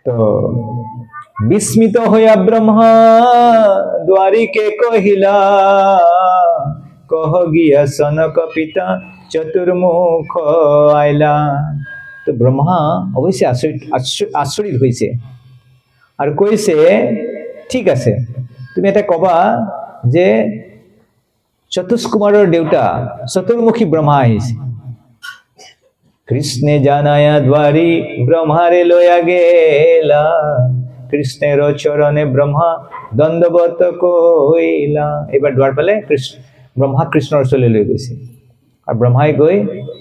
তো বিস্মিত হইয়া ব্রহ্মা দ্বারিকে কহিলা, কহ গিয়া সনক পিতা চতুর্মুখ আইলা। তো ব্রহ্মা অবশ্যই আশ্চর্য হয়েছে আর কইছে, ঠিক আছে তুমি এটা কবা যে চতুষ্কুমারের দেউতা চতুর্মুখী ব্রহ্মা আহিছে। কৃষ্ণে জানায়া দ্বারি ব্রহ্মারে লয়া গেলা, কৃষ্ণের চরণে ব্রহ্মা দণ্ডবত কইলা। এবার দ্বার পালে ব্রহ্মা কৃষ্ণর চলে লই গেছে আর ব্রহ্মাই গৈ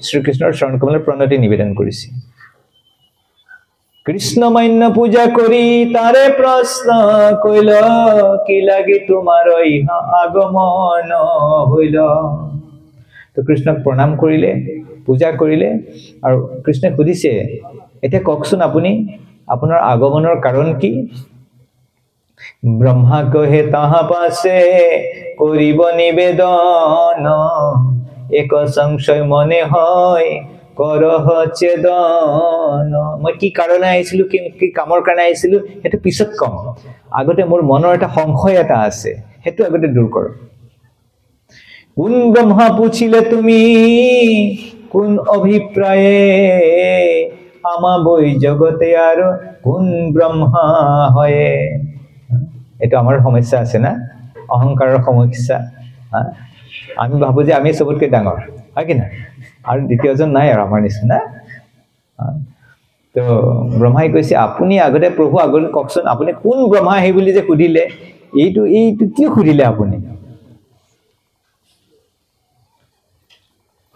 শ্রীকৃষ্ণর চরণ কমলে প্রণতি নিবেদন করেছে। কৃষ্ণ মান্য পূজা করি তারে প্রশ্ন কইল, কি লাগি তোমার ইহা আগমন হইল। তো কৃষ্ণক প্ৰণাম কৰিলে, পূজা কৰিলে আৰু কৃষ্ণে সুধিছে, এতিয়া কওকচোন আপুনি আপোনাৰ আগমনৰ কাৰণ কি। ব্ৰহ্মা কহে, তাহা পাছে কৰিব নিবেদন, এক সংশয় মনে হয় কৰহ ছেদন। মই কি কাৰণে আহিছিলো, কি কামৰ কাৰণে আহিছিলো সেইটো পিছত কম, আগতে মোৰ মনৰ এটা সংশয় এটা আছে, সেইটো আগতে দূৰ কৰ। কোন ব্রহ্মা পুছিলে তুমি কোন অভিপ্রায়ে, আমা বই জগতে আর কোন ব্রহ্মা হয়ে। এটা আমার সমস্যা আছে না, অহংকারের সমস্যা। আমি ভাবো যে আমি সবতকে ডাঙর, হয় কি না, আর দ্বিতীয়জন নাই আর আমার নিচিনা। তো ব্রহ্মাই কৈছে, আপুনি আগতে প্ৰভু আগতে কওকচোন আপুনি কোন ব্ৰহ্মা সেই বুলি যে সুধিলে, এইটো কি সুধিলে আপুনি।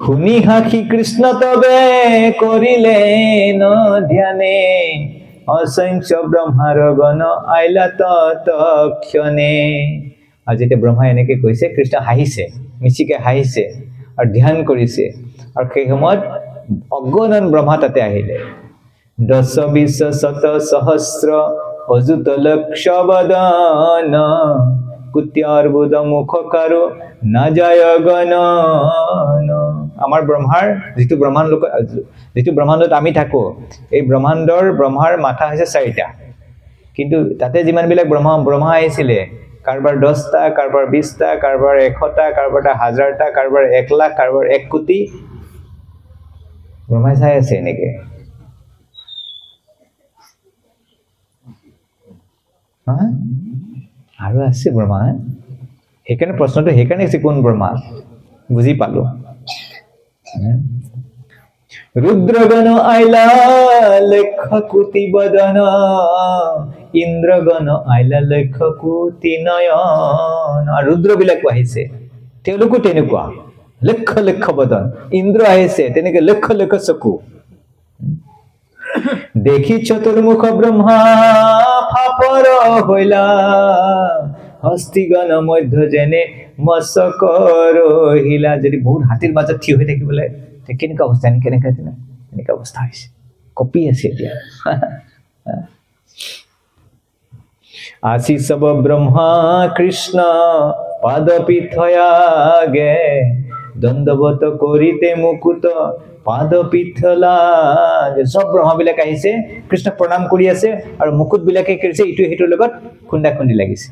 শুনি হাসি কৃষ্ণ তবে করিলে ন ধ্যানে, অসংখ্য ব্রহ্মার গণ আইলা তৎক্ষণে। আর যেটা ব্রহ্মা এনেকে কৈছে, কৃষ্ণ হাঁহিছে, মিছিকে হাঁহিছে আর ধ্যান কৰিছে, আর সেই সময়ত অগণন ব্রহ্মা তাতে আহিলে। 10 20 শত সহস্র অযুত লক্ষ বদন, কুত্যার্বুদ মুখ কারো না যায় গণন। আমার ব্রহ্মার যেটো ব্রহ্মাণ্ডত আমি থাকো, এই ব্ৰহ্মাণ্ডৰ ব্ৰহ্মাৰ মাথা হৈছে 4টা, কিন্তু তাতে যিমান বিলাক ব্ৰহ্মা আহিছিলে, কাৰোবাৰ 10টা, কাৰোবাৰ 20টা, কাৰোবাৰ 100টা, কাৰোবাৰ 1000টা, কাৰোবাৰ 1 লাখ, কাৰোবাৰ 1 কোটি। ব্ৰহ্মাই চাই আছে এনেকে। আৰু আছে ব্ৰহ্মা, সেইকাৰণে প্ৰশ্নটো সেইকাৰণে আছে কোন ব্ৰহ্মা, বুজি পালো। ৰুদ্ৰগণ আইলা লক্ষ কোটি বদন, ইন্দ্ৰগণ আইলা লক্ষ কোটি নয়ন। আৰ ৰুদ্ৰ বিলাকো আহিছে, তেওঁলোকো তেনেকুৱা লক্ষ লক্ষ বদন। ইন্দ্র আহিছে তেনেকে লক্ষ লক্ষ চকু। দেখি চতুর্মুখ ব্রহ্মা ফাপর হইলা, হস্তিগণ মধ্য যেনে মস্তক রহিলা। যদি বহুত হাতীৰ মাজত থিয় হৈ থাকিবলৈ কেনেকুৱা অৱস্থা, এনেকুৱা অৱস্থা হৈছে, কপি আছে এতিয়া। আসি সব ব্ৰহ্মা কৃষ্ণ পাদপীঠয়া গে, দণ্ডবত কৰিতে মুকুত পাদপীঠ লাগে। সব ব্ৰহ্মা বিলাক আহিছে, কৃষ্ণক প্ৰণাম কৰি আছে আৰু মুকুট বিলাকে কৰিছে ইটো সিটোৰ লগত খুন্দা খুন্দি লাগিছে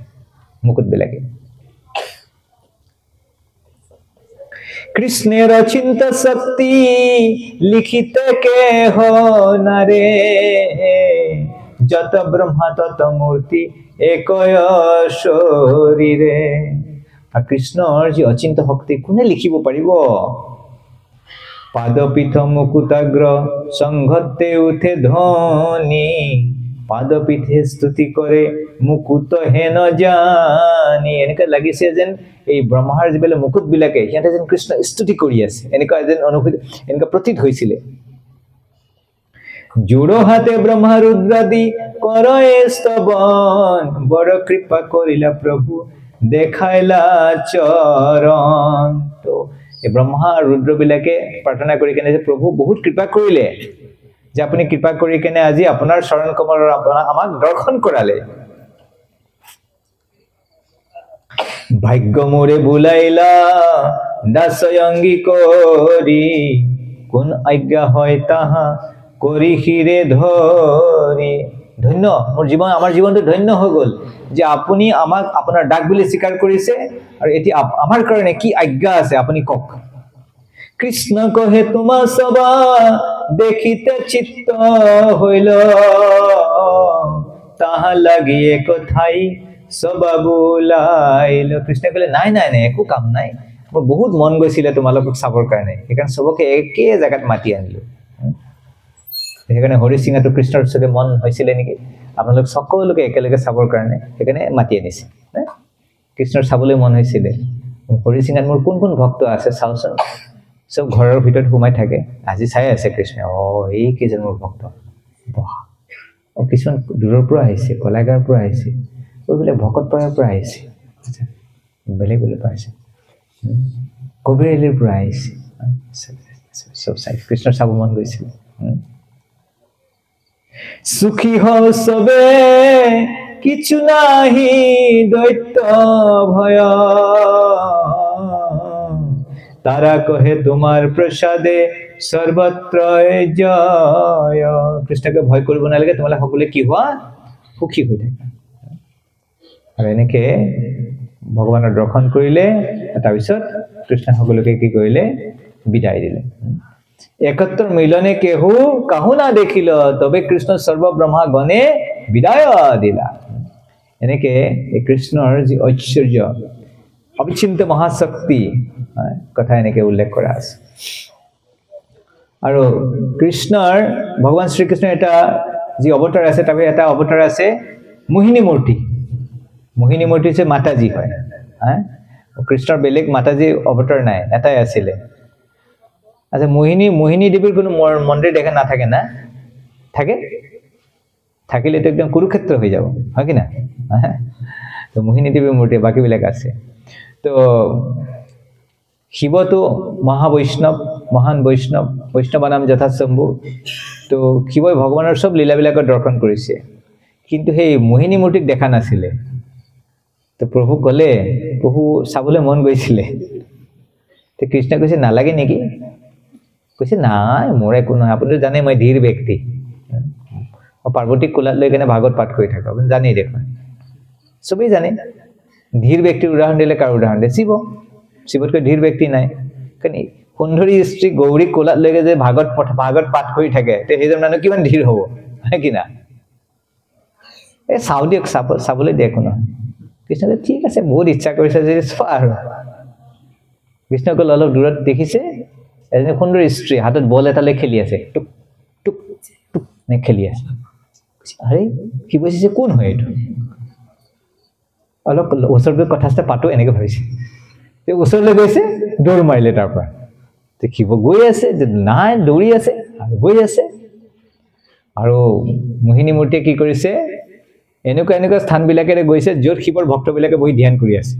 মুকুট বিলাকে। কৃষ্ণের অচিন্ত শক্তি লিখিতে কেহ নারে, যত ব্রহ্মা তত মূর্তি একয় শরীরে। আর কৃষ্ণৰ যে অচিন্ত শক্তি কোনে লিখিব পাৰিব। পাদপীঠ মুকুতাগ্ৰ সংঘতে উঠে ধ্বনি, পাদপীঠে স্তুতি কৰে মুকুত হেন জানি। এনেকুৱা লাগিছে যেন এই ব্ৰহ্মাৰ যিবিলাক মুকুট বিলাকে সিহঁতে যেন কৃষ্ণ স্তুতি কৰি আছে, এনেকুৱা যেন অনুভূতি, এনেকুৱা প্ৰতীত হৈছিলে। জোড়ো হাতে ব্ৰহ্মা ৰুদ্ৰাদি কৰে স্তবন, বড় কৃপা কৰিলা প্ৰভু দেখাইলা চৰণ। তো এই ব্ৰহ্মা ৰুদ্ৰ বিলাকে প্ৰাৰ্থনা কৰি কেনে যে প্ৰভু বহুত কৃপা কৰিলে, যে আপুনি কৃপা কৰি কেনে আজি আপোনাৰ চৰণ কমলৰ আমাক দৰ্শন কৰালে। ভাগ্য মোৰে বুলাইলা দাসয়ঙ্গী কৰি, কোন আজ্ঞা হয় তাহা কৰি হিৰে ধৰি। ধন্য মোৰ জীৱন আমাৰ জীৱনটো ধন্য হৈ গ'ল যে আপুনি আমাক আপোনাৰ ডাক বুলি স্বীকাৰ কৰিছে আৰু এতিয়া আমাৰ কাৰণে কি আজ্ঞা আছে আপুনি কওক কৃষ্ণ কহে তোমা সবা দেখিতে চিত্ত হইল তাহা লাগিয়ে কথাই সবা বুলাইল কৃষ্ণ কলে নাই নাই নাই একো কাম নাই মোৰ বহুত মন গৈছিলে তোমালোকক চাবৰ কাৰণে সেইকাৰণে সবকে একে জায়গাত মাতি আনিলো সেইকাৰণে হৰি সিংহটো কৃষ্ণৰ সৈতে মন হৈছিলে নেকি আপোনালোক সকলোকে একেলগে চাবৰ কাৰণে সেইকাৰণে মাতি আনিছে কৃষ্ণৰ চাবলৈ মন হৈছিলে হৰি সিংহত মোৰ কোন কোন ভক্ত আছে চাওচোন সব ঘৰৰ ভিতৰত সোমাই থাকে আজি চাই আছে কৃষ্ণ এই কেইজন মোৰ ভক্ত বাহ কিছুমান দূৰৰ পৰা আহিছে কলাগাৰ পৰা আহিছে ওইবিলাক ভকত পৰা আহিছে বেলেগ বেলেগ পাইছে কবিৰেলিৰ পৰা আহিছে সব চাই কৃষ্ণৰ চাব মন গৈছিল সুখী হও সবে কিছু নাহি দৈত্য ভয় তারা কহে তোমার প্রসাদে সর্বত্র জয় কৃষ্ণকে ভয় কৰিব নালাগে তোমালোক সকলোৱে কি হোৱা সুখী হৈ থাকা আৰু এনেকে ভগৱানৰ দৰ্শন কৰিলে তাৰপিছত কৃষ্ণ সকলোকে কি কৰিলে বিদায় দিলে একত্র মিলনে কেহু কাহু না দেখিল তবে কৃষ্ণ সর্ব ব্রহ্মা গণে বিদায় দিলা এনেকে এই কৃষ্ণৰ যি ঐশ্বৰ্য অবিচ্ছিন্ন মহাশক্তি কথা এনেকে উল্লেখ কৰা আছে আৰু কৃষ্ণৰ ভগৱান শ্ৰীকৃষ্ণৰ এটা যি অৱতাৰ আছে তাৰ এটা অৱতাৰ আছে মোহিনী মূৰ্তি যে মাতাজী হয় কৃষ্ণৰ বেলেগ মাতাজী অৱতাৰ নাই এটাই আছিলে আচ্ছা মোহিনী দেৱীৰ কোনো মন্দিৰ দেখা নাথাকে না থাকে থাকিলে তো একদম কুৰুক্ষেত্ৰ হৈ যাব হয় কি না তো মোহিনী দেৱীৰ মূৰ্তি বাকীবিলাক আছে তো শিৱটো মহান বৈষ্ণৱ নাম যথাশম্ভু তো শিৱই ভগৱানৰ সব লীলাবিলাকৰ দৰ্শন কৰিছে কিন্তু সেই মোহিনী মূৰ্তিক দেখা নাছিলে তো প্ৰভু ক'লে প্ৰভু চাবলৈ মন গৈছিলে তো কৃষ্ণ কৈছে নালাগে নেকি কৈছে নাই মোৰ একো নহয় আপুনি জানে মই ধীৰ ব্যক্তি পাৰ্বতীক কোলাত লৈ কেনে ভাগৱত পাঠ কৰি থাকো আপুনি জানেই দেখোন সবেই জানে ধীৰ ব্যক্তিৰ উদাহৰণ দিলে কাৰ উদাহৰণ দিয়ে শিৱতকৈ ধীৰ ব্যক্তি নাই কাৰণ সুন্দৰী স্ত্ৰী গৌৰীক কোলাত লৈ যে ভাগৱত পাঠ কৰি থাকে তে সেইজন মানুহ কিমান ধীৰ হ'ব হয় কি না এই চাও দিয়ক চাবলৈ দিয়ে কোনো কৃষ্ণকে ঠিক আছে বহুত ইচ্ছা কৰিছে যে চোৱা আৰু কৃষ্ণক অলপ দূৰত দেখিছে এজনী সুন্দৰ স্ত্ৰী হাতত বল এটা লৈ খেলি আছে টুক টুক টুক নে খেলি আছে আৰে কি কৈছে কোন হয় এইটো অলপ ওচৰলৈ কথা পাতো এনেকৈ ভাবিছে তে ওচৰলৈ গৈছে দৌৰ মাৰিলে তাৰ পৰা দেখিব গৈ আছে নাই দৌৰি আছে আৰু গৈ আছে আৰু মোহিনী মূৰ্তিয়ে কি কৰিছে এনেকুৱা স্থানবিলাকেৰে গৈছে য'ত শিৱৰ ভক্তবিলাকে বহি ধ্যান কৰি আছে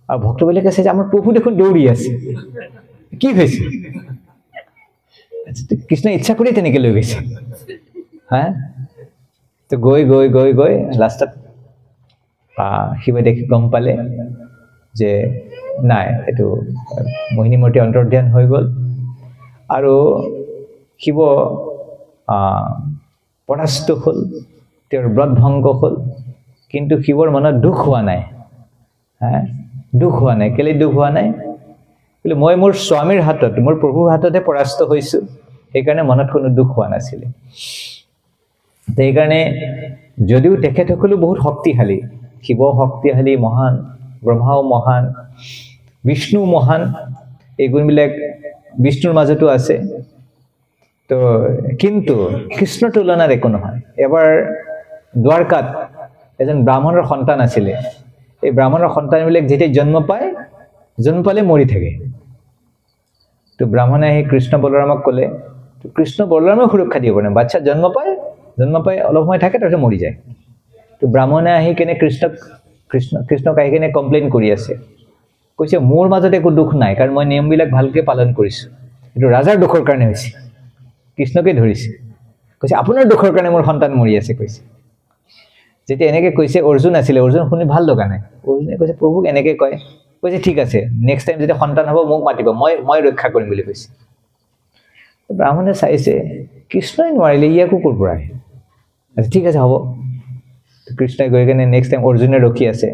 আৰু ভক্তবিলাকে আছে যে আমাৰ প্ৰভু দেখোন দৌৰি আছে কি হৈছে কৃষ্ণ ইচ্ছা কৰি তেনেকে লৈ গৈছে হা তো গৈ লাষ্টত শিৱে দেখি গম পালে যে নাই এইটো মোহিনী মূৰ্তি অন্তৰ্ধান হৈ গ'ল আৰু শিৱ পৰাস্ত হ'ল তেওঁৰ ব্ৰত ভংগ হ'ল কিন্তু শিৱৰ মনত দুখ হোৱা নাই কেলে দুখ হোৱা নাই বোলে মই মোৰ স্বামীৰ হাতত মোৰ প্ৰভুৰ হাততে পৰাস্ত হৈছোঁ সেইকাৰণে মনত কোনো দুখ হোৱা নাছিলে সেইকাৰণে যদিও তেখেতসকলো বহুত শক্তিশালী শিৱ শক্তিশালী মহান ব্ৰহ্মাও মহান বিষ্ণু মহান এই গুণবিলাক বিষ্ণুৰ মাজতো আছে তো কিন্তু কৃষ্ণৰ তুলনাত একো নহয় এবাৰ দ্বাৰকাত এজন ব্ৰাহ্মণৰ সন্তান আছিলে এই ব্ৰাহ্মণৰ সন্তানবিলাক যেতিয়া জন্ম পালে মৰি থাকে তো ব্ৰাহ্মণে আহি কৃষ্ণ বলৰামক ক'লে তো কৃষ্ণ বলৰামে সুৰক্ষা দিব পাৰে বাচ্চা জন্ম পায় অলপ সময় থাকে তাৰপিছত মৰি যায় তো ব্ৰাহ্মণে আহি কেনে কৃষ্ণক আহি কেনে কমপ্লেইন কৰি আছে কৈছে মোৰ মাজত একো দুখ নাই কাৰণ মই নিয়মবিলাক ভালকৈ পালন কৰিছোঁ এইটো ৰাজাৰ দুখৰ কাৰণে হৈছে কৃষ্ণকে ধৰিছে কৈছে আপোনাৰ দুখৰ কাৰণে মোৰ সন্তান মৰি আছে কৈছে যেতিয়া এনেকৈ কৈছে অৰ্জুন আছিলে অৰ্জুন শুনি ভাল লগা নাই অৰ্জুনে কৈছে প্ৰভুক এনেকৈ কৈছে ঠিক আছে নেক্সট টাইম যেতিয়া সন্তান হ'ব মোক মাতিব মই ৰক্ষা কৰিম বুলি কৈছে ব্ৰাহ্মণে চাইছে কৃষ্ণই নোৱাৰিলে ইয়াকো ক'ৰ পৰা আহে ঠিক আছে হ'ব। কৃষ্ণই গৈ কেনে নেক্সট টাইম অৰ্জুনে ৰখি আছে,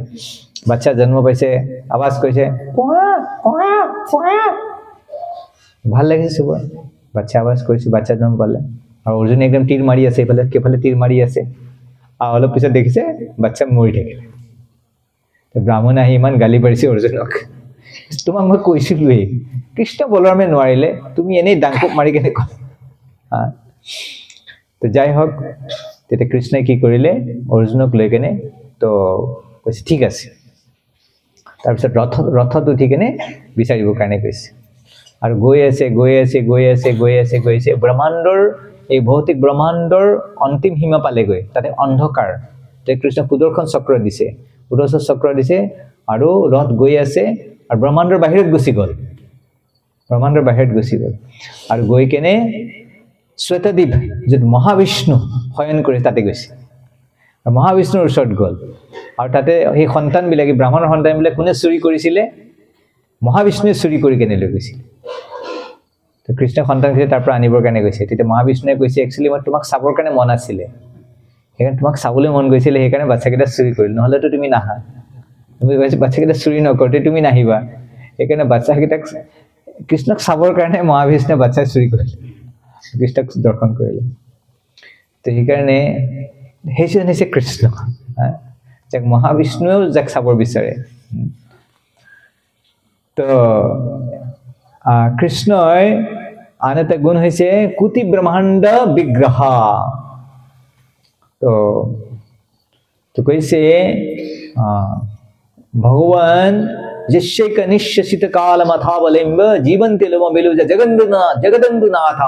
বাচ্চা জন্ম পাইছে, আৱাজ কৰিছে, ভাল লাগিছে চবৰে, বাচ্চা আৱাজ কৰিছে, বাচ্চা জন্ম পালে, আৰু অৰ্জুনে একদম তীৰ মাৰি আছে, এইফালে কেইফালে তীৰ মাৰি আছে। অলপ পিছত দেখিছে বাচ্চা মৰি থাকিলে। ব্ৰাহ্মণ আহি ইমান গালি পাৰিছে অৰ্জুনক, তোমাক মই কৈছিলোৱেই, কৃষ্ণ বলৰামে নোৱাৰিলে, তুমি এনেই ডাংকুক মাৰি কেনে ক। তো যাই হওক, তেতিয়া কৃষ্ণই কি কৰিলে, অৰ্জুনক লৈ কেনে তো কৈছে ঠিক আছে। তাৰপিছত ৰথত উঠি কেনে বিচাৰিবৰ কাৰণে কৈছে, আৰু গৈ আছে ব্ৰহ্মাণ্ডৰ, এই ভৌতিক ব্ৰহ্মাণ্ডৰ অন্তিম সীমা পালেগৈ, তাতে অন্ধকাৰ। তেতিয়া কৃষ্ণ সুদৰ্শন চক্ৰ দিছে, আৰু ৰথ গৈ আছে, আৰু ব্ৰহ্মাণ্ডৰ বাহিৰত গুচি গ'ল, আৰু গৈ কেনে শ্বেতদ্বীপ য'ত মহাবিষ্ণু শয়ন কৰে তাতে গৈছে, আৰু মহাবিষ্ণুৰ ওচৰত গ'ল, আৰু তাতে সেই সন্তানবিলাকে, ব্ৰাহ্মণৰ সন্তানবিলাক কোনে চুৰি কৰিছিলে, মহাবিষ্ণুৱে চুৰি কৰি কেনে লৈ গৈছিলে। তো কৃষ্ণই সন্তানখিনি তাৰ পৰা আনিবৰ কাৰণে গৈছে। তেতিয়া মহাবিষ্ণুৱে কৈছে, একচুৱেলি মই তোমাক চাবৰ কাৰণে মন আছিলে, সেইকাৰণে তোমাক চাবলৈ মন গৈছিলে, সেইকাৰণে বাচ্চাকেইটা চুৰি কৰিলোঁ, নহ'লেতো তুমি নাহা। তুমি বাচ্চাকেইটা চুৰি নকৰোঁতে তুমি নাহিবা, সেইকাৰণে বাচ্চাকেইটাক, কৃষ্ণক চাবৰ কাৰণে মহাবিষ্ণুৱে বাচ্চাই চুৰি কৰিলে, কৃষ্ণক দৰ্শন কৰিলে। তো সেইকাৰণে সেইজন হৈছে কৃষ্ণ, যাক মহাবিষ্ণুৱেও যাক চাবৰ বিচাৰে। তো কৃষ্ণই আন এটা গুণ হৈছে কোটি ব্ৰহ্মাণ্ড বিগ্ৰহ। তো কৈছে ভগৱান যস্যৈক নিশ্চিত কাল মথাবলিম্ব জীবন্তি লোম বিলুজ জগদন্দুনাথ।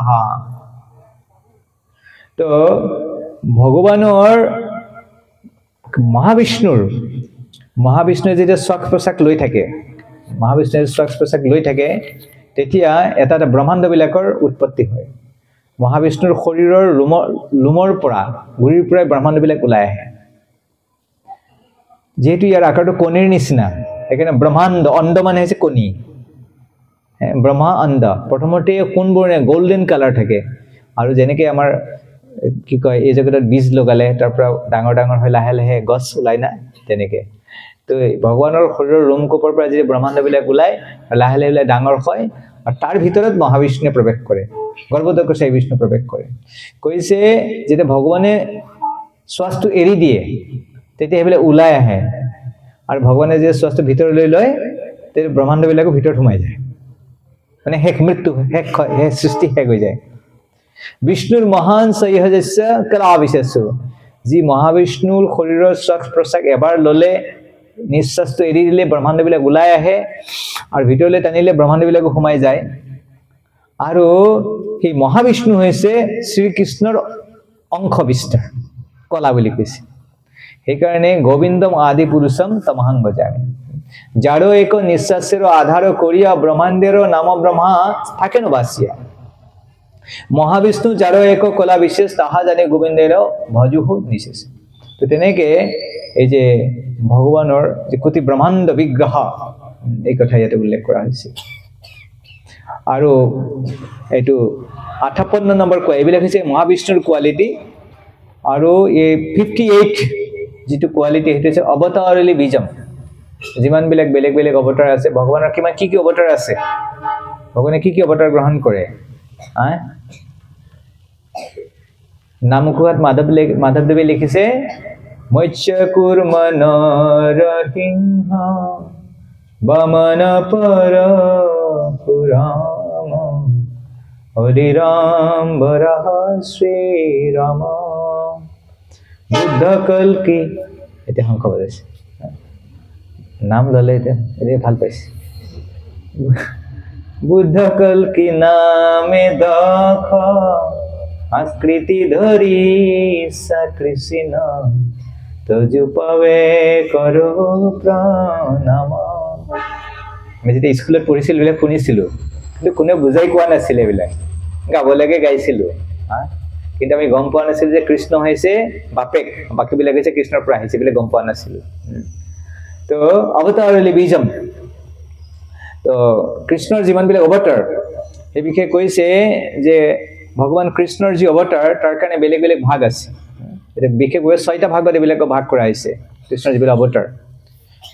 তো ভগৱানৰ, মহাবিষ্ণুৱে যেতিয়া শ্বাস প্ৰশ্বাস লৈ থাকে, তেতিয়া এটা ব্ৰহ্মাণ্ডবিলাকৰ উৎপত্তি হয়। মহাবিষ্ণুৰ শৰীৰৰ লোমৰ পৰা, গুৰিৰ পৰাই ব্ৰহ্মাণ্ডবিলাক ওলাই আহে। যিহেতু ইয়াৰ আকাৰটো কণীৰ নিচিনা, সেইকাৰণে ব্ৰহ্মাণ্ড, অণ্ড মানে হৈছে কণী, ব্ৰহ্মা অণ্ড। প্ৰথমতে কোনবোৰ গল্ডেন কালাৰ থাকে, আৰু যেনেকৈ আমাৰ কি কয়, এই জগতত বীজ লগালে তাৰ পৰা ডাঙৰ ডাঙৰ হৈ লাহে লাহে গছ ওলাই না, তেনেকৈ। তো ভগৱানৰ শৰীৰৰ ৰোমকূপৰ পৰা যেতিয়া ব্ৰহ্মাণ্ডবিলাক ওলাই লাহে লাহে ডাঙৰ হয়, আৰু তাৰ ভিতৰত মহাবিষ্ণুৱে প্ৰৱেশ কৰে, গৰ্ভোদক শ্ৰী বিষ্ণু প্ৰৱেশ কৰে। কৈছে যেতিয়া ভগৱানে শ্বাসটো এৰি দিয়ে, তেতিয়া সেইবিলাক ওলাই আহে, আৰু ভগৱানে যেতিয়া শ্বাসটো ভিতৰলৈ লয়, তেতিয়া ব্ৰহ্মাণ্ডবিলাকো ভিতৰত সোমাই যায়, মানে মৃত্যু শেষ হয়, সৃষ্টি শেষ হৈ যায়। বিষ্ণুৰ মহান সহজস্য কলা বিশেষ, যি মহাবিষ্ণুৰ শৰীৰৰ শ্বাস প্ৰশ্বাস এবাৰ ল'লে, নিশ্বাসটো এৰি দিলে ব্ৰহ্মাণ্ডবিলাক ওলাই আহে, আৰু ভিতৰলৈ টানিলে ব্ৰহ্মাণ্ডবিলাকো সোমাই যায়। আৰু সেই মহাবিষ্ণু হৈছে শ্ৰীকৃষ্ণৰ অংশ বিস্তাৰ, কলা বুলি কৈছে। সেইকাৰণে গোবিন্দম আদি পুৰুষম তমহং ভজামি, যাৰো এক নিশ্বাসেৰ আধাৰ কৰিয়া ব্ৰহ্মাণ্ডেৰ নাম ব্ৰহ্মা থাকেন বাসিয়া। মহাবিষ্ণু যাৰো এক কলা বিশেষ, তাহা জানে গোবিন্দেৰ ভজুহু নিশেষ। তো তেনেকে এই যে ভগৱানৰ যে কোটি ব্ৰহ্মাণ্ড বিগ্ৰহ, এই কথা ইয়াতে উল্লেখ কৰা হৈছে। আৰু এইটো 58 নম্বৰ কোৱা, এইবিলাক হৈছে মহাবিষ্ণুৰ কোৱালিটি। আৰু এই 58 যিটো কোৱালিটি, সেইটো হৈছে অৱতাৰলি বীজম। যিমানবিলাক বেলেগ বেলেগ অৱতাৰ আছে, ভগৱানৰ কিমান কি কি অৱতাৰ আছে, ভগৱানে কি কি অৱতাৰ গ্ৰহণ কৰে। নামঘোষাত মাধৱদেৱে লিখিছে, মৎস্য কুৰ্ম নৰসিংহ বামন পৰশুৰাম হৰি ৰাম বৰাহ শ্ৰীৰাম বুদ্ধ কল্কি। এতিয়া শংখ বজাইছে, নাম ললে এতিয়া ভাল পাইছে। বুদ্ধ কল্কি নামে দখ আকৃতি ধৰি কৃষ্ণ তজু পাৱে কৰো প্ৰণাম। আমি যেতিয়া স্কুলত পঢ়িছিলো এইবিলাক শুনিছিলো, কিন্তু কোনেও বুজাই কোৱা নাছিলে, এইবিলাক গাবলৈকে গাইছিলো। কিন্তু আমি গম পোৱা নাছিলো যে কৃষ্ণ হৈছে বাপেক, বাকীবিলাক হৈছে কৃষ্ণৰ পৰা আহিছে, এইবিলাক গম পোৱা নাছিলো। তো অৱতাৰলি বীজম, তো কৃষ্ণৰ যিমানবিলাক অৱতাৰ, সেই বিষয়ে কৈছে যে ভগৱান কৃষ্ণৰ যি অৱতাৰ, তাৰ কাৰণে বেলেগ বেলেগ ভাগ আছে। এটা বিশেষভাৱে 6টা ভাগত এইবিলাক ভাগ কৰা হৈছে কৃষ্ণৰ যিবিলাক অৱতাৰ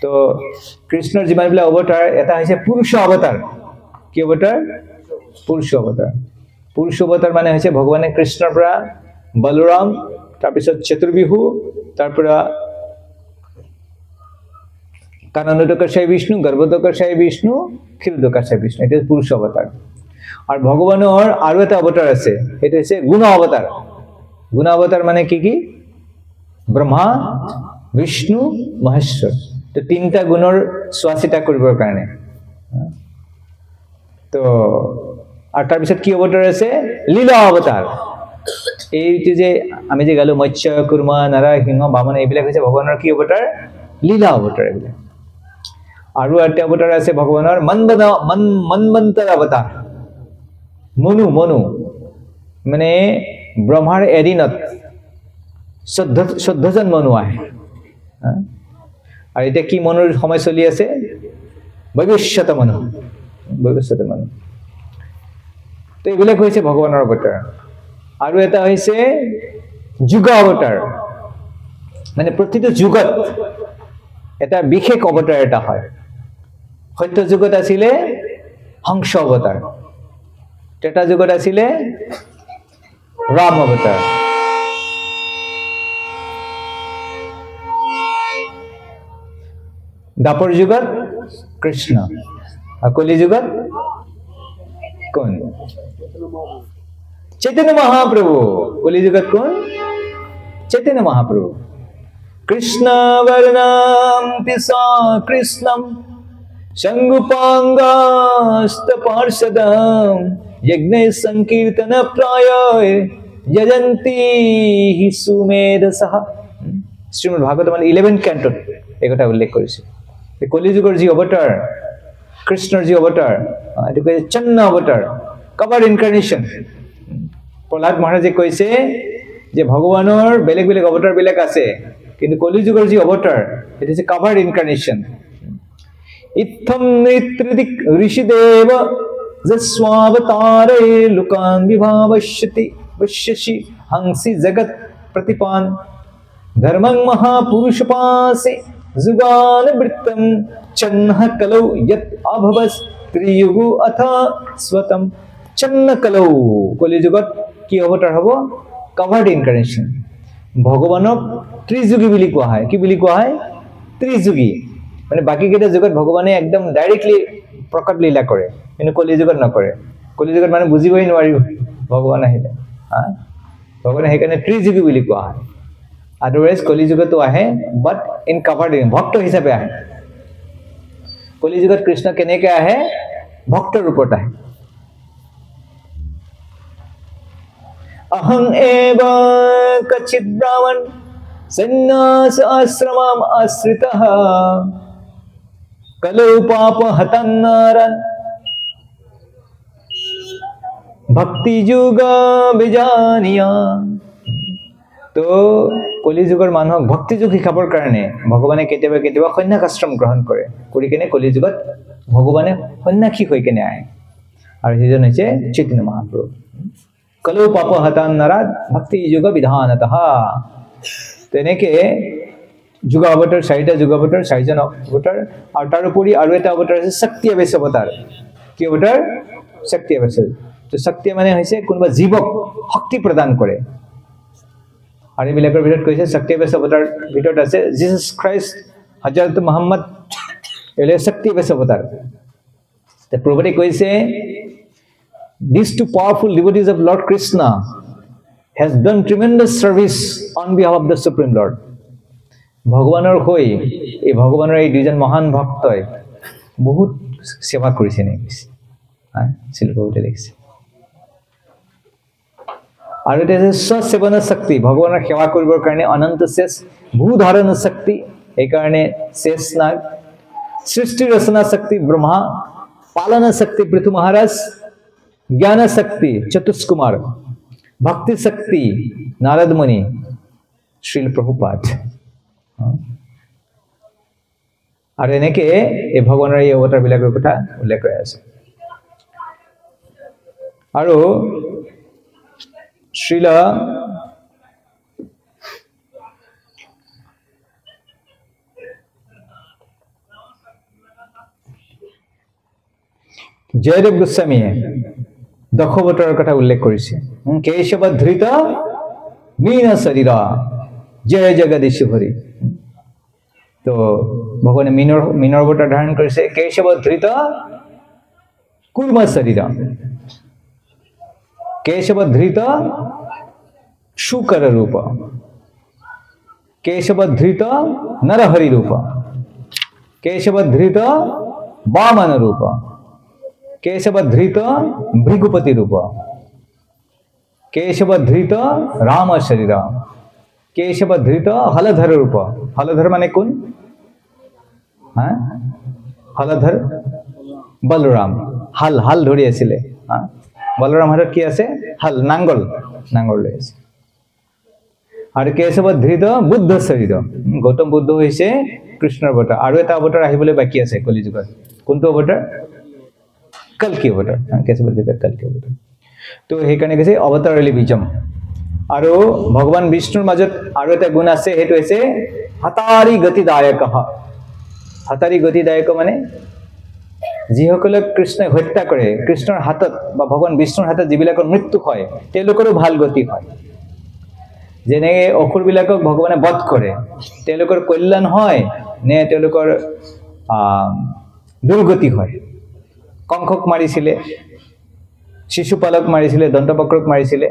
তো কৃষ্ণৰ যিমানবিলাক অৱতাৰ এটা হৈছে পুৰুষ অৱতাৰ কি অৱতাৰ পুৰুষ অৱতাৰ পুৰুষ অৱতাৰ মানে হৈছে ভগৱানে কৃষ্ণৰ পৰা বলৰাম তাৰপিছত চতুৰ্বিহু তাৰপৰা কানন্দকাশাই বিষ্ণু গৰ্ভদকাশাই বিষ্ণু ক্ষীৰোদকাশাই বিষ্ণু এটা পুৰুষ অৱতাৰ আৰু ভগৱানৰ আৰু এটা অৱতাৰ আছে এটা হৈছে গুণ অৱতাৰ মানে কি কি ব্ৰহ্মা বিষ্ণু মহেশ্বৰ তো তিনটা গুণৰ স্বাচিতা কৰিবৰ কাৰণে তো আৰু তাৰ পিছত কি অৱতাৰ আছে লীলা অৱতাৰ এইটো যে আমি যে গালো মৎস্য কুৰ্মা নাৰায়ণ বামন এইবিলাক হৈছে ভগৱানৰ কি অৱতাৰ লীলা অৱতাৰ এইবিলাক আৰু এটা অৱতাৰ আছে ভগৱানৰ মন্বন্তৰ অৱতাৰ মনু মানে ব্ৰহ্মাৰ এদিনত 14জন মনু আহে আৰু এতিয়া কি মনুৰ সময় চলি আছে ভৱিষ্যত মনু তো এইবিলাক হৈছে ভগৱানৰ অৱতাৰ আৰু এটা হৈছে যুগ অৱতাৰ মানে প্ৰতিটো যুগত এটা বিশেষ অৱতাৰ এটা হয় সত্য যুগত আছিলে হংস অৱতাৰ ত্ৰেতা যুগত আছিলে ৰাম অৱতাৰ দ্বাপৰ যুগত কৃষ্ণ আৰু কলি যুগত কোন চৈতন্য মহাপ্ৰভু কলি যুগত কোন চৈতন্য মহাপ্ৰভু কৃষ্ণ বৰ্ণম পিসা কৃষ্ণম শঙ্গুপাঙ্গাস্ত পাৰ্ষদম যজ্ঞ সংকীৰ্তন প্ৰায় যজন্তি হি সুমেধসহ শ্ৰীমদ ভাগৱত মানে 11 ক্যান্টত একথা উল্লেখ কৰিছে কলি যুগৰ যি অৱতাৰ কৃষ্ণৰ যি অৱতাৰ এটো কৈ চন্ন অৱতাৰ কভাৰ ইনকাৰ্নেশন প্ৰহ্লাদ মহাৰাজে কৈছে যে ভগৱানৰ বেলেগ বেলেগ অৱতাৰ বিলাক আছে কিন্তু কলি যুগৰ যি অৱতাৰ এটো হৈছে কভাৰ ইনকাৰ্নেশন ইত্থম নেত্রদিক ঋষিদেব যস্বাবতারে লোকান বিভাবশ্যতি পশ্যসি হংসি জগৎ প্রতিপান ধর্মং মহাপুরুষপাসে যুগান বৃত্তম চন্নঃ কলৌ যত অভবস ত্রিযুগু অথ স্বতম চন্ন কলৌ কলি যুগত কি অৱতাৰ হ'ব কভাৰ্ড ইনকাৰ্নেশন ভগৱানক ত্ৰিযুগী বুলি কোৱা হয় কি বুলি কোৱা হয় ত্ৰিযুগী মানে বাকি কেইটা যুগত ভগৱানে একদম ডাইৰেক্টলি প্ৰকট লীলা কৰে কিন্তু কলি যুগত নকৰে কলি যুগত মানে বুজিবই নোৱাৰিব ভগৱান আহিলে ভগৱানে সেইকাৰণে ত্ৰিযুগী বুলি কোৱা হয় আদাৰৱাইজ কলি যুগতো আহে বাট ইন কভাৰ্ড ভক্ত হিচাপে আহে কলি যুগত কৃষ্ণ কেনেকৈ আহে ভক্তৰ ৰূপত আহে अहं एव कचित् ब्राह्मण सन्न्यास आश्रमम् आश्रितः कलौ पाप हतन्नारन् भक्ति युग बिजानिया तो कलि যুগৰ মানুহক ভক্তি যুগ শিকাবৰ কাৰণে ভগৱানে কেতিয়াবা কেতিয়াবা সন্ন্যাস আশ্ৰম গ্ৰহণ কৰে কৰি কেনে কলি যুগত ভগৱানে সন্ন্যাসী হৈ কেনে আহে আৰু সেইজন হৈছে চৈতন্য মহাপ্ৰভু कलौ पाप हतान नराद भक्ति युग विधानतः তেনেকে যুগ অৱতাৰ 4টা যুগ অৱতাৰ 4জন অৱতাৰ আৰু তাৰ উপৰি আৰু এটা অৱতাৰ আছে শক্তি আবেশ অৱতাৰ কি অৱতাৰ শক্তি আবেশ তো শক্তি মানে হৈছে কোনোবা জীৱক শক্তি প্ৰদান কৰে আৰু এইবিলাকৰ ভিতৰত কৈছে শক্তি আবেশ অৱতাৰ ভিতৰত আছে জিসাস খ্ৰাইষ্ট হযৰত মুহাম্মদ এলে শক্তি আবেশ অৱতাৰ তে প্ৰভুৱে কৈছে These two powerful devotees of Lord Krishna has done tremendous service on behalf of the Supreme Lord. Bhagwanar hoi, ei Bhagwanar ei duijon mahan bhaktoi bahut seva korise nei koise. Silpabute lekise. Aru eta swasevana shakti Bhagwanar sewa koribor karone ananta shesh bhudharana shakti ei karone shesh nag srishti rasana shakti Brahma palana shakti Prithu Maharaj ज्ञान शक्ति चतुष्कुमार भक्ति शक्ति नारद मुनि श्रील प्रभुपाद और এনেকে এই ভগৱানৰ এই অৱতাৰ বিলাকৰ কথা উল্লেখ কৰা আছে আৰু শ্ৰীল জয়দেৱ গোস্বামীয়ে দশবতাৰৰ কথা উল্লেখ কৰিছে কেশৱ ধৃত মীন শৰীৰ জয় জগদীশ হৰি তো ভগৱানে মীনৰ অৱতাৰ ধাৰণ কৰিছে কেশৱ ধৃত কুৰ্ম শৰীৰ কেশৱ ধৃত শুকৰ ৰূপ केशव धृत नरहरि रूप केशव धृत वामन रूप केशव धृत भृगुपति रूप केशव धृत राम शरीर केशव धृत हलधर रूप हलधर माने कोन हाँ हलधर बलराम हल हल धरि आছিলে बलराम हातত কি আছে हल नांगल नांगल লৈ আছে और केशव धृत बुद्ध शरीर गौतम बुद्ध হৈছে কৃষ্ণৰ অৱতাৰ আৰু এটা অৱতাৰ আহিবলৈ বাকি আছে কলিযুগত কোনটো অৱতাৰ কলকি অৱতাৰ কেশৱ ধৃত কলকি অৱতাৰ তো হেকাৰণে কৈছে অৱতাৰলি বিজম আৰু ভগৱান বিষ্ণুৰ মাজত আৰু এটা গুণ আছে হেতু হৈছে হতাৰি গতিদায়ক হতাৰি গতিদায়ক মানে যিসকলে কৃষ্ণক হত্যা কৰে কৃষ্ণৰ হাতত বা ভগৱান বিষ্ণুৰ হাতত যিবিলাকৰ মৃত্যু হয় তেওঁলোকৰো ভাল গতি হয় যেনে অসুৰবিলাকক ভগৱানে বধ কৰে তেওঁলোকৰ কল্যাণ হয় নে তেওঁলোকৰ দুৰ্গতি হয় কংকক মাৰিছিলে শিশুপালক মাৰিছিলে দন্তবক্ৰক মাৰিছিলে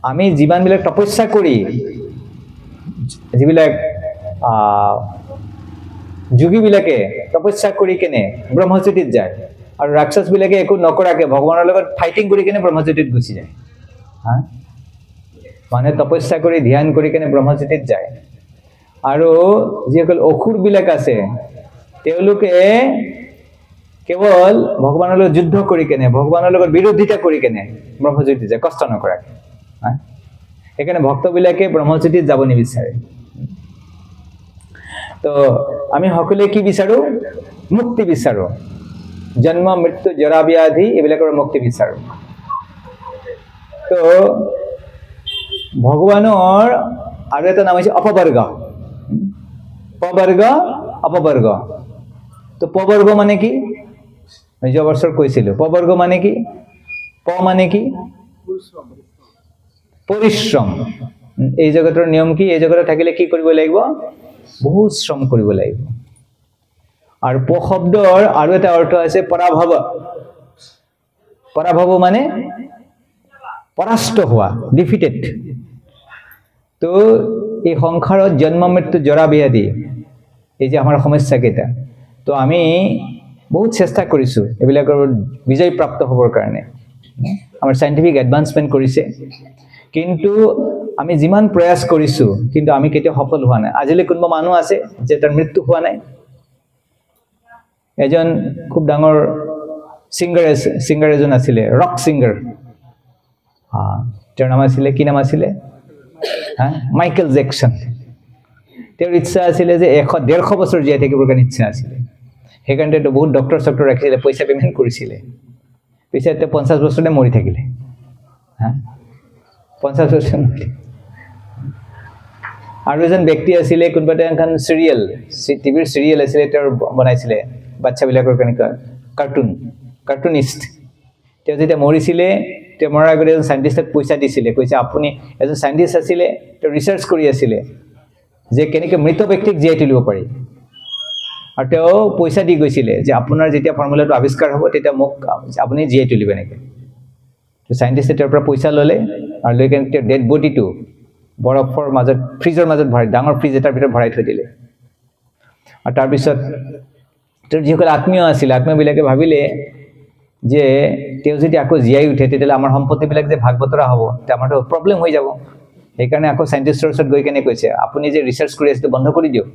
আমি জীৱানবিলাক তপস্যা কৰি যিবিলাক যোগীবিলাকে তপস্যা কৰি কেনে ব্ৰহ্মজ্যোতিত যায় আৰু ৰাক্ষসবিলাকে একো নকৰাকে ভগৱানৰ লগত ফাইটিং কৰি কেনে ব্ৰহ্মজ্যোতিত গুচি যায় হা মানে তপস্যা কৰি ধ্যান কৰি কেনে ব্ৰহ্মজ্যোতিত যায় আৰু যিসকল অসুৰবিলাক আছে তেওঁলোকে কেৱল ভগৱানৰ লগত যুদ্ধ কৰি কেনে ভগৱানৰ লগত বিৰোধিতা কৰি কেনে ব্ৰহ্মজ্যোতিত যায় কষ্ট নকৰাকে সেইকাৰণে ভক্তবিলাকে ব্ৰহ্মজ্যোতিত যাব নিবিচাৰে তো আমি সকলোৱে কি বিচাৰো মুক্তি বিচাৰো জন্ম মৃত্যু জৰা ব্যাধি এইবিলাকৰ মুক্তি বিচাৰো তো ভগৱানৰ আৰু এটা নাম আছে অপবৰ্গ পবৰ্গ অপবৰ্গ তো পবৰ্গ মানে কি মই যোৱা বছৰ কৈছিলো পবৰ্গ মানে কি প মানে কি পৰিশ্ৰম এই জগতৰ নিয়ম কি এই জগতত থাকিলে কি কৰিব লাগিব বহুত শ্ৰম কৰিব লাগিব আৰু প শব্দৰ আৰু এটা অৰ্থ আছে পৰাভৱ পৰাভৱ মানে পৰাস্ত হোৱা ডিফিটেড তো এই সংসাৰত জন্ম মৃত্যু জৰা ব্যাধি এই যে আমাৰ সমস্যা কেইটা তো আমি বহুত চেষ্টা কৰিছো এইবিলাকৰ বিজয় প্ৰাপ্ত হ'বৰ কাৰণে আমাৰ সাইন্টিফিক এডভান্সমেন্ট কৰিছে কিন্তু আমি যিমান প্ৰয়াস কৰিছো কিন্তু আমি কেতিয়া সফল হোৱা নাই আজিলৈ কোনবা মানুহ আছে যে তাৰ মৃত্যু হোৱা নাই এজন খুব ডাঙৰ সিঙ্গাৰ এজন আছিলে ৰক সিঙ্গাৰ তেওঁৰ নাম আছিলে কি নাম আছিলে মাইকেল জেকসন তেওঁৰ ইচ্ছা আছিলে যে 100-150 বছৰ জীয়াই থাকিবৰ কাৰণে ইচ্ছা আছিলে সেইকাৰণে তো বহুত ডক্টৰ ৰাখিছিলে পইচা পেমেন্ট কৰিছিলে পিছতে 50 বছৰতে মৰি থাকিলে 50 বছৰ আৰু এজন ব্যক্তি আছিলে কোনবাতে এখন সিৰিয়েল টিভিৰ সিৰিয়েল আছিলে তেওঁৰ বনাইছিলে বাচ্চাবিলাকৰ কাৰণে কাৰ্টুনিষ্ট তেওঁ যেতিয়া মৰিছিলে তেওঁ মৰাৰ আগতে এজন সাইন্টিষ্টক পইচা দিছিলে কৈছে আপুনি এজন সাইন্টিষ্ট আছিলে তেওঁ ৰিচাৰ্চ কৰি আছিলে যে কেনেকৈ মৃত ব্যক্তিক জীয়াই তুলিব পাৰি আৰু তেওঁ পইচা দি গৈছিলে যে আপোনাৰ যেতিয়া ফৰ্মুলাটো আৱিষ্কাৰ হ'ব তেতিয়া মোক আপুনি জীয়াই তুলিব নেকি তো সাইন্টিষ্টে তেওঁৰ পৰা পইচা ললে আৰু লৈ কেনে তেওঁ ডেড বডিটো বৰফৰ মাজত ফ্ৰিজৰ মাজত ভৰাই ডাঙৰ ফ্ৰিজ এটাৰ ভিতৰত ভৰাই থৈ দিলে আৰু তাৰ পিছত তেওঁৰ যিসকল আত্মীয় আছিল আত্মীয়বিলাকে ভাবিলে যে তেওঁ যদি আকৌ জীয়াই উঠে তেতিয়ালে আমাৰ সম্পত্তিবিলাক যে ভাগ বতৰা হ'ব তে আমাৰটো প্ৰবলেম হৈ যাব সেইকাৰণে আকৌ সাইন্টিষ্টৰ ওচৰত গৈ কেনে কৈছে আপুনি যে ৰিচাৰ্চ কৰি আছে বন্ধ কৰি দিয়ক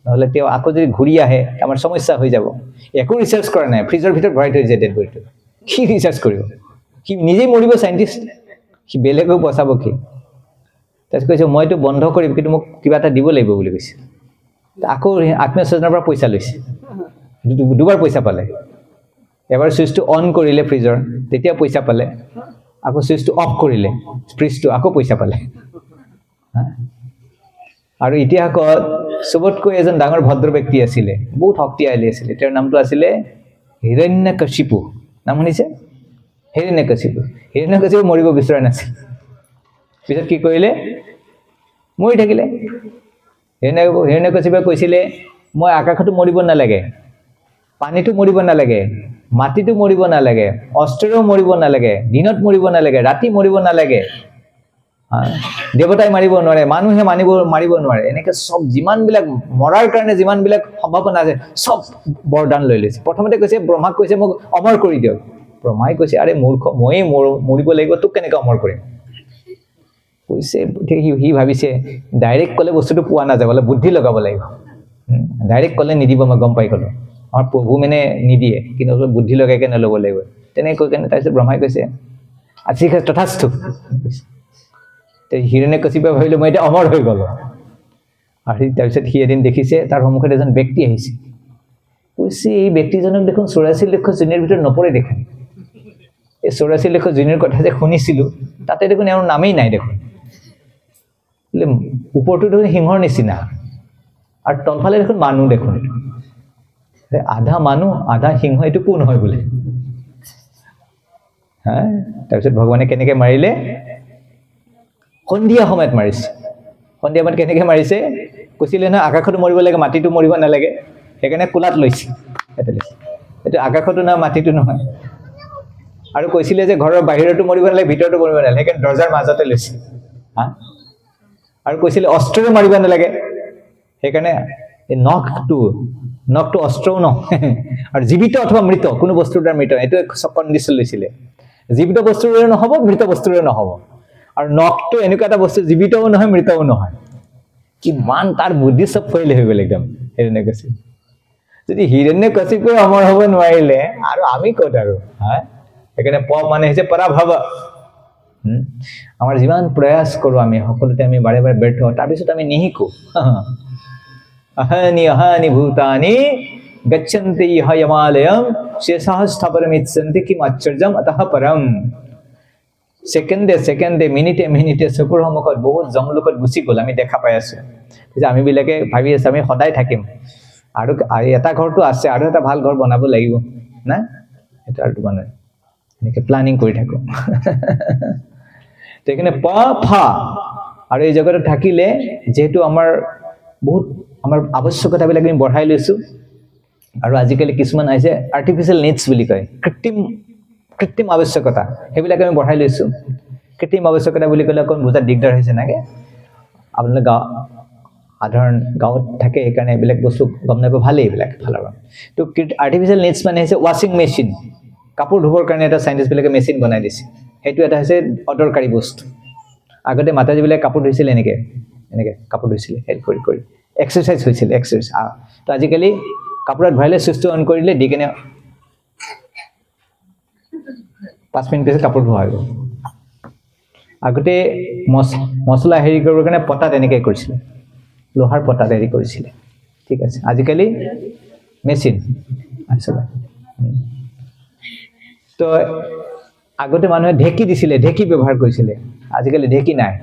নহলে তেওঁ আকৌ যদি ঘূৰি আহে আমাৰ সমস্যা হৈ যাব একো ৰিচাৰ্চ কৰা নাই ফ্ৰিজৰ ভিতৰত ভৰাই থৈ দিছে ডেড বডিটো কি ৰিচাৰ্চ কৰিব কি নিজে মৰিব সাইন্টিষ্ট কি বেলেগক বচাব কি তাত কৈছে মইতো বন্ধ কৰিম কিন্তু মোক কিবা এটা দিব লাগিব বুলি কৈছে আকৌ আত্মীয় স্বজনৰ পৰা পইচা লৈছে দুবাৰ পইচা পালে এবাৰ সুইচটো অন কৰিলে ফ্ৰিজৰ তেতিয়া পইচা পালে আকৌ সুইচটো অফ কৰিলে ফ্ৰিজটো আকৌ পইচা পালে আৰু ইতিহাসত সবতকৈ এজন ডাঙৰ ভদ্ৰ ব্যক্তি আছিলে বহুত শক্তিশালী আছিলে তেওঁৰ নামটো আছিলে হিৰণ্যকশিপু নাম শুনিছে হিৰণ্যকশিপু মৰিব বিচৰা নাছিল পিছত কি কৰিলে মৰি থাকিলে হিৰণ্যকশিপুৱে কৈছিলে মই আকাশতো মৰিব নালাগে পানীটো মৰিব নালাগে মাটিটো মৰিব নালাগে অস্ত্ৰও মৰিব নালাগে দিনত মৰিব নালাগে ৰাতি মৰিব নালাগে দেৱতাই মাৰিব নোৱাৰে মানুহে মাৰিব নোৱাৰে এনেকৈ সব যিমানবিলাক মৰাৰ কাৰণে যিমানবিলাক সম্ভাৱনা আছে সব বৰদান লৈ লৈছে প্ৰথমতে কৈছে ব্ৰহ্মাক কৈছে মোক অমৰ কৰি দিয়ক ব্ৰহ্মাই কৈছে আৰে মূৰ্খ ময়ে মৰিব লাগিব তোক কেনেকৈ অমৰ কৰিম কৈছে সি ভাবিছে ডাইৰেক্ট ক'লে বস্তুটো পোৱা নাযাব বোলে বুদ্ধি লগাব লাগিব ডাইৰেক্ট ক'লে নিদিব মই গম পাই গ'লো আমাৰ প্ৰভু মানে নিদিয়ে কিন্তু বুদ্ধি লগাই কেনে ল'ব লাগিব তেনেকৈ কৈ কেনে তাৰপিছত ব্ৰহ্মাই কৈছে আজি তথাস্তু হিৰণ্যকশিপুৱে ভাবিলে মই এতিয়া অমৰ হৈ গ'লো আৰু তাৰপিছত সি এদিন দেখিছে তাৰ সন্মুখত এজন ব্যক্তি আহিছে কৈছে এই ব্যক্তিজনক দেখোন 84 লক্ষ জুনিয়ৰ ভিতৰত নপৰে দেখোন এই 84 লক্ষ জুনিয়ৰ কথা যে শুনিছিলোঁ তাতে দেখোন এওঁৰ নামেই নাই দেখোন বোলে ওপৰটো দেখোন সিংহৰ নিচিনা আৰু তলফালে দেখোন মানুহ দেখোন আধা মানুহ আধা সিংহ এইটো কোন হয় বোলে হা তাৰপিছত ভগৱানে কেনেকৈ মাৰিলে সন্ধিয়া সময়ত মাৰিছে সন্ধিয়া সময়ত কেনেকৈ মাৰিছে কৈছিলে নহয় আকাশতো মৰিব লাগে মাটিটো মৰিব নালাগে সেইকাৰণে কোলাত লৈছে এইটো আকাশতো নহয় মাটিটো নহয় আৰু কৈছিলে যে ঘৰৰ বাহিৰতো মৰিব নালাগে ভিতৰতো মৰিব নালাগে সেইকাৰণে দৰ্জাৰ মাজতে লৈছে হা আৰু কৈছিলে অস্ত্ৰও মাৰিব নালাগে সেইকাৰণে এই নখটো অস্ত্ৰও নহয় আৰু জীৱিত অথবা মৃত কোনো বস্তুৰ দ্বাৰা মৃত এইটো কণ্ডিশ্যন লৈছিলে জীৱিত বস্তুৰে নহ'ব মৃত বস্তুৰে নহ'ব আৰু নখটো এনেকুৱা এটা বস্তু জীৱিতও নহয় মৃতও নহয় কিমান তাৰ বুদ্ধি চব ফেইল হৈ গ'ল একদম হিৰণ্যকশিপু যদি হিৰণ্যকশিপুৱে অমৰ হ'ব নোৱাৰিলে আৰু আমি ক'ত আৰু হা সেইকাৰণে মানে হৈছে পৰাভৱ আমাৰ যিমান প্ৰয়াস কৰোঁ আমি সকলোতে আমি বাৰে বাৰে ব্যৰ্থ হওঁ তাৰপিছত আমি নিশিকোঁ अहानि भूतानि गच्छन्ति यमालयं शेषाः स्थापरमिच्छन्ति किम आश्चर्यम अतः परम सेकेंडे मिनिटे চকুৰ সন্মুখত বহুত জমলোকত গুচি গ'ল আমি দেখা পাই আছো যে আমি বিলাকে ভাবি আছো আমি সদায় থাকিম আৰু এটা ঘৰটো আছে আৰু এটা ভাল ঘৰ বনাব লাগিব না এটা আৰু বনাই এনেকৈ প্ল্যানিং কৰি থাকো তেখনে ফা আৰু এই জগতত থাকিলে যেহেতু আমাৰ বহুত আমাৰ আৱশ্যকতাবিলাক আমি বঢ়াই লৈছো আৰু আজিকালি কিছুমান আছে আৰ্টিফিচিয়েল নিডছ বুলি কয় কৃত্ৰিম আৱশ্যকতা সেইবিলাক আমি বঢ়াই লৈছো কৃত্ৰিম আৱশ্যকতা বুলি ক'লে অকণ বুজাত দিগদাৰ হৈছে নাগে আপোনালোক সাধাৰণ গাঁৱত থাকে সেইকাৰণে এইবিলাক বস্তু গম নাপাব ভালেই এইবিলাক ফালৰ তো আৰ্টিফিচিয়েল নিডছ মানে হৈছে ৱাশ্বিং মেচিন কাপোৰ ধুবৰ কাৰণে এটা চাইণ্টিষ্টবিলাকে মেচিন বনাই দিছে সেইটো এটা হৈছে অদৰকাৰী বস্তু আগতে মাতাজীবিলাকে কাপোৰ ধুইছিলে এনেকৈ কাপোৰ ধুইছিলে হেল্প কৰি এক্সাৰচাইজ হৈছিল তো আজিকালি কাপোৰত ভৰাইলে চুইচটো অন কৰিলে দি কেনে 5 মিনিট পিছত কাপোৰ ধোৱা হৈ গ'ল আগতে মছলা হেৰি কৰিবৰ কাৰণে পতাত এনেকৈ কৰিছিলে লোহাৰ পতাত হেৰি কৰিছিলে ঠিক আছে আজিকালি মেচিন আচলতে তো আগতে মানুহে ঢেঁকী দিছিলে ঢেঁকী ব্যৱহাৰ কৰিছিলে আজিকালি ঢেঁকী নাই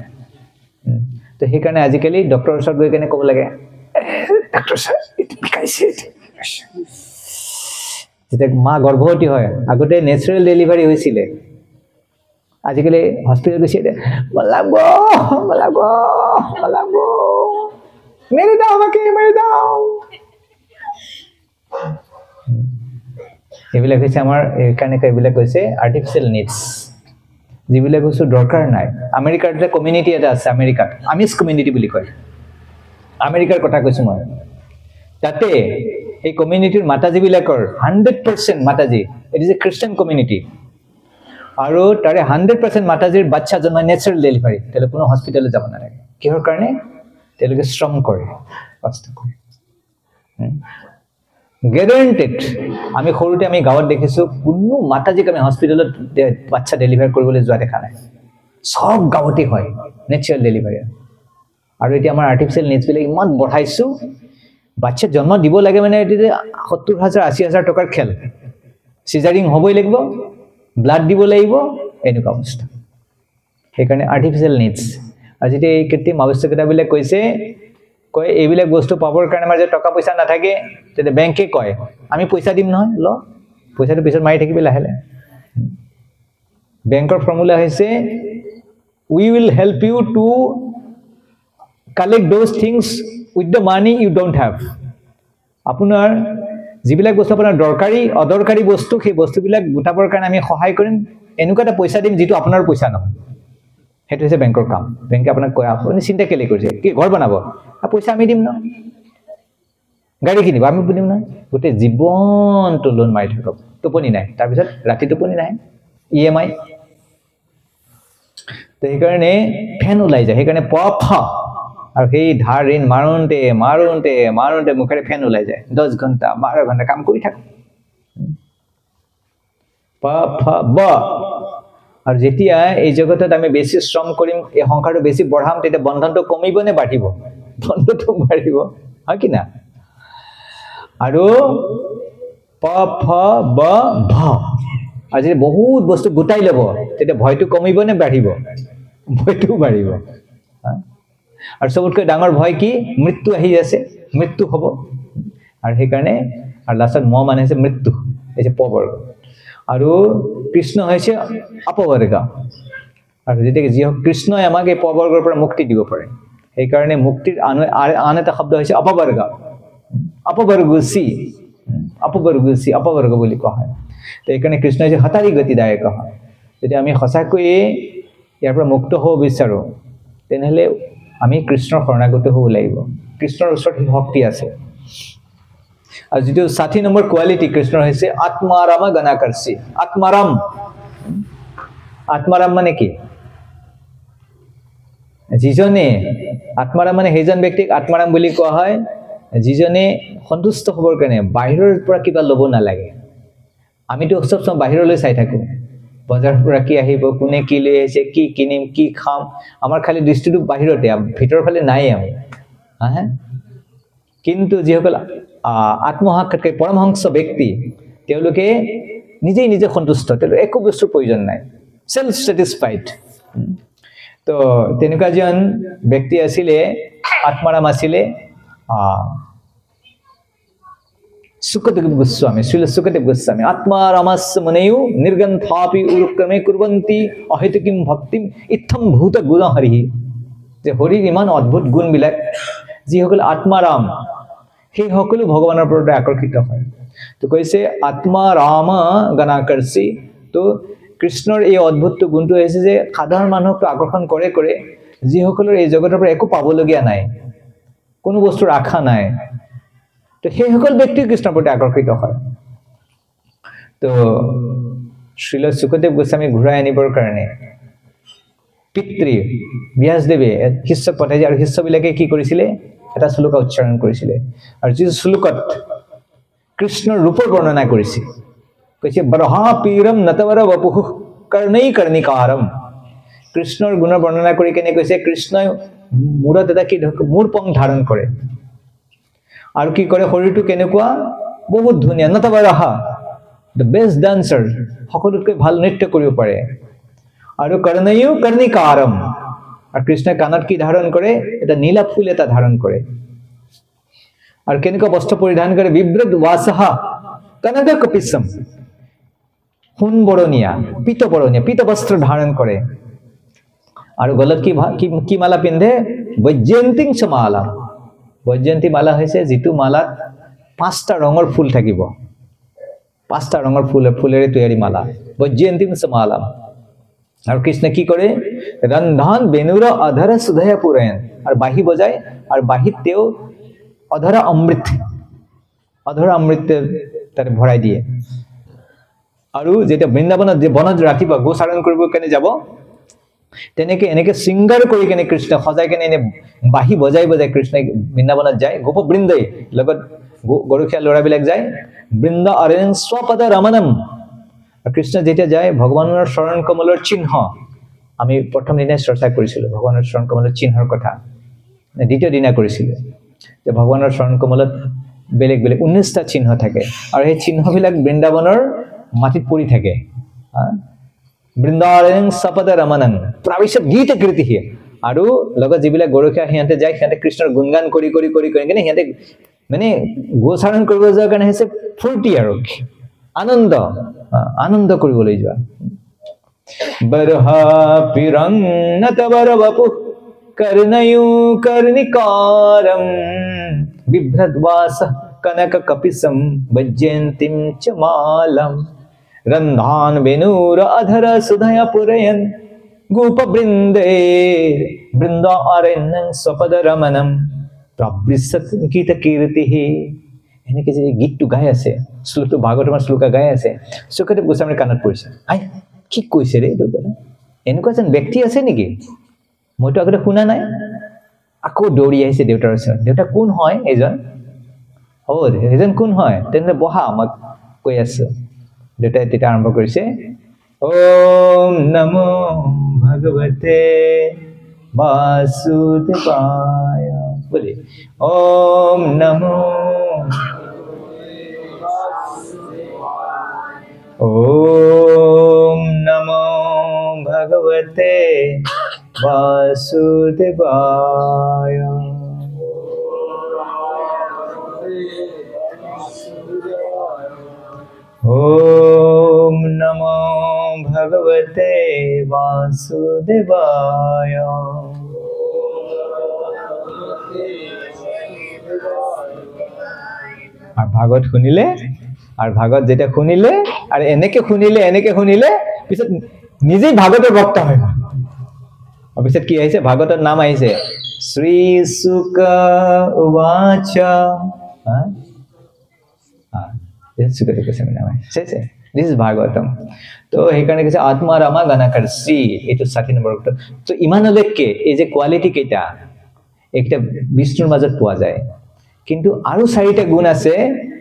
তো সেইকাৰণে আজিকালি ডক্টৰৰ ওচৰত গৈ কেনে ক'ব লাগে ডক্টৰ ছাৰ এইটো বিষাইছে যেতিয়া মা গৰ্ভৱতী হয় আগতে নেচাৰেল ডেলিভাৰী হৈছিলে আজিকালি হস্পিটেল গৈছে বলাব মেৰে দাও আমাকে মেৰে দাও এইবিলাক হৈছে আমাৰ এইকাৰণে এইবিলাক হৈছে আৰ্টিফিচিয়েল নিডছ যিবিলাক বস্তু দৰকাৰ নাই আমেৰিকাৰ এটা কমিউনিটি এটা আছে আমেৰিকাত আমিছ কমিউনিটি বুলি কয় আমেৰিকাৰ কথা কৈছোঁ মই তাতে এই কমিউনিটিৰ মাতাজীবিলাকৰ 100% মাতাজী ইট ইজ এ খ্ৰীষ্টান কমিউনিটি আৰু তাৰে 100% মাতাজীৰ বাচ্চা জন্ম নেচাৰেল ডেলিভাৰী তেওঁলোকে কোনো হস্পিটেলত যাব নালাগে কিহৰ কাৰণে তেওঁলোকে শ্ৰম কৰে কষ্ট কৰে গ্যাৰান্টেড আমি সৰুতে আমি গাঁৱত দেখিছোঁ কোনো মাতাজীক আমি হস্পিটেলত বাচ্চা ডেলিভাৰ কৰিবলৈ যোৱা দেখা নাই সব গাঁৱতে হয় নেচাৰেল ডেলিভাৰী আৰু এতিয়া আমাৰ আৰ্টিফিচিয়েল নিডছবিলাক ইমান বঢ়াইছোঁ বাচ্চা জন্ম দিব লাগে মানে এতিয়া 70,000 80,000 টকাৰ খেল সিজাৰিং হ'বই লাগিব ব্লাড দিব লাগিব এনেকুৱা অৱস্থা সেইকাৰণে আৰ্টিফিচিয়েল নিডছ আৰু যেতিয়া এই কৃত্ৰিম আৱশ্যকতাবিলাক কয় এইবিলাক বস্তু পাবৰ কাৰণে আমাৰ যে টকা পইচা নাথাকে তেতিয়া বেংকে কয় আমি পইচা দিম নহয় ল পইচাটো পিছত মাৰি থাকিবি লাহে লাহে বেংকৰ ফৰ্মুলা হৈছে we will help you to collect those things with the money you don't have আপোনাৰ যিবিলাক বস্তু আপোনাৰ দৰকাৰী অদৰকাৰী বস্তু সেই বস্তুবিলাক গোটাবৰ কাৰণে আমি সহায় কৰিম এনেকুৱা এটা পইচা দিম যেটো আপোনাৰ পইচা নহয় হেতু হৈছে বেংকৰ কাম বেংকে আপোনাক কয় আপুনি চিন্তা কেলে কৰিছে কি ঘৰ বনাব পইচা আমি দিম ন গাড়ী কিনিব আমি দিম না গোটে জীৱনটো লোন মাৰি থাকক টোপনি নাই তাৰ পিছত ৰাতি টোপনি নাই ইএমআই তো সেইকাৰণে ফেন ওলাই যায় সেইকাৰণে পফ আৰু সেই ধাৰ ঋণ মাৰুনতে মুখেৰে ফেন ওলাই যায় 10 ঘণ্টা 12 ঘণ্টা কাম কৰি থাক পফ ব আৰু যেতিয়া এই জগতত আমি বেছি শ্ৰম কৰিম এই সংখ্যাটো বেছি বঢ়াম তেতিয়া বন্ধনটো কমিব নে বাঢ়িব বন্ধনটো বাঢ়িব হয় কি না আৰু পফ ব ভ আৰু যদি বহুত বস্তু গুটাই ল'ব তেতিয়া ভয়টো কমিব নে বাঢ়িব ভয়টো বাঢ়িব আৰু সবতকৈ ডাঙৰ ভয় কি মৃত্যু আহি আছে মৃত্যু হ'ব আৰু সেই কাৰণে আৰু লাষ্টত ম মানে হৈছে মৃত্যু এই যে পবৰ্গ আৰু কৃষ্ণ হৈছে অপবৰ্গ আৰু যেতিয়া যি কৃষ্ণই আমাক এই পবৰ্গৰ পৰা মুক্তি দিব পাৰে সেই কাৰণে মুক্তিৰ আন এটা শব্দ হৈছে অপবৰ্গ অপবৰ্গ বুলি কোৱা হয় তো এইকাৰণে কৃষ্ণ হৈছে হতাৰি গতিদায়ক হয় যদি আমি সঁচাকৈয়ে ইয়াৰ পৰা মুক্ত হ'ব বিচাৰো তেনেহলে আমি কৃষ্ণৰ শৰণাগত হ'ব লাগিব কৃষ্ণৰ ওচৰত শক্তি আছে আৰু যেটো 60 নম্বৰ কোৱালিটি কৃষ্ণৰ হৈছে আত্মাৰাম গণাকৰ্ষি আত্মাৰাম মানে কি যিজনে আত্মাৰাম মানে সেইজন ব্যক্তিক আত্মাৰাম বুলি কোৱা হয় যিজনে সন্তুষ্ট হ'বৰ কাৰণে বাহিৰৰ পৰা কিবা ল'ব নালাগে আমিতো সব বাহিৰলৈ চাই থাকো বজাৰৰ পৰা কি আহিব কোনে কি লৈ আহিছে কি কিনিম কি খাম আমাৰ খালি দৃষ্টিটো বাহিৰতে ভিতৰ ফালে নাই আমি হা কিন্তু যিসকল আত্মসাক্ষাৎকাৰী পৰমহংস ব্যক্তি তেওঁলোকে নিজে সন্তুষ্ট তেওঁলোকৰ একো বস্তুৰ প্ৰয়োজন নাই সেলফ স্যাটিসফাইড তো তেনেকুৱা জন ব্যক্তি আছিলে আত্মাৰাম আছিলে সুখদেব গোস্বামী আত্মাৰামস্য মনেয়ু নিৰ্গন্থাপি উৰুক্ৰমে কুৰ্বন্তি অহেতুকিম ভক্তিম ইত্থম ভূত গুণ হৰি যে হৰিৰ ইমান অদ্ভুত গুণ বিলাক যিসকল আত্মাৰাম সেই সকলো ভগৱানৰ প্ৰতি আকৰ্ষিত হয় তো কৈছে আত্মাৰাম গণাকৰ্ষি তো কৃষ্ণৰ এই অদ্ভুত গুণটো হৈছে যে সাধাৰণ মানুহক আকৰ্ষণ কৰে যিসকলৰ এই জগতৰ পৰা একো পাবলগীয়া নাই কোনো বস্তুৰ আশা নাই তো সেই সকল ব্যক্তি কৃষ্ণৰ প্ৰতি আকৰ্ষিত হয় তো শ্ৰীল সুখদেৱ গোস্বামী ঘূৰাই আনিবৰ কাৰণে পিতৃ ব্যাসদেৱে শিষ্যক পঠাইছে আৰু শিষ্যবিলাকে কি কৰিছিলে এটা শ্লোক উচ্চাৰণ কৰিছিলে আৰু যি শ্লোকত কৃষ্ণৰ ৰূপৰ বৰ্ণনা কৰিছে কৈছে বৰহা পীৰম নতৱৰ বপুঃ কৰ্ণৈ কৰ্ণিকাৰম কৃষ্ণৰ গুণৰ বৰ্ণনা কৰি কেনে কৈছে কৃষ্ণই মূৰত এটা কি মূৰ পং ধাৰণ কৰে আৰু কি কৰে শৰীৰটো কেনেকুৱা বহুত ধুনীয়া নতৱৰহা the best dancer সকলোতকৈ ভাল নৃত্য কৰিব পাৰে আৰু কৰ্ণয়ু কৰ্ণিকাৰম আৰু কৃষ্ণ কাণত কি ধাৰণ কৰে এটা নীলা ফুল এটা ধাৰণ কৰে আৰু কেনেকুৱা বস্ত্ৰ পৰিধান কৰে বিব্ৰদ ৱাসহ কনক কপিসম সোণ বৰণীয়া পিত বস্ত্ৰ ধাৰণ কৰে আৰু গলত কি মালা পিন্ধে বৈজয়ন্তীং মালা বৈজয়ন্তী মালা হৈছে যিটো মালাত 5টা ৰঙৰ ফুল থাকিব 5টা ৰঙৰ ফুলেৰে তৈয়াৰী মালা বৈজয়ন্তীং মালা আৰু কৃষ্ণ কি কৰে ৰন্ধন বেনুৰ অধৰ সুধয় পুৰায়ন আৰু বাঁহী বজায় আৰু বাঁহীত তেওঁ অধৰ অমৃত তাতে ভৰাই দিয়ে আৰু যেতিয়া বৃন্দাবনত যে বনত ৰাতিপুৱা গোচাৰণ কৰিব কাৰণে যাব তেনেকে এনেকে সিংগাৰ কৰি কেনে কৃষ্ণ সজাই কেনে এনে বাঁহী বজাই কৃষ্ণ বৃন্দাবনত যায় গোপবৃন্দই লগত গৰুখীয়া ল'ৰাবিলাক যায় বৃন্দ অৰণ্য স্বপদ ৰমণম কৃষ্ণ যেতিয়া যায় ভগৱানৰ চৰণ কমলৰ চিহ্ন আমি প্ৰথম দিনাই চৰ্চা কৰিছিলো ভগৱানৰ চৰণ কমলৰ চিহ্নৰ কথা দ্বিতীয় দিনা কৰিছিলো যে ভগৱানৰ চৰণ কমলত বেলেগ 19টা চিহ্ন থাকে আৰু সেই চিহ্নবিলাক বৃন্দাবনৰ মাটিত পৰি থাকে বৃন্দাৰণ সপদ ৰমণং প্ৰাবিশত গীত কৃতি আৰু লগত যিবিলাক গৰুখীয়া সিহঁতে যায় সিহঁতে কৃষ্ণৰ গুণগান কৰি কেনে সিহঁতে মানে গোচাৰণ কৰিব যোৱাৰ কাৰণে হৈছে ফূৰ্তি আৰু আনন্দ আনন্দ কৰিবলৈ যোৱা বৰহা পিৰন্নত বৰবপু कर्णयो कर्णिकारं बिभ्रद्वास कनक कपिसं वज्जयन्तीं च मालं रन्धान वेणुर अधर सुधया पुरयन् गोपवृन्दे बृन्दारण्यं स्वपद रमणं प्रबृषत् गीत कीर्तिः এনেকে যে গীতটো গাই আছে শ্লোকটো ভাগৱতৰ শ্লোকা গাই আছে সুখদেৱ গোস্বামীৰ কাণত পৰিছে আই কি কৈছে ৰে এনেকুৱা যেন ব্যক্তি আছে নেকি মইতো আগতে শুনা নাই আকৌ দৌৰি আহিছে দেউতাৰ ওচৰত দেউতা কোন হয় এজন এজন কোন হয় তেনে বহা মই কৈ আছো দেউতাই তেতিয়া আৰম্ভ কৰিছে ওম নমো ভগৱতে বাসুদেৱায় বলি ওম নমো ওম নমো ভগৱতে वासुदेवाय ओम नमो भगवते वासुदेवाय আৰ ভাগৱত শুনিলে আৰ ভাগৱত যেটা শুনিলে আৰ এনেকে শুনিলে পিছত নিজেই ভাগৱতৰ বক্তা হয় অবিষেত কি আহিছে ভাগৱতৰ নাম আহিছে শ্ৰী শুক উবাচ সুখদেৱ গোস্বামীৰ নাম আহিছে দিস ইজ ভাগৱতম তো সেইকাৰণে কৈছে আত্মা ৰামা গণকৰ্ষি এইটো 60 নম্বৰ তো ইমানলৈকে এই যে কোৱালিটি কেইটা একটা বিষ্ণুৰ মাজত পোৱা যায় কিন্তু আৰু চাৰিটা গুণ আছে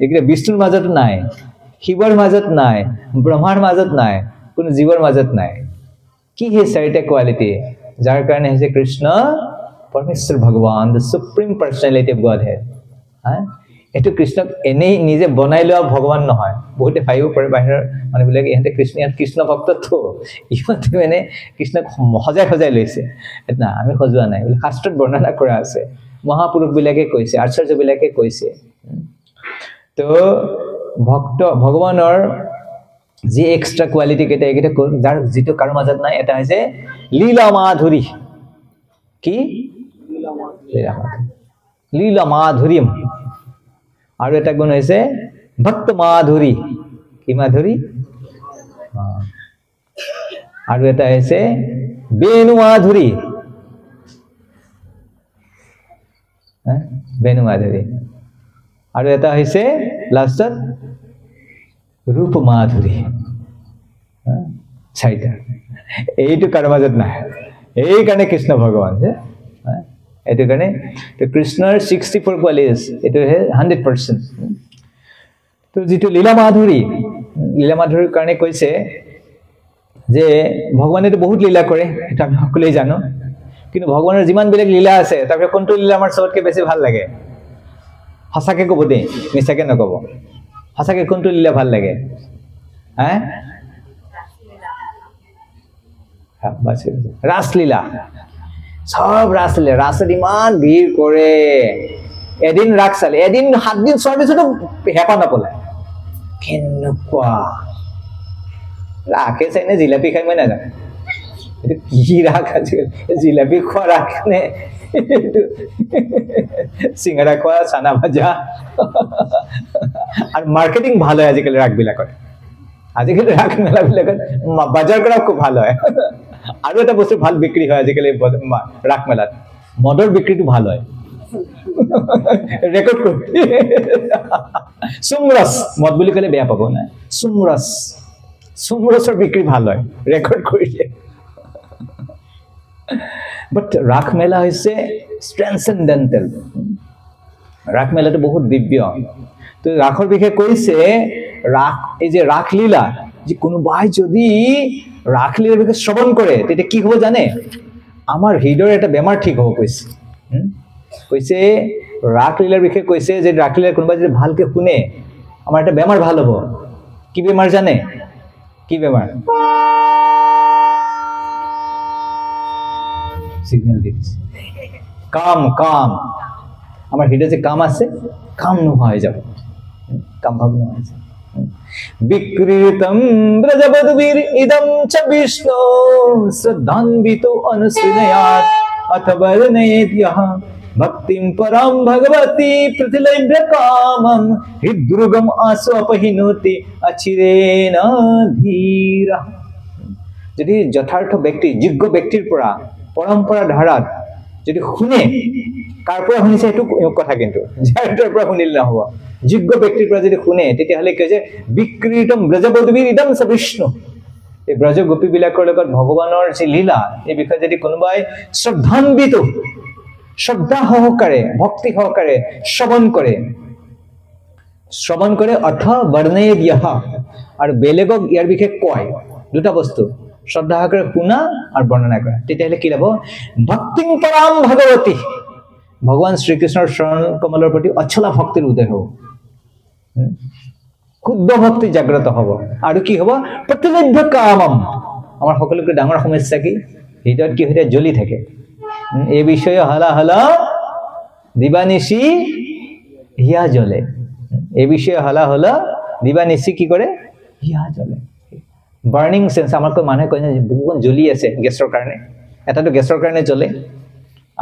এইটা বিষ্ণুৰ মাজত নাই শিৱৰ মাজত নাই ব্ৰহ্মাৰ মাজত নাই কোনো জীৱৰ মাজত নাই কি হে চাৰিটা কোৱালিটি যাৰ কাৰণে হৈছে কৃষ্ণ পৰমেশ্বৰ ভগৱান the supreme personality of godhead এটো কৃষ্ণক এনেই নিজে বনাই লোৱা ভগৱান নহয় বহুতে ভাবিব পাৰে বাহিৰৰ মানুহবিলাকে ইহঁতে কৃষ্ণ ভক্ত তো ইহঁতে মানে কৃষ্ণক সজাই লৈছে না আমি সজোৱা নাই বুলি শাস্ত্ৰত বৰ্ণনা কৰা আছে মহাপুৰুষবিলাকে কৈছে আচাৰ্যবিলাকে কৈছে তো ভক্ত ভগৱানৰ যি এক্সট্ৰা কোৱালিটি কেইটা এইকেইটা যাৰ যিটো কাৰো মাজত নাই এটা হৈছে লীলা মাধুৰী কি লীলা মাধুৰীম আৰু এটা গুণ হৈছে ভক্ত মাধুৰী কি মাধুৰী আৰু এটা হৈছে বেণু মাধুৰী বেণু মাধুৰী আৰু এটা হৈছে লাষ্টত रूप माधुरी চাৰিটা এইটো কাৰো মাজত নাই এই কাৰণে কৃষ্ণ ভগৱান যে এইটো কাৰণে তো কৃষ্ণৰ 64 কোৱালিটিজ এটো 100% তো যেটো লীলা মাধুৰীৰ কাৰণে কৈছে যে ভগৱানে তো বহুত লীলা কৰে এটা আমি সকলোৱে জানো কিন্তু ভগৱানৰ যিমান বেলেগ লীলা আছে তাৰ কোনটো লীলা আমাৰ সবতকৈ বেছি ভাল লাগে হাসাকে কব দে মিছাকে নকব হাসাকে কোনটো লীলা ভাল লাগে রাসলীলা সব রাসলীলা রাসের ইমান ভিড় করে এদিন রাগ চালে এদিন 7 দিন 6 দিন হেপা নপলায় কেনেকুৱা ৰাখে চাইনে জিলাপি খাই মই নাজানো এটা কি ৰাগ আছে জিলাপি খোৱা ৰাগ নে সিঙ্গাৰা খোৱা চানা ভাজা আৰ মাৰ্কেটিং ভালো হয় আজিকালি ৰাগবিলাকৰ আজিকালি ৰাগ মেলাবিলাকত বাজাৰ কৰা খুব ভালো হয় আৰু এটা বস্তু ভাল বিক্ৰী হয় আজিকালি ৰাগ মেলাত মদৰ বিক্ৰীটো ভাল হয় ৰেকৰ্ড কৰি সুমৰস মদ বুলি ক'লে বেয়া পাব না সুমৰসৰ বিক্ৰী ভাল হয় ৰেকৰ্ড কৰি দিয়ে বাট ৰাগ মেলা হৈছে ট্ৰান্সেন্ডেন্টাল ৰাগ মেলাটো বহুত দিব্য তো ৰাগৰ বিষয়ে কৈছে ৰাগ এই যে ৰাগলীলা যে কোনোবাই যদি ৰাগলীলাৰ বিষয়ে শ্ৰৱণ কৰে তেতিয়া কি হ'ব জানে আমাৰ হৃদয়ৰ এটা বেমাৰ ঠিক হ'ব কৈছে ৰাগলীলাৰ বিষয়ে কৈছে যে ৰাগলীলা কোনোবাই যদি ভালকে শুনে আমাৰ এটা বেমাৰ ভাল হ'ব কি বেমাৰ জানে কি বেমাৰ সিগন্যাল দিছে কাম আমাৰ হৃদয়ে যে কাম আছে কাম নোহোৱা হৈ যাব কাম ভাব নোহোৱা হৈ যাব विक्रीतं ब्रजवधूभिर इदं च विष्णु श्रद्धान्वितो अनुसृणयात् अथ वर्णयेत् यः भक्तिं परां भगवती प्रतिलभ्य कामं हृद्रुगम आसु अपहिनोति अचिरेण धीरः। যদি যথার্থ ব্যক্তি যোগ্য ব্যক্তিৰ পৰা পৰম্পৰা ধাৰাত যদি শুনে, কাৰ পৰা শুনিছে সেইটো কথা, কিন্তু যাৰ পৰা শুনিলে নহব, যোগ্য ব্যক্তিৰ পৰা যদি শুনে তেতিয়াহ'লে কি যে বিক্ৰীতম ব্ৰজবধূভিৰ ইদম চ বিষ্ণু, এই ব্ৰজ গোপীবিলাকৰ লগত ভগৱানৰ যি লীলা এই বিষয়ে যদি কোনোবাই শ্ৰদ্ধান্বিত, শ্ৰদ্ধা সহকাৰে ভক্তি সহকাৰে শ্ৰৱণ কৰে অৰ্থ বৰ্ণয়ে দিয়া, আৰু বেলেগক ইয়াৰ বিষয়ে কয়, দুটা বস্তু, শ্ৰদ্ধা সহকাৰে শুনা আৰু বৰ্ণনা কৰা, তেতিয়াহ'লে কি হ'ব? ভক্তিং পৰাম ভগৱতী, ভগৱান শ্ৰীকৃষ্ণৰ চৰণ কমলৰ প্ৰতি অচলা ভক্তিৰ উদয় হ'ব, শুদ্ধ ভক্তি জাগ্ৰত হ'ব, আৰু কি হ'ব? প্ৰতিলভ্য কামম, আমাৰ সকলোকে ডাঙৰ সমস্যা কি? হৃদয়ত কি হৈ থাকে? জ্বলি থাকে। এই বিষয়ে হলা হলা দিবানিশি হিয়া জ্বলে, এই বিষয়ে হলা হলা দিবানিশি কি কৰে? হিয়া জ্বলে। বাৰ্নিং সেন্স, আমাতকৈ মানুহে কয় যে বুকুখন জ্বলি আছে গেছৰ কাৰণে, এটাতো গেছৰ কাৰণে জ্বলে,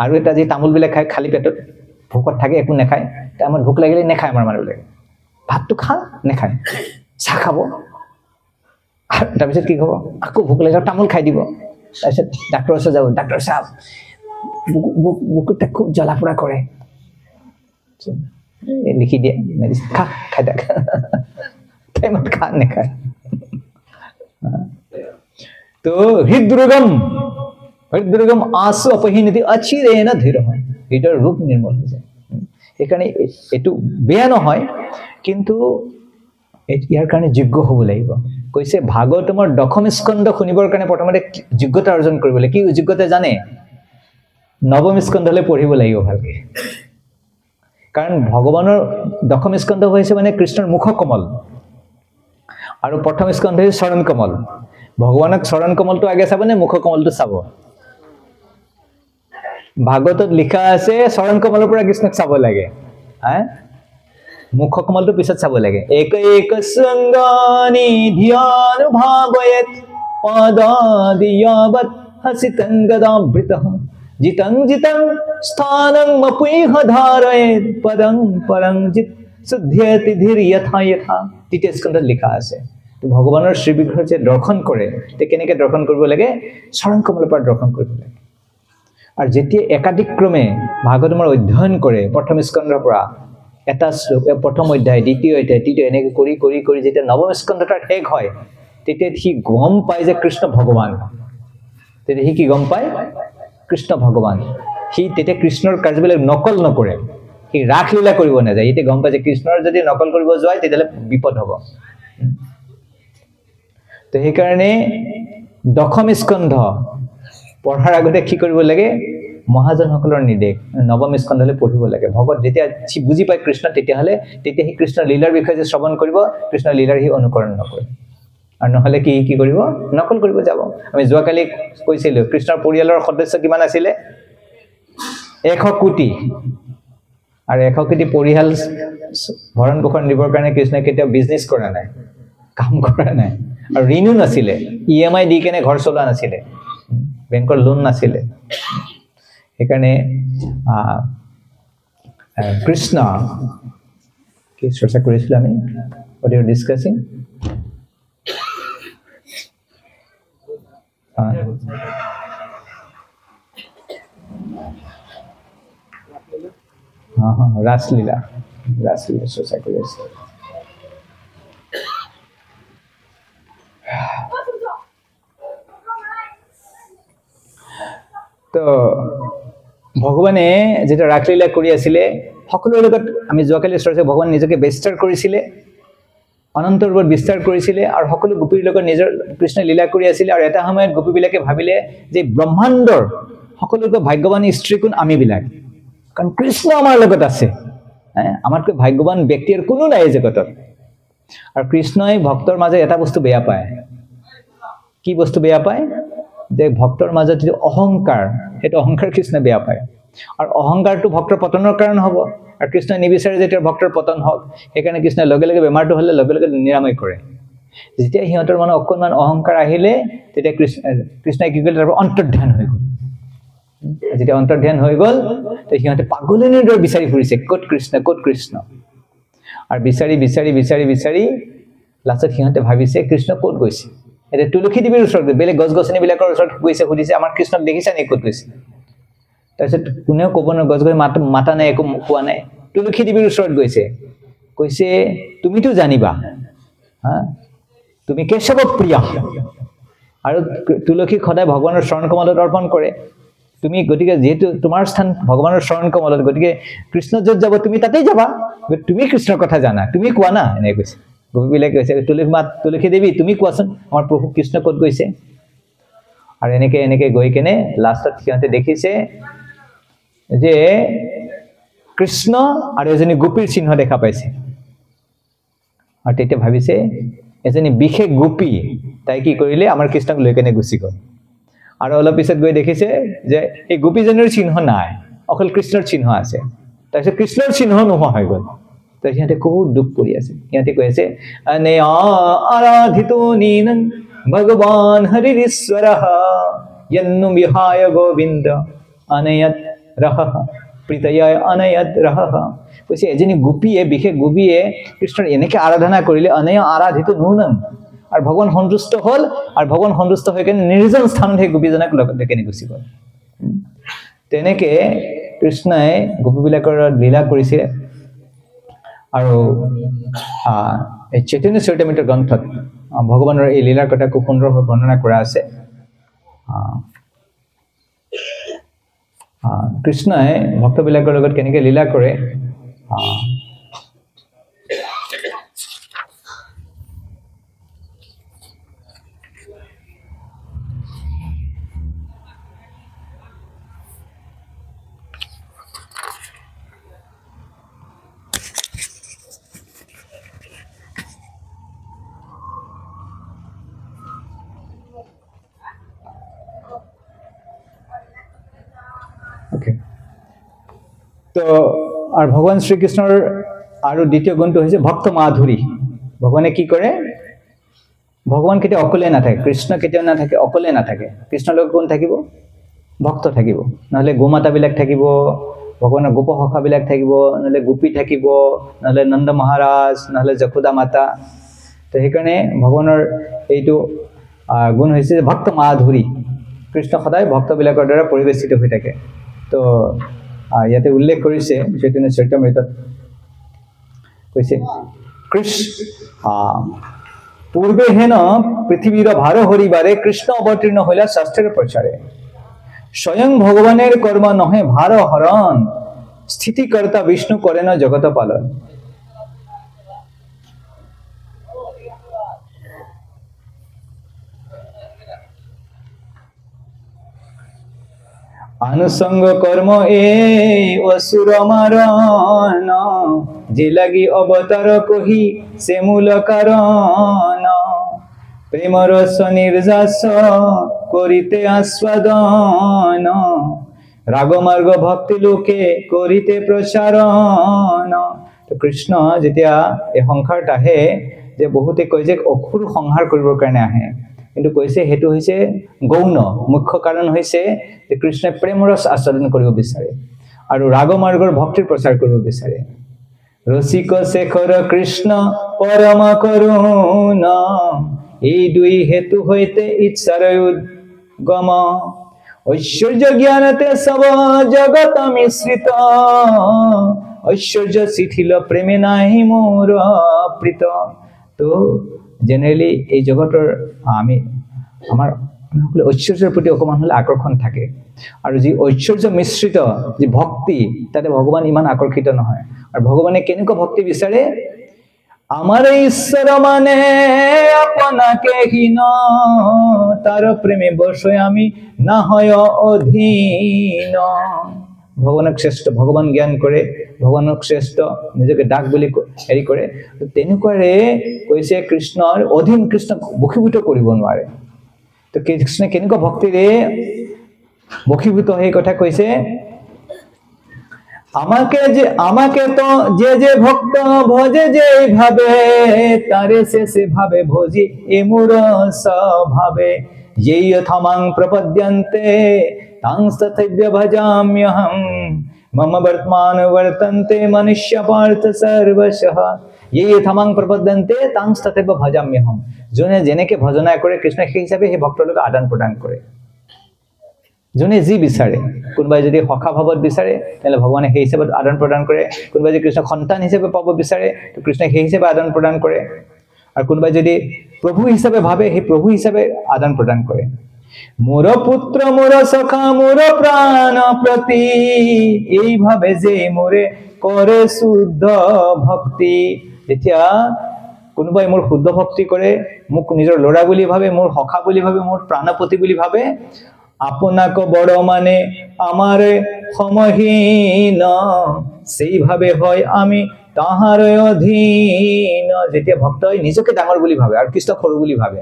আৰু এটা যি তামোলবিলাক খায় খালী পেটত ভোকত থাকে একো নাখায়, আমাৰ ভোক লাগিলে নাখায়, আমাৰ মানুহবিলাকে ভাতটো খা নাখায়, চাহ খাব, তাৰপিছত কি খাব? আকৌ ভোক লাগিলে তামোল খাই দিব, তাৰপিছত ডাক্তৰৰ ওচৰত যাব, ডাক্তৰ চাহ বুকুটা খুব জ্বলা পোৰা কৰে, লিখি দিয়ে মেডিচিন, খা, খাই থাক, টাইমত খা নাখায়। তো হৃদৰোগম আশু অপহীনতি অচিৰেণ ধীৰঃ, হৃদয়ৰ ৰোগ নিৰ্মল হৈ যায়। সেইকাৰণে এইটো বেয়া নহয়, কিন্তু ইয়াৰ কাৰণে যোগ্য হ'ব লাগিব। কৈছে ভাগৱতমৰ দশম স্কন্ধ শুনিবৰ কাৰণে প্ৰথমতে যোগ্যতা অৰ্জন কৰিব লাগে। কি যোগ্যতা জানে? নৱম স্কন্ধলৈ পঢ়িব লাগিব ভালকে, কাৰণ ভগৱানৰ দশম স্কন্ধ হৈছে মানে কৃষ্ণৰ মুখ কমল, আৰু প্ৰথম স্কন্ধ হৈছে চৰণ কমল। ভগৱানক চৰণ কমলটো আগে চাব নে মুখ কমলটো চাব? ভাগৱতত লিখা আছে চৰণ কমলৰ পৰা কৃষ্ণক চাব লাগে, মুখ কমলটো পিছত চাব লাগে। এক এক সঙ্গানি ধ্যানুভাবয়েত পদাদিয়াবত হসিতং গদাবৃতঃ জিতং জিতং স্থানং মপুইহ ধারয়েত পদং পরং জিত শুদ্ধেতি ধীর যথা যথা। তৃতীয় স্কন্ধত লিখা আছে। তো ভগৱানৰ শ্ৰীবিগ্ৰহ যে দৰ্শন কৰে, তে কেনেকৈ দৰ্শন কৰিব লাগে? চৰণ কমলৰ পৰা দৰ্শন কৰিব লাগে। আৰু যেতিয়া একাধিক্ৰমে ভাগৱতৰ অধ্যয়ন কৰে, প্ৰথম স্কন্ধৰ পৰা এটা শ্লোক, প্ৰথম অধ্যায়, দ্বিতীয় অধ্যায়, তৃতীয়, এনেকৈ কৰি কৰি কৰি যেতিয়া নৱম স্কন্ধটাৰ শেষ হয়, তেতিয়া সি গম পায় যে কৃষ্ণ ভগৱান। তেতিয়া সি কি গম পায়? কৃষ্ণ ভগৱান। সি তেতিয়া কৃষ্ণৰ কাৰ্যবিলাক নকল নকৰে, সি ৰাসলীলা কৰিব নাযায়। এতিয়া গম পায় যে কৃষ্ণৰ যদি নকল কৰিব যোৱায় তেতিয়াহ'লে বিপদ হ'ব। তো সেইকাৰণে দশম স্কন্ধ পঢ়াৰ আগতে কি কৰিব লাগে? মহাজনসকলৰ নিৰ্দেশ নৱম স্কন্ধলৈ পঢ়িব লাগে। ভগৱত যেতিয়া বুজি পায় কৃষ্ণ, তেতিয়া সি কৃষ্ণৰ লীলাৰ বিষয়ে যে শ্ৰৱণ কৰিব, কৃষ্ণৰ লীলাৰ সি অনুকৰণ নকৰে, আৰু নহ'লে কি কৰিব? নকল কৰিব যাব। আমি যোৱাকালি কৈছিলোঁ কৃষ্ণৰ পৰিয়ালৰ সদস্য কিমান আছিলে? 100 কোটি। আৰু 100 কোটি পৰিয়াল ভৰণ পোষণ দিবৰ কাৰণে কৃষ্ণই কেতিয়াও বিজনেছ কৰা নাই, কাম কৰা নাই, আৰু ঋণো নাছিলে, EMI দি কেনে ঘৰ চলোৱা নাছিলে, বেংকৰ লোন নাছিলে। সেইকাৰণে কৃষ্ণ কি চৰ্চা কৰিছিলোঁ আমি? what you discussing? ৰাসলীলা চৰ্চা কৰি আছে। তো ভগৱানে যেতিয়া ৰাসলীলা কৰি আছিলে, সকলোৰে লগত আমি যোৱাকালি চৰ্চা, ভগৱান নিজকে বিস্তাৰ কৰিছিলে, অনন্ত ৰূপত বিস্তাৰ কৰিছিলে, আৰু সকলো গোপীৰ লগত নিজৰ কৃষ্ণ লীলা কৰি আছিলে। আৰু এটা সময়ত গোপীবিলাকে ভাবিলে যে ব্ৰহ্মাণ্ডৰ সকলোতকৈ ভাগ্যৱান স্ত্ৰী কোন? আমিবিলাক, কাৰণ কৃষ্ণ আমাৰ লগত আছে, আমাতকৈ ভাগ্যৱান ব্যক্তি আৰু কোনো নাই এই জগতত। আৰু কৃষ্ণই ভক্তৰ মাজত এটা বস্তু বেয়া পায়। কি বস্তু বেয়া পায়? যে ভক্তৰ মাজত যিটো অহংকাৰ, সেইটো অহংকাৰ কৃষ্ণই বেয়া পায়। আৰু অহংকাৰটো ভক্তৰ পতনৰ কাৰণ হ'ব। আৰু কৃষ্ণ নিবিচাৰে যে তেওঁৰ ভক্তৰ পতন হওক সেইকাৰণে কৃষ্ণই লগে লগে বেমাৰটো হ'লে লগে লগে নিৰাময় কৰে যেতিয়া সিহঁতৰ মানে অকণমান অহংকাৰ আহিলে তেতিয়া কৃষ্ণই কি কৰিলে তাৰ অন্তৰ্ধান হৈ গ'ল যেতিয়া অন্তৰ্ধান হৈ গ'ল তেতিয়া সিহঁতে পাগলনিৰ দৰে বিচাৰি ফুৰিছে ক'ত কৃষ্ণ আৰু বিচাৰি বিচাৰি বিচাৰি বিচাৰি লাষ্টত সিহঁতে ভাবিছে কৃষ্ণ ক'ত গৈছে এতিয়া তুলসী দেৱীৰ ওচৰত বেলেগ গছ-গছনিবিলাকৰ ওচৰত গৈছে সুধিছে আমাৰ কৃষ্ণক দেখিছা নে ক'ত গৈছে তাৰপিছত কোনেও ক'ব নোৱাৰে গছ-গছনি মাতা নাই একো কোৱা নাই তুলসী দেৱীৰ ওচৰত গৈছে কৈছে তুমিতো জানিবা তুমি কেশৱ প্ৰিয়া আৰু তুলসী সদায় ভগৱানৰ চৰণ কমলত অৰ্পণ কৰে তুমি গতিকে যেহেতু তোমাৰ স্থান ভগৱানৰ চৰণ কমলত গতিকে কৃষ্ণ য'ত যাব তুমি তাতেই যাবা তুমি কৃষ্ণৰ কথা জানা তুমি কোৱা না এনে কৈছে গোপীবিলাকে কৈছে তুলসী দেৱী তুমি কোৱাচোন আমাৰ প্ৰভু কৃষ্ণ ক'ত গৈছে আৰু এনেকে গৈ কেনে লাষ্টত সিহঁতে দেখিছে যে কৃষ্ণ আৰু এজনী গোপীৰ চিহ্ন দেখা পাইছে আৰু তেতিয়া ভাবিছে এজনী বিশেষ গোপী তাই কি কৰিলে আমাৰ কৃষ্ণক লৈ কেনে গুচি গ'ল আৰু অলপ পিছত গৈ দেখিছে যে এই গোপীজনীৰ চিহ্ন নাই অকল কৃষ্ণৰ চিহ্ন আছে তাৰপিছত কৃষ্ণৰ চিহ্ন নোহোৱা হৈ গ'ল তো সিহঁতে খুব দুখ কৰি আছে সিহঁতে কৈ আছে অনয়া আৰাধিতো নীনং ভগৱান হৰিশ্বৰঃ যন্নু বিহায় গোবিন্দ অনয়ত ৰহঃ প্ৰীতয়া অনয়ত ৰহঃ কৈছে এজনী গোপীয়ে বিশেষ গোপীয়ে কৃষ্ণৰ এনেকৈ আৰাধনা কৰিলে অনয়া আৰাধিতো নূনং আৰু ভগৱান সন্তুষ্ট হ'ল আৰু ভগৱান সন্তুষ্ট হৈ কেনে নিৰ্জন স্থানত সেই গোপীজনক লগত কেনে গুচি গ'ল তেনেকৈ কৃষ্ণই গোপীবিলাকৰ লীলা কৰিছে আৰু এই চৈতন্য চৰিতামৃত গ্ৰন্থত ভগৱানৰ এই লীলাৰ কথা খুব সুন্দৰভাৱে বৰ্ণনা কৰা আছে কৃষ্ণই ভক্তবিলাকৰ লগত কেনেকৈ লীলা কৰে তো আর ভগবান শ্রীকৃষ্ণর আর দ্বিতীয় গুণটো হয়েছে ভক্ত মাধুরী ভগবানে কি করে ভগবান কেতিয়া অকলে না থাকে কৃষ্ণ কেতিয়াও না থাকে অকলে না থাকে কৃষ্ণৰ লগত কোন থাকিব ভক্ত থাকিব নহলে গোমাতাবিলাক থাকিব ভগৱানৰ গোপসখাবিলাক থাকিব নহলে গোপী থাকিব নহলে নন্দ মহাৰাজ নহলে যশোদা মাতা তো সেইকাৰণে ভগৱানৰ এইটো গুণ হৈছে ভক্ত মাধুৰী কৃষ্ণ সদায় ভক্তবিলাকৰ দ্বাৰা পৰিবেষ্টিত হৈ থাকে তো ইয়াতে উল্লেখ কৰিছে চৈতন্য চৰিতামৃতত কৈছে পূৰ্বে হেন পৃথিৱীৰ ভাৰ হৰিবাৰে কৃষ্ণ অৱতীৰ্ণ হইলা শাস্ত্ৰৰ প্ৰচাৰে স্বয়ং ভগৱানেৰ কর্ম নহে ভার হরণ স্থিতিকর্তা বিষ্ণু করেন জগত পালন अनुसंग कर्म ए असुर मारण जे লাগি অবতার কহি সে মূল কারণ প্রেম রস নির্যাস করিতে আস্বাদন রাগমার্গ ভক্তি লোকে করিতে প্রসারণ তো কৃষ্ণ যেতিয়া এই সংসাৰত আহে যে বহুতে কয় যে অসুৰ সংহাৰ কৰিবৰ কাৰণে আহে কিন্তু কৈছে হেতু হৈছে গৌণ মুখ্য কাৰণ হৈছে যে কৃষ্ণই প্ৰেম ৰস আস্বাদন কৰিব বিচাৰে আৰু ৰাগমাৰ্গৰ ভক্তিৰ প্ৰচাৰ কৰিব বিচাৰে রসিক শেখর কৃষ্ণ পরম করুণ এই দুই হেতু হইতে ইচ্ছার উদ্গম ঐশ্বর্য জ্ঞানতে সব জগত মিশ্রিত ঐশ্বর্য শিথিল প্রেমে নাহি মোর প্রীত তো জেনারেলি এই জগতৰ আমাৰ ঐশ্বৰ্যৰ প্ৰতি অকমান হলে আকৰ্ষণ থাকে আৰু যি ঐশ্বৰ্য মিশ্ৰিত যি ভক্তি তাতে ভগৱান ইমান আকৰ্ষিত নহয় আৰু ভগৱানে কেনেকুৱা ভক্তি বিচাৰে আমাৰ ঈশ্বৰ মানে আপোনাকে হীন তাৰ প্ৰেমে বসয় আমি না হয় অধীন ভগৱানক শ্ৰেষ্ঠ ভগৱান জ্ঞান কৰে ভগৱানক শ্ৰেষ্ঠ নিজকে ডাক বুলি হেৰি কৰে তেনেকুৱাৰে কৈছে কৃষ্ণৰ অধীন কৃষ্ণক বশীভূত কৰিব নোৱাৰে তো কৃষ্ণ কেনেকুৱা ভক্তিৰে বশীভূত হৈ কথা কৈছে আমাকে তো যে ভক্ত ভজে যেইভাবে, তারে সে ভাবে ভজি এমুর স্বভাবে। যেই যথামাং প্রপদ্যন্তে তাং তথৈব ভজাম্যহম, মম বর্তমান বর্তন্তে মনুষ্য পার্থ সর্বশঃ। এই যথামাং প্রপদ্যন্তে তাং তথৈব ভজাম্যহম। যোনে যেনেকে ভজনা কৰে কৃষ্ণ সেই হিচাপে সেই ভক্তলোক আদান প্ৰদান কৰে। যোনে যি বিচাৰে, কোনোবাই যদি সখা ভাৱত বিচাৰে তেলে ভগৱানে সেই হিচাপত আদান প্ৰদান কৰে। কোনোবাই যদি কৃষ্ণ সন্তান হিচাপে পাব বিচাৰে তো কৃষ্ণ সেই হিচাপে আদান প্ৰদান কৰে। আৰু কোনোবাই যদি প্ৰভু হিচাপে ভাবে সেই প্ৰভু হিচাপে আদান প্ৰদান কৰে। মোৰ পুত্ৰ মোৰ সখা মোৰ প্ৰাণ প্ৰতি, এইভাবে যে মোৰে কৰে শুদ্ধ ভক্তি। যেতিয়া কোনোবাই মোৰ শুদ্ধ ভক্তি কৰে, মোক নিজৰ ল'ৰা বুলি ভাবে, মোৰ সখা বুলি ভাবে, মোৰ প্ৰাণপতি বুলি ভাবে, আপোনাক বড় মানে আমাৰ সমহীন, সেইভাবে হয় আমি তাহাৰ অধীন। যেতিয়া ভক্তই নিজকে ডাঙৰ বুলি ভাবে আৰু কৃষ্ণক সৰু বুলি ভাবে।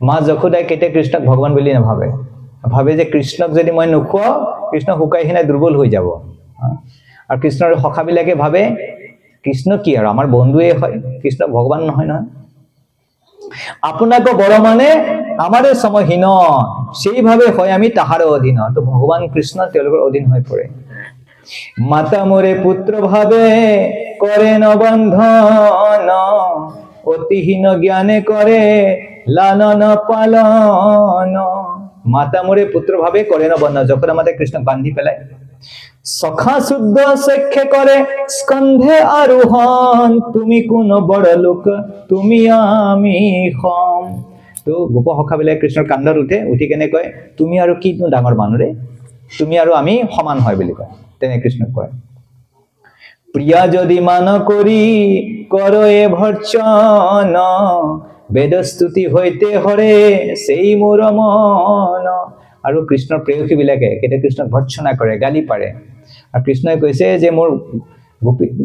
মা যশোদাই কেতিয়া কৃষ্ণক ভগৱান বুলি নাভাবে, ভাবে যে কৃষ্ণক যদি মই নোখোৱাও কৃষ্ণ শুকাই খিনাই দুৰ্বল হৈ যাব। আৰু কৃষ্ণৰ সখাবিলাকে ভাবে কৃষ্ণ কি আৰু আমাৰ বন্ধুৱে হয়, কৃষ্ণ ভগৱান নহয় নহয়। আপোনাক বড় মানে আমাৰে সমহীন, সেইভাবে হয় আমি তাহাৰ অধীন। তো ভগৱান কৃষ্ণ তেওঁলোকৰ অধীন হৈ পৰে। মাতা মোরে পুত্র ভাবে করে নবন্ধন, অতিহীন জ্ঞানে করে লালন পালন। মাতা মোরে পুত্র ভাবে করে নবন্ধন, যখন আমাদের কৃষ্ণ বান্ধি পেলায়। সখা শুদ্ধ সখ্যে করে স্কন্ধে আরোহণ, তুমি কোন বড় লোক তুমি আমি হম। তো গোপ সখাবিলাক কৃষ্ণৰ কান্ধত উঠি কেনে কয় তুমি আৰু কিনো ডাঙৰ মানুহ ৰে, তুমি আৰু আমি সমান হয় বুলি কয়। তেনে কৃষ্ণক কয় প্ৰিয়া যদি মান কৰি কৰ এ ভৰ্চন, বেদস্তুতি হৈতে হৰে সেই মোৰ মন। আৰু কৃষ্ণৰ প্ৰেয়সী বিলাকে কেতিয়া কৃষ্ণক ভৰ্চনা কৰে, গালি পাৰে। আৰু কৃষ্ণই কৈছে যে মোৰ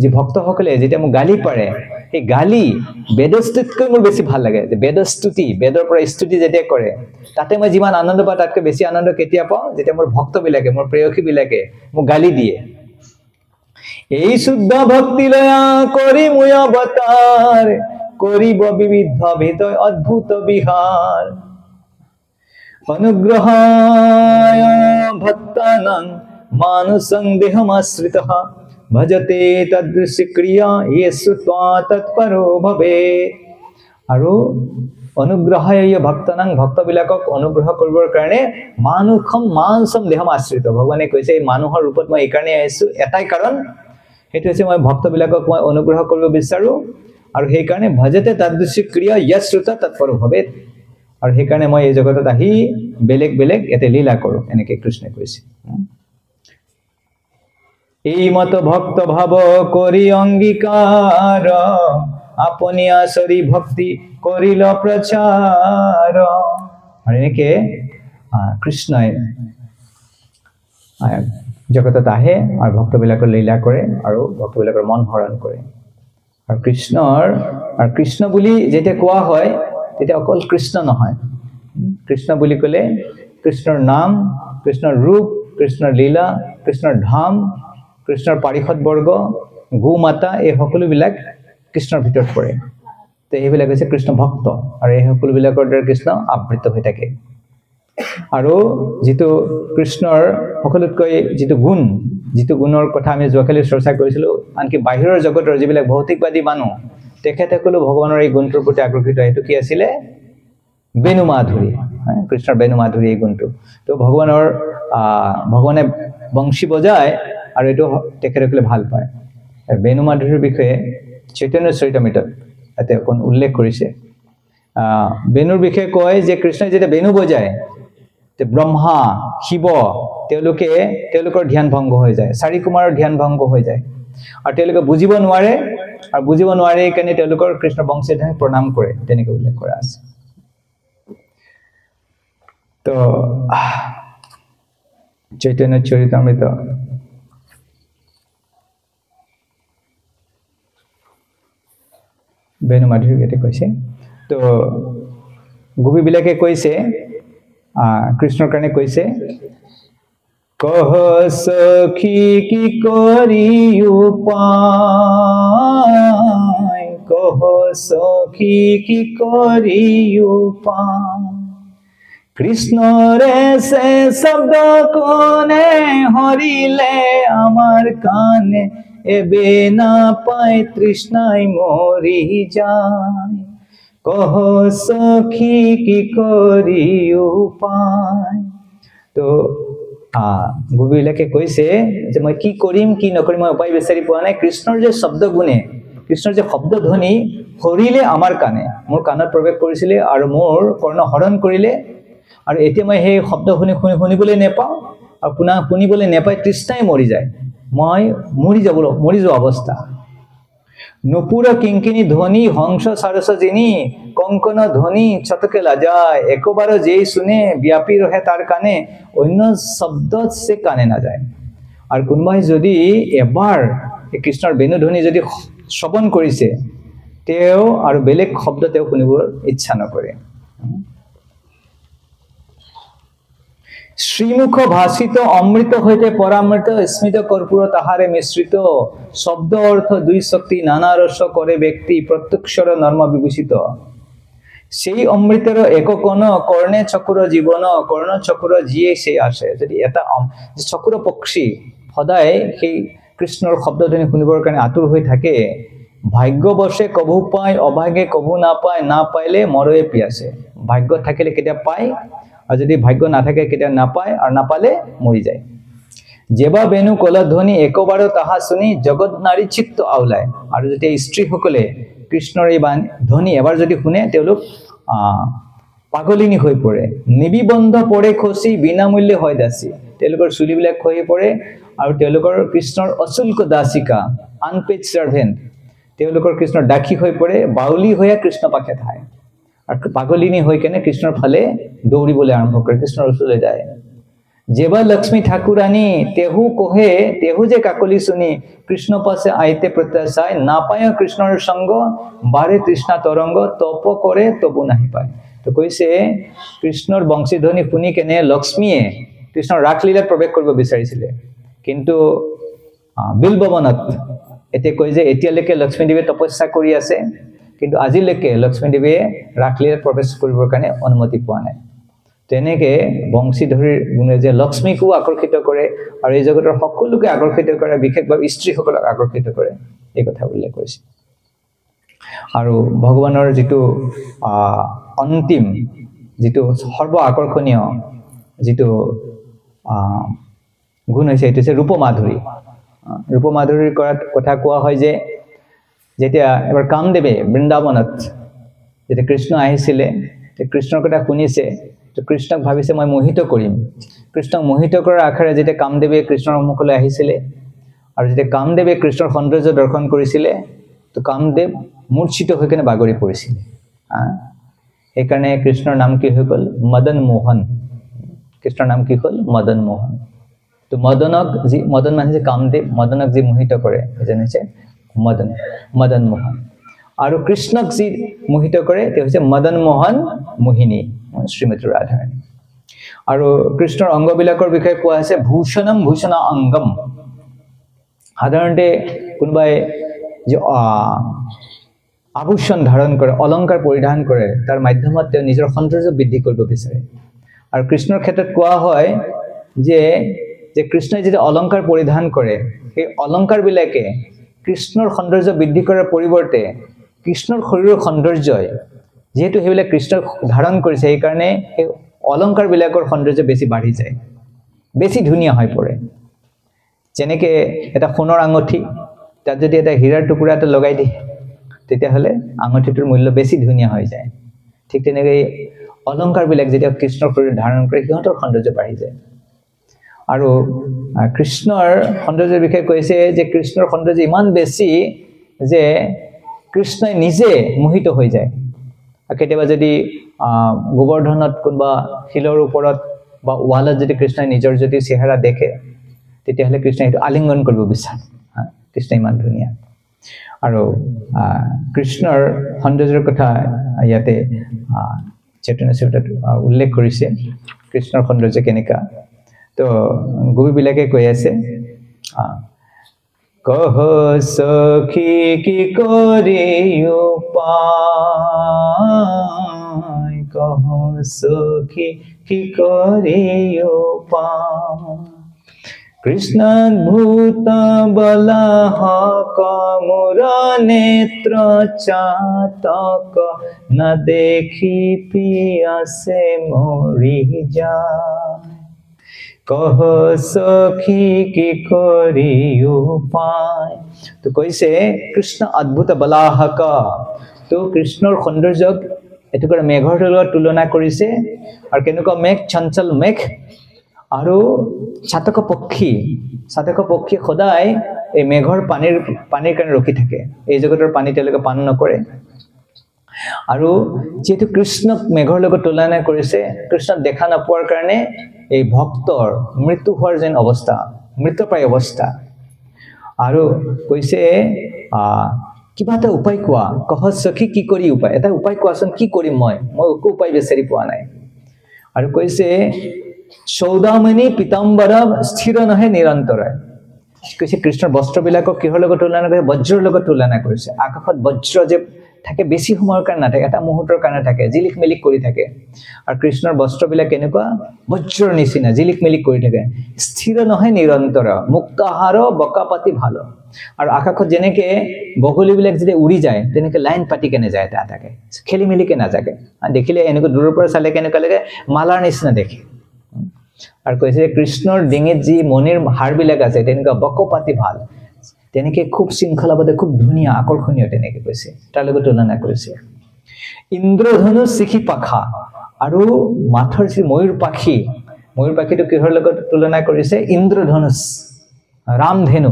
যি ভক্তসকলে যেতিয়া মোক গালি পাৰে, সেই গালি বেদস্তুতিতকৈ মোৰ বেছি ভাল লাগে। বেদস্তুতি, বেদৰ পৰা স্তুতি যেতিয়া কৰে তাতে মই যিমান আনন্দ পাওঁ তাতকৈ বেছি আনন্দ কেতিয়া পাওঁ যেতিয়া মোৰ ভক্তবিলাকে, মোৰ প্ৰেয়সী বিলাকে মোক গালি দিয়ে। এই শুদ্ধ ভক্তি লয়া কৰি মই অৱতাৰ, কৰিব বিবিধ হৃদয় অদ্ভুত বিহাৰ। অনুগ্ৰহায় ভক্তানাং মানসং দেহমাশ্ৰিতঃ, ভজতে তদৃশ ক্ৰিয়া য়েসু ত্বা তৎপৰো ভবে। আৰু অনুগ্ৰহায় ভক্তানাং, ভক্তবিলাকক অনুগ্ৰহ কৰিবৰ কাৰণে মানসম দেহম আশ্ৰিত। ভগৱানে কৈছে এই মানুহৰ ৰূপত মই এইকাৰণে আহিছো, এটাই কাৰণ, সেইটো হৈছে মই ভক্তবিলাকক মই অনুগ্ৰহ কৰিব বিচাৰো। আৰু সেইকাৰণে ভজতে তদৃশ ক্ৰিয়া য়েসু ত্বা তৎপৰো ভবে। আৰু সেইকাৰণে মই এই জগতত আহি বেলেগ বেলেগ এতে লীলা কৰো, এনেকে কৃষ্ণই কৈছে। এই মত ভক্ত ভাব কৰি অংগীকাৰ, আপনি আসৰি ভক্তি কৰিল প্ৰচাৰ। আৰু এনেকে কৃষ্ণই জগতত আহে আৰু ভক্তবিলাকৰ লীলা কৰে আৰু ভক্তবিলাকৰ মন হৰণ কৰে। আৰু কৃষ্ণ বুলি যেতিয়া কোৱা হয় তেতিয়া অকল কৃষ্ণ নহয়, কৃষ্ণ বুলি ক'লে কৃষ্ণৰ নাম, কৃষ্ণৰ ৰূপ, কৃষ্ণৰ লীলা, কৃষ্ণৰ ধাম, কৃষ্ণৰ পাৰিষদ বৰ্গ, গো মাতা, এই সকলোবিলাক কৃষ্ণৰ ভিতৰত পৰে। তো এইবিলাক হৈছে কৃষ্ণ ভক্ত, আৰু এই সকলোবিলাকৰ দ্বাৰা কৃষ্ণ আবৃত হৈ থাকে। আৰু যিটো কৃষ্ণৰ সকলোতকৈ যিটো গুণ, যিটো গুণৰ কথা আমি যোৱাকালি চৰ্চা কৰিছিলোঁ, আনকি বাহিৰৰ জগতৰ যিবিলাক ভৌতিকবাদী মানুহ তেখেতসকলো ভগৱানৰ এই গুণটোৰ প্ৰতি আকৰ্ষিত। সেইটো কি আছিলে? বেণু মাধুৰী, কৃষ্ণৰ বেণু মাধুৰী এই গুণটো। তো ভগৱানে বংশী বজায় আৰু এইটো তেখেতসকলে ভাল পায়। বেণু মাধুৰীৰ বিষয়ে চৈতন্য চৰিতামৃতত ইয়াতে অকণ উল্লেখ কৰিছে। বেণুৰ বিষয়ে কয় যে কৃষ্ণই যেতিয়া বেণু বজায় ব্ৰহ্মা, শিৱ তেওঁলোকৰ ধ্যান ভংগ হৈ যায়, চাৰি কুমাৰৰ ধ্যান ভংগ হৈ যায়। আৰু তেওঁলোকে বুজিব নোৱাৰে, আৰু বুজিব নোৱাৰে কাৰণে তেওঁলোকৰ কৃষ্ণ বংশীধৰক প্ৰণাম কৰে, তেনেকৈ উল্লেখ কৰা আছে। তো চৈতন্য চৰিতামৃত বেণু মাধুৰীৰ গীতে কৈছে। তো গোপীবিলাকে কৈছে, কৃষ্ণৰ কাৰণে কৈছে কহ সখী কি করি উপায়, কহ সখী কি করি উপায়। কৃষ্ণরে সে শব্দ কোনে হরিলে আমার কানে, এবে না পায় তৃষ্ণায় মরি যায়। কহ সখী কি করি উপায়। তো গোপীবিলাকে কৈছে যে মই কি কৰিম কি নকৰিম মই উপায় বিচাৰি পোৱা নাই। কৃষ্ণৰ যে শব্দ গুণে, কৃষ্ণৰ যে শব্দ ধ্বনি হৰিলে আমাৰ কাণে, মোৰ কাণত প্ৰৱেশ কৰিছিলে আৰু মোৰ কৰ্ণ হৰণ কৰিলে। আৰু এতিয়া মই সেই শব্দ শুনিবলৈ নেপাওঁ আৰু পুনঃ শুনিবলৈ নেপাই তৃষ্ণাই মৰি যায়, মই মৰি যোৱা অৱস্থা। নুপুর কিঙ্কিনী ধ্বনি হংস সারস যিনি, কঙ্কন ধ্বনি ছটকে লাজায়। একবার যেই শুনে ব্যাপী রহে তার কানে, অন্য শব্দ সে কানে না যায়। আর কোনোবাই যদি এবাৰ কৃষ্ণৰ বেণুধ্বনি যদি শ্ৰৱণ কৰিছে, তেওঁ আৰু বেলেগ শব্দ তেওঁ শুনিবৰ ইচ্ছা নকৰে। শ্রীমুখ ভাষিত অমৃত হইতে পরামৃত, স্মিত কর্পূর তাহারে মিশ্রিত। শব্দ অর্থ দুই শক্তি, নানা রস করে ব্যক্তি, প্রত্যক্ষর নর্ম বিভূষিত। সেই অমৃতের এক কণ, কর্ণে চক্র জীবন, কর্ণ চক্র যিয়ে সে আসে। যদি এটা চক্র পক্ষী সদায় সেই কৃষ্ণৰ শব্দধ্বনি শুনিবৰ কাৰণে আতুৰ হৈ থাকে, ভাগ্যবশে কবু পায়, অভাগে কবু নাপায়, না পাইলে মৰয়ে পিয়াছে। ভাগ্য থাকিলে কেতিয়া পায় আৰু যদি ভাগ্য নাথাকে কেতিয়া নাপায়, আৰু নাপালে মৰি যায়। যেবা বেণু কলধ্বনি একবাৰ তাহা শুনি, জগত নাৰী চিত্ত আওলায়। আৰু যেতিয়া স্ত্ৰীসকলে কৃষ্ণৰ এই ধ্বনি এবাৰ যদি শুনে, তেওঁলোক পাগলিনী হৈ পৰে। নিবিবন্ধ পৰে খচি, বিনামূল্যে হয় দাসী। তেওঁলোকৰ চুলিবিলাক খহি পৰে আৰু তেওঁলোকৰ কৃষ্ণৰ অশুল্ক দাসিকা, আনপেইড চাৰ্ভেণ্ট, তেওঁলোকৰ কৃষ্ণৰ দাসী হৈ পৰে, বাউলী হৈয়া কৃষ্ণ পাশে ঠাই। আৰু পাগলিনী হৈ কেনে কৃষ্ণৰ ফালে দৌৰিবলৈ আৰম্ভ কৰে, কৃষ্ণৰ ওচৰলৈ যায়। যেবা লক্ষ্মী ঠাকুৰানী তেহু কহে, তেহু যে কাকলি শুনি, কৃষ্ণ পাছে আইতে প্ৰত্যাশায়। নাপায় কৃষ্ণৰ সংগ, বাৰে তৃষ্ণা তৰংগ, তপ কৰে তবু নাহি পায়। তো কৈছে কৃষ্ণৰ বংশীধ্বনি শুনি কেনে লক্ষ্মীয়ে কৃষ্ণৰ ৰাসলীলাত প্ৰৱেশ কৰিব বিচাৰিছিলে, কিন্তু বিল্ববনত এতিয়া কৈ যে এতিয়ালৈকে লক্ষ্মীদেৱে তপস্যা কৰি আছে, কিন্তু আজিলৈকে লক্ষ্মীদেৱে ৰাসলীলাত প্ৰৱেশ কৰিবৰ কাৰণে অনুমতি পোৱা নাই। তেনেকে বংশীধৰীৰ গুণে যে লক্ষ্মীকো আকৰ্ষিত কৰে আৰু এই জগতৰ সকলোকে আকৰ্ষিত কৰে, বিশেষভাৱে স্ত্ৰীসকলক আকৰ্ষিত কৰে, এই কথা উল্লেখ কৰিছে। আৰু ভগৱানৰ যিটো অন্তিম, যিটো সৰ্ব আকৰ্ষণীয় যিটো গুণ হৈছে, এইটো হৈছে ৰূপমাধুৰী। ৰূপমাধুৰীৰ কথা কোৱা হয় যে যেতিয়া এবাৰ কামদেৱে বৃন্দাবনত যেতিয়া কৃষ্ণ আহিছিলে, কৃষ্ণৰ কথা শুনিছে, কৃষ্ণক ভাবিছে মই মোহিত কৰিম। কৃষ্ণক মোহিত কৰাৰ আশাৰে যেতিয়া কামদেৱে কৃষ্ণৰ সন্মুখলৈ আহিছিলে আৰু যেতিয়া কামদেৱে কৃষ্ণৰ সৌন্দৰ্য দৰ্শন কৰিছিলে, তো কামদেৱ মূৰ্ছিত হৈ কেনে বাগৰি পৰিছিলে। সেইকাৰণে কৃষ্ণৰ নাম কি হৈ গ'ল? মদন মোহন। কৃষ্ণৰ নাম কি হ'ল? মদন মোহন। তো মদনক যি, মদন মানে যে কামদেৱ, মদনক যি মোহিত কৰে সেইজন হৈছে মদন, মদন মোহন। আৰু কৃষ্ণক যি মোহিত কৰে তেওঁ হৈছে মদন মোহন মোহিনী, শ্ৰীমতী ৰাধাৰাণী। আৰু কৃষ্ণৰ অংগবিলাকৰ বিষয়ে কোৱা হৈছে ভূষণম ভূষণ অংগম। সাধাৰণতে কোনোবাই যে আভূষণ ধাৰণ কৰে, অলংকাৰ পৰিধান কৰে, তাৰ মাধ্যমত তেওঁ নিজৰ সৌন্দৰ্য বৃদ্ধি কৰিব বিচাৰে। আৰু কৃষ্ণৰ ক্ষেত্ৰত কোৱা হয় যে কৃষ্ণই যেতিয়া অলংকাৰ পৰিধান কৰে, সেই অলংকাৰবিলাকে কৃষ্ণৰ সৌন্দৰ্য বৃদ্ধি কৰাৰ পৰিৱৰ্তে কৃষ্ণৰ শৰীৰৰ সৌন্দৰ্যই, যিহেতু সেইবিলাক কৃষ্ণক ধাৰণ কৰিছে, সেইকাৰণে সেই অলংকাৰবিলাকৰ সৌন্দৰ্য বেছি বাঢ়ি যায়, বেছি ধুনীয়া হৈ পৰে। যেনেকৈ এটা সোণৰ আঙুঠি, তাত যদি এটা হীৰাৰ টুকুৰা এটা লগাই দিয়ে, তেতিয়াহ'লে আঙুঠিটোৰ মূল্য বেছি ধুনীয়া হৈ যায়। ঠিক তেনেকৈ অলংকাৰবিলাক যেতিয়া কৃষ্ণৰ শৰীৰত ধাৰণ কৰে, সিহঁতৰ সৌন্দৰ্য বাঢ়ি যায়। আৰু কৃষ্ণৰ সৌন্দৰ্যৰ বিষয়ে কৈছে যে কৃষ্ণৰ সৌন্দৰ্য ইমান বেছি যে কৃষ্ণই নিজে মোহিত হৈ যায়। কেতিয়াবা যদি গোবৰ্ধনত কোনোবা শিলৰ ওপৰত বা ৱালত যদি কৃষ্ণই নিজৰ যদি চেহেৰা দেখে, তেতিয়াহ'লে কৃষ্ণই সেইটো আলিংগন কৰিব বিচাৰে। কৃষ্ণ ইমান ধুনীয়া। আৰু কৃষ্ণৰ সৌন্দৰ্যৰ কথা ইয়াতে চৈতন্য চৰিতত উল্লেখ কৰিছে, কৃষ্ণৰ সৌন্দৰ্য কেনেকুৱা। তো গোপীবিলাকে কৈ আছে কহ সখী কি কৰি উপায়, কহ সখী কি কৰি উপায়, কৃষ্ণাদ্ভুত বলাহক মোৰ নেত্ৰ চাতক, না দেখি পিয়াসে মৰি যায়, কহ সখী কি কৰি উপায়। তো কৈছে কৃষ্ণ অদ্ভুত বলাহক, তো কৃষ্ণৰ সৌন্দৰ্যক এটুকুৰা মেঘৰ লগত তুলনা কৰিছে। আৰু কেনেকুৱা মেঘ? চঞ্চল মেঘ আৰু চাতক পক্ষী। চাতক পক্ষী সদায় এই মেঘৰ পানীৰ কাৰণে ৰখি থাকে, এই জগতৰ পানী তেওঁলোকে পান নকৰে। আৰু যেহেতু কৃষ্ণক মেঘৰ লগত তুলনা কৰিছে, কৃষ্ণক দেখা নোপোৱাৰ কাৰণে এই ভক্তৰ মৃত্যু হোৱাৰ যেন অৱস্থা, মৃত্যুপ্ৰায় অৱস্থা। আৰু কৈছে কিবা এটা উপায় কোৱা, কহ সখী কি কৰি উপায়, এটা উপায় কোৱাচোন, কি কৰিম মই একো উপায় বিচাৰি পোৱা নাই। আৰু কৈছে সৌদামিনী পীতাম্বৰ স্থিৰ নহয় নিৰন্তৰে। কৈছে কৃষ্ণৰ বস্ত্ৰবিলাকক কিহৰ লগত তুলনা কৰিছে? বজ্ৰৰ লগত তুলনা কৰিছে। আকাশত বজ্ৰ যে থাকে, বেছি সময়ৰ কাৰণে নাথাকে, এটা মুহূৰ্তৰ কাৰণে থাকে, জিলিক মিলিক কৰি থাকে। আৰু কৃষ্ণৰ বস্ত্ৰবিলাক কেনেকুৱা? বজ্ৰৰ নিচিনা জিলিক মিলিক কৰি থাকে, স্থিৰ নহয় নিৰন্তৰ, মুক্ত আহাৰ বকা পাতি ভাল। আৰু আকাশত যেনেকে বগলীবিলাক যেতিয়া উৰি যায়, তেনেকে লাইন পাতি কেনে যায়, এটা এটাকে খেলি মেলিকে নাযাকে। দেখিলে এনেকুৱা দূৰৰ পৰা চালে কেনেকুৱা লাগে? মালাৰ নিচিনা দেখে। আৰু কৈছে কৃষ্ণৰ ডিঙিত যি মণিৰ হাড়বিলাক আছে, তেনেকুৱা বকপাতি ভাল, তেনেকে খুব শৃংখলাবদ্ধ, খুব ধুনীয়া, আকৰ্ষণীয়, তেনেকে কৈছে, তাৰ লগত তুলনা কৰিছে। ইন্দ্ৰধনুষ শিখি পাখা, আৰু মাথৰ যি ময়ূৰ পাখি, ময়ূৰ পাখিটো কিহৰ লগত তুলনা কৰিছে? ইন্দ্ৰধনুষ, ৰামধেনু,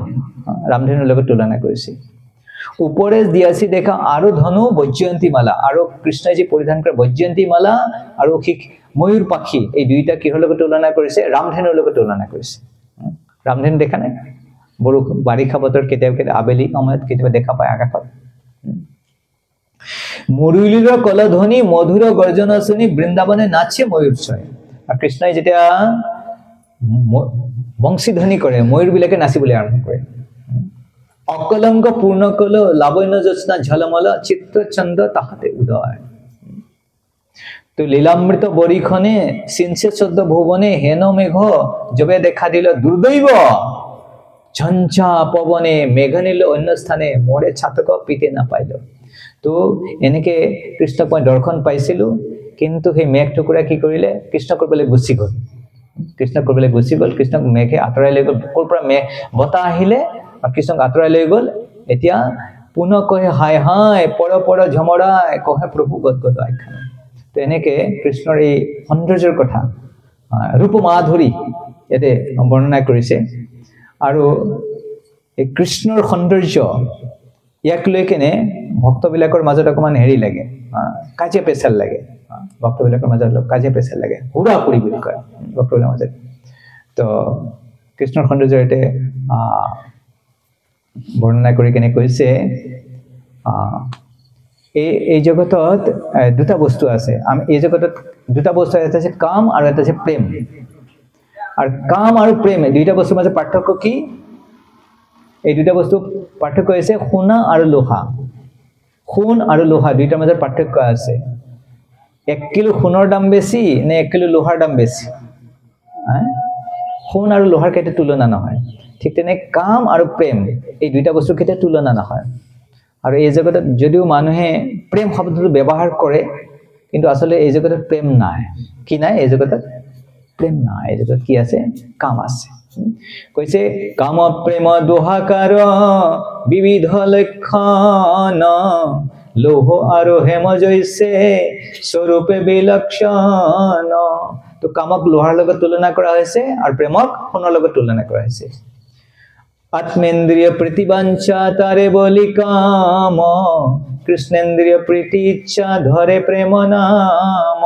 ৰামধেনুৰ লগত তুলনা কৰিছে। ওপৰে দিয়াচি দেখা আৰু ধনু বৈজয়ন্তী মালা, আৰু কৃষ্ণই যি পৰিধান কৰে বৈজয়ন্তী মালা আৰু ময়ূৰ পাখি, এই দুইটা কিহৰ লগত তুলনা কৰিছে? ৰামধেনুৰ লগত তুলনা কৰিছে। ৰামধেনু দেখা নাই? বৰষুণ বাৰিষা বতৰ কেতিয়াবা কেতিয়াবা আবেলি সময়ত কেতিয়াবা দেখা পায় আকাশত। মুৰলীৰ কলধ্বনি মধুৰ গৰ্জন শুনি বৃন্দাবনে নাচে ময়ূৰ ছয়। আৰু কৃষ্ণই যেতিয়া বংশীধ্বনি কৰে, ময়ূৰবিলাকে নাচিবলৈ আৰম্ভ কৰে। অকলংক পূৰ্ণ কল লাৱণ্য জ্যোৎস্না ঝলমল, চিত্ৰচন্দ্ৰ তাহাতে উদয়। তো লীলামৃত বৰিখনে সিঞ্চে চোদ্দ ভুবনে, হেন মেঘ যবে দেখা দিল দুৰ্দৈব, ঝঞ্ঝা পবনে মেঘ নিল অন্য স্থানে, মৰে ছাতক পিতে নাপাইল। তো এনেকে কৃষ্ণক মই দৰ্শন পাইছিলো, কিন্তু সেই মেঘ টুকুৰা কি কৰিলে? কৃষ্ণ কৰিবলৈ গুচি গ'ল, কৃষ্ণ কৰিবলৈ গুচি গ'ল। কৃষ্ণক মেঘে আঁতৰাই লৈ গ'ল। ক'ৰ পৰা বতাহ আহিলে আৰু কৃষ্ণক আঁতৰাই লৈ গ'ল। এতিয়া পুনঃ কহে হায় হায় পৰ পৰ ঝমৰাই, কহে প্ৰভু গদগদ আখ্যান। তো এনেকে কৃষ্ণৰ এই সৌন্দৰ্যৰ কথা, ৰূপ মাধুৰী ইয়াতে বৰ্ণনা কৰিছে। আৰু এই কৃষ্ণৰ সৌন্দৰ্য ইয়াক লৈ কেনে ভক্তবিলাকৰ মাজত অকণমান হেৰি লাগে, কাজিয়া পেচাল লাগে, ভক্তবিলাকৰ মাজত অলপ কাজিয়া পেচাল লাগে, হুৰা কৰি বুলি কয় ভক্তবিলাকৰ মাজত। তো কৃষ্ণৰ সৌন্দৰ্য ইয়াতে বৰ্ণনা কৰি কেনে কৈছে এই জগতত দুটা বস্তু আছে। এই জগতত দুটা বস্তু, এটা আছে কাম আৰু এটা আছে প্ৰেম। আৰু কাম আৰু প্ৰেম দুইটা বস্তুৰ মাজত পাৰ্থক্য কি? এই দুটা বস্তু পাৰ্থক্য হৈছে সোণা আৰু লোহা। সোণ আৰু লোহা দুইটাৰ মাজত পাৰ্থক্য আছে। 1 কিলো সোণৰ দাম বেছি নে 1 কিলো লোহাৰ দাম বেছি? সোণ আৰু লোহাৰ কেতিয়া তুলনা নহয়। ঠিক তেনে কাম আৰু প্ৰেম এই দুইটা বস্তুৰ কেতিয়া তুলনা নহয়। আৰু এই জগতত যদিও মানুহে প্ৰেম শব্দটো ব্যৱহাৰ কৰে, কিন্তু আচলতে এই জগতত প্ৰেম নাই। কি নাই এই জগতত? প্ৰেম নাই। এই জগতত কি আছে? কাম আছে। কৈছে কাম প্ৰেম দোহাকাৰ বিবিধ লক্ষণ, লৌহ আৰু হেম জৈছে স্বৰূপে বিলক্ষণ। তো কামক লোহাৰ লগত তুলনা কৰা হৈছে আৰু প্ৰেমক সোণৰ লগত তুলনা কৰা হৈছে। আত্মেন্দ্ৰিয় প্ৰীতিবাঞ্ছা তাৰে বলি কাম, কৃষ্ণেন্দ্ৰিয় প্ৰীতি ইচ্ছা ধৰে প্ৰেম নাম।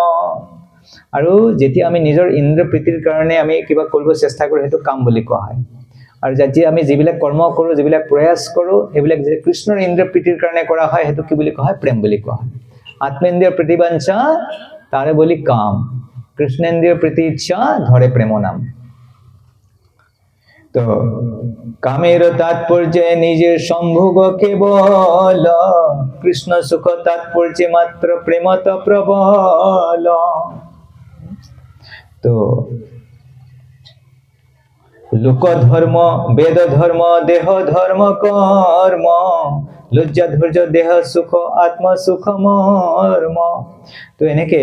আৰু যেতিয়া আমি নিজৰ ইন্দ্ৰিয় প্ৰীতিৰ কাৰণে আমি কিবা কৰিব চেষ্টা কৰোঁ, সেইটো কাম বুলি কোৱা হয়। আৰু যেতিয়া আমি যিবিলাক কৰ্ম কৰোঁ, যিবিলাক প্ৰয়াস কৰোঁ, সেইবিলাক যে কৃষ্ণৰ ইন্দ্ৰিয় প্ৰীতিৰ কাৰণে কৰা হয়, সেইটো কি বুলি কোৱা হয়? প্ৰেম বুলি কোৱা হয়। আত্মেন্দ্রিয় প্রীতিবাঞ্ছা তারে বলি কাম, কৃষ্ণেন্দ্রিয় প্রীতি ইচ্ছা ধরে প্রেম নাম। তো কামের তাৎপর্যে নিজের সম্ভোগ কেবল, কৃষ্ণ সুখ তাৎপর্যে মাত্র প্রেমত প্রবল। তো লোক ধর্ম, বেদ ধর্ম, দেহ ধর্ম কর্ম, লজ্জা ধৈৰ্য দেহ সুখ, আত্ম সুখ মৰ্ম। তো এনেকে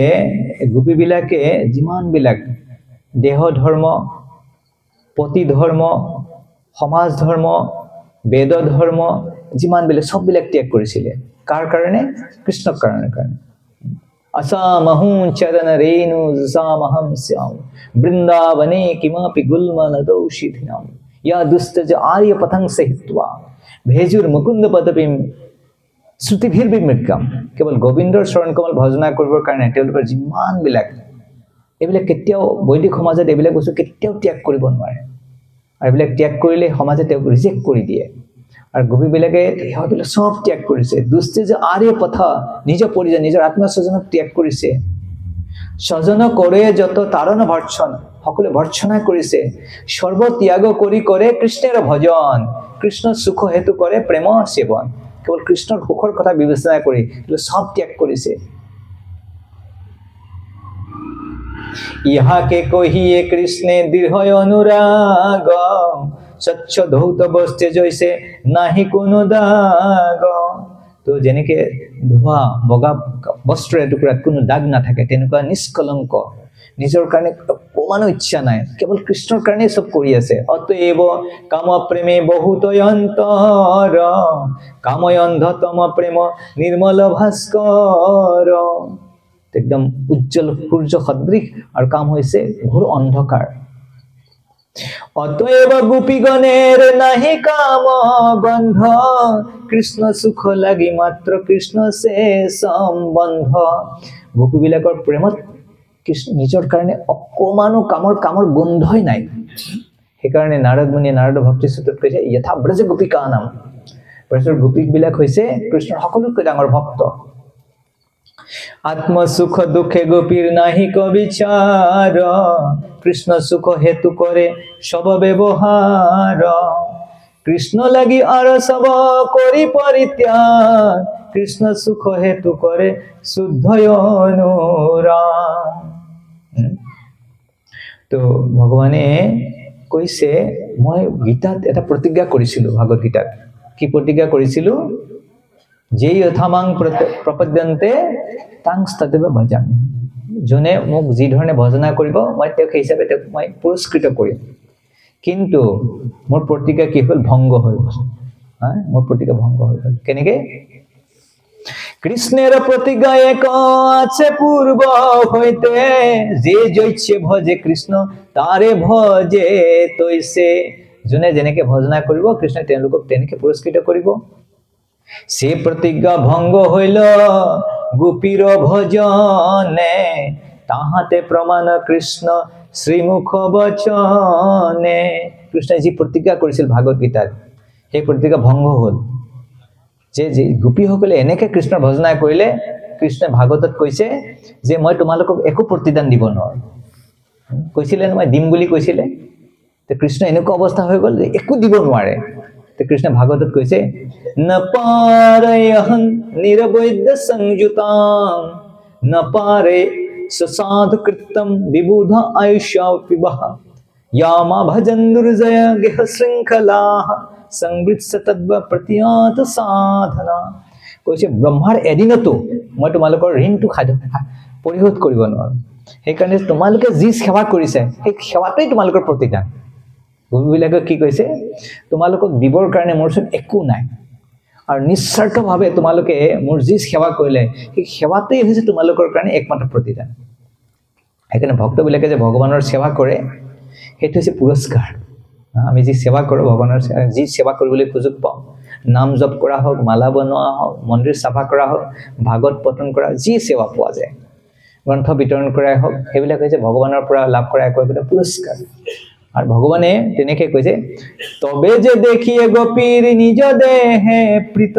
গোপীবিলাকে যিমানবিলাক দেহ ধৰ্ম, পতি ধৰ্ম, সমাজ ধৰ্ম, বেদ ধৰ্ম যিমানবিলাক সববিলাক ত্যাগ কৰিছিলে। কাৰ কাৰণে? কৃষ্ণৰ কাৰণে। असामहं चरण रेणु सामहं श्याम वृंदावने किमपि गुल्मनदौषिधिनाम या दुस्तज आर्य पथं सहित्वा भेजुर मुकुंद पदपीम श्रुतिभिर्विमृक्कम। केवल गोविंदर शरण कमल भजना কৰিবৰ কাৰণে তেওঁলোকৰ যিমান বিলাক এইবিলাক কেতিয়াও বৈদিক সমাজত এইবিলাক বস্তু কেতিয়াও ত্যাগ কৰিব নোৱাৰে। আৰু এইবিলাক ত্যাগ কৰিলে সমাজে তেওঁক ৰিজেক্ট কৰি দিয়ে। আৰু গোপীবিলাকে সিহঁতবিলাক সব ত্যাগ কৰিছে। দুষ্টে যে আৰ্য পথ নিজ পৰিজন নিজৰ আত্মস্বজনক ত্যাগ কৰিছে। স্বজন কৰে যত তাৰণ ভৰ্ষণ, সকলে ভৰ্ষণা কৰিছে। সৰ্ব ত্যাগ কৰি কৰে কৃষ্ণেৰ ভজন, কৃষ্ণ সুখ হেতু কৰে প্ৰেম সেৱন। কেৱল কৃষ্ণৰ সুখৰ কথা বিবেচনা কৰি সব ত্যাগ কৰিছে। ইহাকে কহিয়ে কৃষ্ণে দৃঢ় অনুৰাগ, স্বচ্ছ ধৌত বস্তে জৈছে নাহি কোনো দাগ। তো যেনেকে ধোৱা বগা বস্ত্ৰ এটুকুৰাত কোনো দাগ নাথাকে তেনেকুৱা নিষ্কলংক, নিজৰ কাৰণে অকমানো ইচ্ছা নাই, কেৱল কৃষ্ণৰ কাৰণে সব কৰি আছে। অতএব কাম প্ৰেমে বহুত অন্তৰ, কাময় অন্ধতম প্ৰেম নিৰ্মল ভাস্কৰ। একদম উজ্জ্বল সূৰ্য সদৃশ আৰু কাম হৈছে ঘোৰ অন্ধকাৰ। অতএব গোপীগণেৰ নাহি কাম গন্ধ, কৃষ্ণ সুখ লাগি মাত্ৰ কৃষ্ণ সে সম্বন্ধ। গোপীবিলাকৰ প্ৰেমত কৃষ্ণ নিজৰ কাৰণে অকমানো কামৰ গোন্ধই নাই। সেইকাৰণে নাৰদ মুনিয়ে নাৰদ ভক্তি সূত্ৰত কৈছে যথা ব্ৰজ গোপিকা নাম। ব্ৰজৰ গোপীবিলাক হৈছে কৃষ্ণৰ সকলোতকৈ ডাঙৰ ভক্ত। আত্ম সুখ দুঃখে গোপীর নাহিক বিচার, কৃষ্ণ সুখ হেতু করে সব ব্যবহার। কৃষ্ণ লাগি আর সব করি পরিত্যাগ, কৃষ্ণ সুখ হেতু করে শুদ্ধ অনুরাগ। তো ভগৱানে কৈছে মই গীতাত এটা প্ৰতিজ্ঞা কৰিছিলো, ভাগৱত গীতাত। কি প্ৰতিজ্ঞা কৰিছিলো? যেই যথামাং প্ৰপদ্যন্তে তাং তদেব ভজামি। যোনে মোক যি ধৰণে ভজনা কৰিব মই তেওঁক সেই হিচাপে তেওঁক মই পুৰস্কৃত কৰিম। কিন্তু মোৰ প্ৰতিজ্ঞা কি হ'ল? ভংগ হৈ গ'ল। মোৰ প্ৰতিজ্ঞা ভংগ হৈ গ'ল। কেনেকে? কৃষ্ণেৰ প্ৰতিজ্ঞা এক আছে পূৰ্ব হইতে, যে জৈছে ভজে কৃষ্ণ তাৰে ভজে তৈছে। যোনে যেনেকে ভজনা কৰিব কৃষ্ণ তেওঁলোকক তেনেকে পুৰস্কৃত কৰিব। সে প্ৰতিজ্ঞা ভঙ্গ হইল গোপীৰ ভজনে, তাহাতে প্ৰমাণ কৃষ্ণ শ্ৰীমুখ বচনে। কৃষ্ণই যি প্ৰতিজ্ঞা কৰিছিল ভাগৱত গীতাত, সেই প্ৰতিজ্ঞা ভঙ্গ হল। যে গোপীসকলে এনেকে কৃষ্ণৰ ভজনা কৰিলে কৃষ্ণই ভাগৱতত কৈছে যে মই তোমালোকক একো প্ৰতিদান দিব নোৱাৰো। কৈছিলে মই দিম বুলি কৈছিলে। তো কৃষ্ণ এনেকুৱা অৱস্থা হৈ গ'ল যে একো দিব নোৱাৰে। তো কৃষ্ণ ভাগৱতত কৈছে ন পাৰয়হং নিৰবৈদ্য সংযুতাং, ন পাৰে সসাধু কৃতম বিবুধ আয়ুষ্যা পিবহ, यामा भजन दुर्जय गेह শৃঙ্খলাহ সংবৃৎস তদ্ব প্রতিয়াত সাধনা। কৈছে ব্ৰহ্মাৰ এদিনতো মই তোমালোকৰ ঋণটো পৰিশোধ কৰিব নোৱাৰো। সেইকাৰণে তোমালোকে যি সেৱা কৰিছে সেই সেৱাতেই তোমালোকৰ প্ৰতিদান। গোপীবিলাকে কি কৈছে? তোমালোকক দিবৰ কাৰণে মোৰ ওচৰত একো নাই, আৰু নিস্বাৰ্থভাৱে তোমালোকে মোৰ যি সেৱা কৰিলে সেই সেৱাতেই হৈছে তোমালোকৰ কাৰণে একমাত্ৰ প্ৰতিদান। সেইকাৰণে ভক্তবিলাকে যে ভগৱানৰ সেৱা কৰে সেইটো হৈছে পুৰস্কাৰ। আমি যি সেৱা কৰোঁ ভগৱানৰ যি সেৱা কৰিবলৈ সুযোগ পাওঁ, নাম জপ কৰা হওক, মালা বনোৱা হওক, মন্দিৰ চাফা কৰা হওক, ভাগৱত পঠন কৰা, যি সেৱা পোৱা যায়, গ্ৰন্থ বিতৰণ কৰাই হওক, সেইবিলাক হৈছে ভগৱানৰ পৰা লাভ কৰা একো একোটা পুৰস্কাৰ। আর ভগবানে তেনেকে কৈছে তবে যে দেখিয়ে গোপীর নিজ দেহে প্রীত,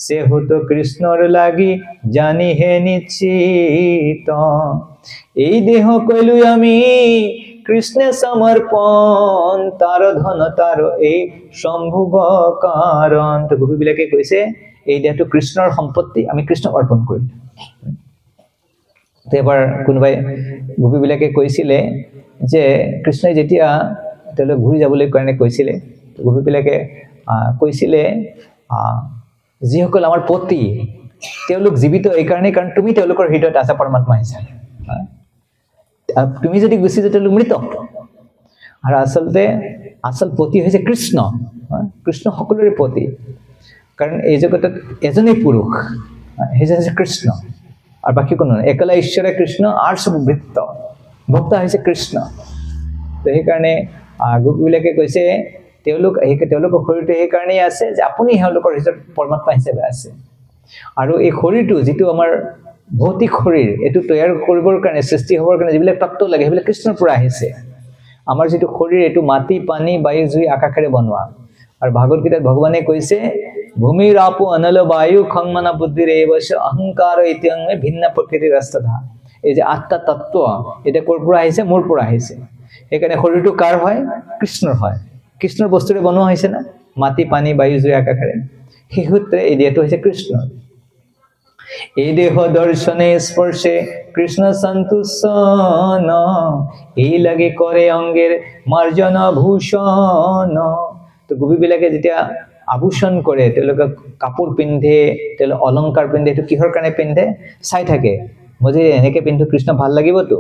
সে হতো কৃষ্ণর লাগি জানি হে নিশ্চিত। এই দেহ কইলু আমি কৃষ্ণে সমৰ্পণ তাৰ ধন তাৰ এই সম্ভোগ কাৰণ তো গোপীবিলাকে কৈছে এই দেহটো কৃষ্ণৰ সম্পত্তি আমি কৃষ্ণক অৰ্পণ কৰিম তো এবাৰ কোনোবাই গোপীবিলাকে কৈছিলে যে কৃষ্ণই যেতিয়া তেওঁলোক ঘূৰি যাবলৈ কাৰণে কৈছিলে গোপীবিলাকে কৈছিলে যিসকল আমাৰ পতি তেওঁলোক জীৱিত এই কাৰণে কাৰণ তুমি তেওঁলোকৰ হৃদয়ত আছা পৰমাত্মা হিচাপে তুমি যদি গুচি যোৱা তেওঁলোক মৃত আৰু আচলতে আসল পতি হৈছে কৃষ্ণ কৃষ্ণ সকলোৰে পতি কাৰণ এই জগতত এজনেই পুৰুষ হৈছে কৃষ্ণ আৰু বাকি কোনো নাই একলা ঈশ্বৰে কৃষ্ণ আৰু সব বৃত্ত ভক্ত হৈছে কৃষ্ণ তো এই কাৰণে গোপীবিলাকে কৈছে তেওঁলোকৰ শৰীৰটো এই কাৰণেই আছে যে আপুনি তেওঁলোকৰ হৃদয়ত পৰমাত্মা হিচাপে আছে আৰু এই শৰীৰটো যেটো আমাৰ ভৌতিক শৰীৰ এটো তৈয়াৰ কৰিবৰ কাৰণে সৃষ্টি হ'বৰ কাৰণে যিবিলাক তত্ত্ব লাগে সেইবিলাক কৃষ্ণৰ পৰা আহিছে আমাৰ যেটো শৰীৰ এটো মাটি পানী বায়ু জুই আকাশেৰে বনোৱা আৰু ভাগৱত গীতাত ভগৱানে কৈছে ভূমিৰ আপো অনল বায়ু খংমনা বুদ্ধিৰ এইবশ অহংকাৰ ইত্যংমে ভিন্ন প্ৰকৃতিৰ ৰাস্তাধা এই যে আত্মা তত্ত্ব এটা কৰ পৰা আহিছে মোৰ পৰা আহিছে সেইকাৰণে শৰীৰটো কাৰ হয় কৃষ্ণৰ হয় কৃষ্ণৰ বস্তুৰে বনোৱা হৈছে না মাটি পানী বায়ু জুই আকাশেৰে সেই সূত্ৰে এই দেহটো হৈছে কৃষ্ণ এই দেহ দৰ্শনে স্পৰ্শে কৃষ্ণ সন্তুষণ এই লাগে কৰে অঙ্গেৰ মাৰ্জন ভূষণ তো গোপীবিলাকে যেতিয়া আভূষণ কৰে তেওঁলোকে কাপোৰ পিন্ধে তেওঁলোক অলংকাৰ পিন্ধে তো কিহৰ কাৰণে পিন্ধে চাই থাকে মই যে এনেকে পিন্ধো কৃষ্ণ ভাল লাগিবতো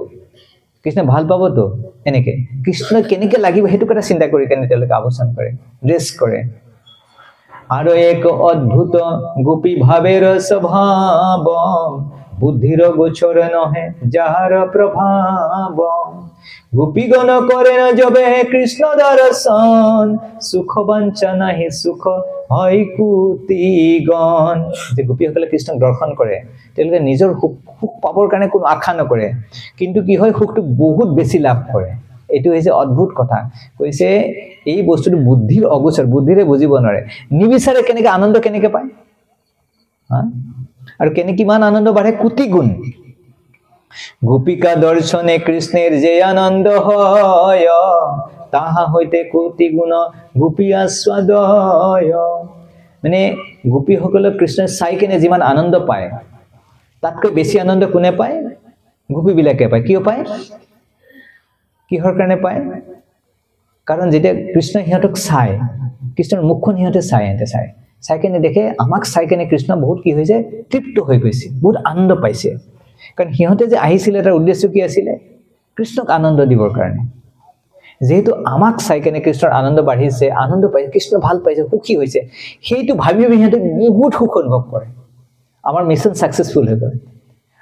কৃষ্ণ ভাল পাবতো এনেকে কৃষ্ণ কেনেকে লাগিব হেতু কথা চিন্তা কৰি কেনে তেওঁলোকে আভূষণ কৰে ড্ৰেছ কৰে আৰু এক অদ্ভুত গোপী ভাবেৰ স্বভাৱ বুদ্ধিৰ গোচৰ নহে যাহাৰ প্ৰভাৱ গোপীগণ কৰে ন জবে কৃষ্ণ দৰ্শন সুখ বাঞ্ছনা হে সুখ হয় কুতিগণ যে গোপীসকলে কৃষ্ণক দৰ্শন কৰে তেওঁলোকে নিজৰ সুখ পাবৰ কাৰণে কোনো আশা নকৰে কিন্তু কি হয় সুখটো বহুত বেছি লাভ কৰে এটো হৈছে অদ্ভুত কথা কৈছে এই বস্তুটো বুদ্ধিৰ অগোচৰ বুদ্ধিৰে বুজিব নোৱাৰে নিবিচাৰে কেনেকে আনন্দ কেনেকে পায় আৰু কেনেকে কিমান আনন্দ বাঢ়ে কোটি গুণ গোপিকা দৰ্শনে কৃষ্ণেৰ যে আনন্দ হয় তাহা হইতে কোটি গুণ গোপী আস্বাদয় মানে গোপীসকলে কৃষ্ণ চাই কেনে যিমান আনন্দ পায় তাতকৈ বেছি আনন্দ কোনে পায় গোপীবিলাকে পায় কিয় পায় কিহৰ কাৰণে পায় কাৰণ যেতিয়া কৃষ্ণ হিহঁতক চাই কৃষ্ণৰ মুখখন হিহঁতে চাই কেনে দেখে আমাক চাই কেনে কৃষ্ণ বহুত কি হৈছে তৃপ্ত হৈ গৈছে বহুত আনন্দ পাইছে কাৰণ হিহঁতে যে আহিছিল তাৰ উদ্দেশ্য কি আছিল কৃষ্ণক আনন্দ দিবৰ কাৰণে যেহেতু আমাক চাই কেনে কৃষ্ণৰ আনন্দ বাঢ়িছে আনন্দ পাইছে কৃষ্ণ ভাল পাইছে সুখী হৈছে সেইটো ভাবি হিহঁতে বহুত সুখ অনুভৱ কৰে আমাৰ মিছন সাকসেসফুল হৈ গ'ল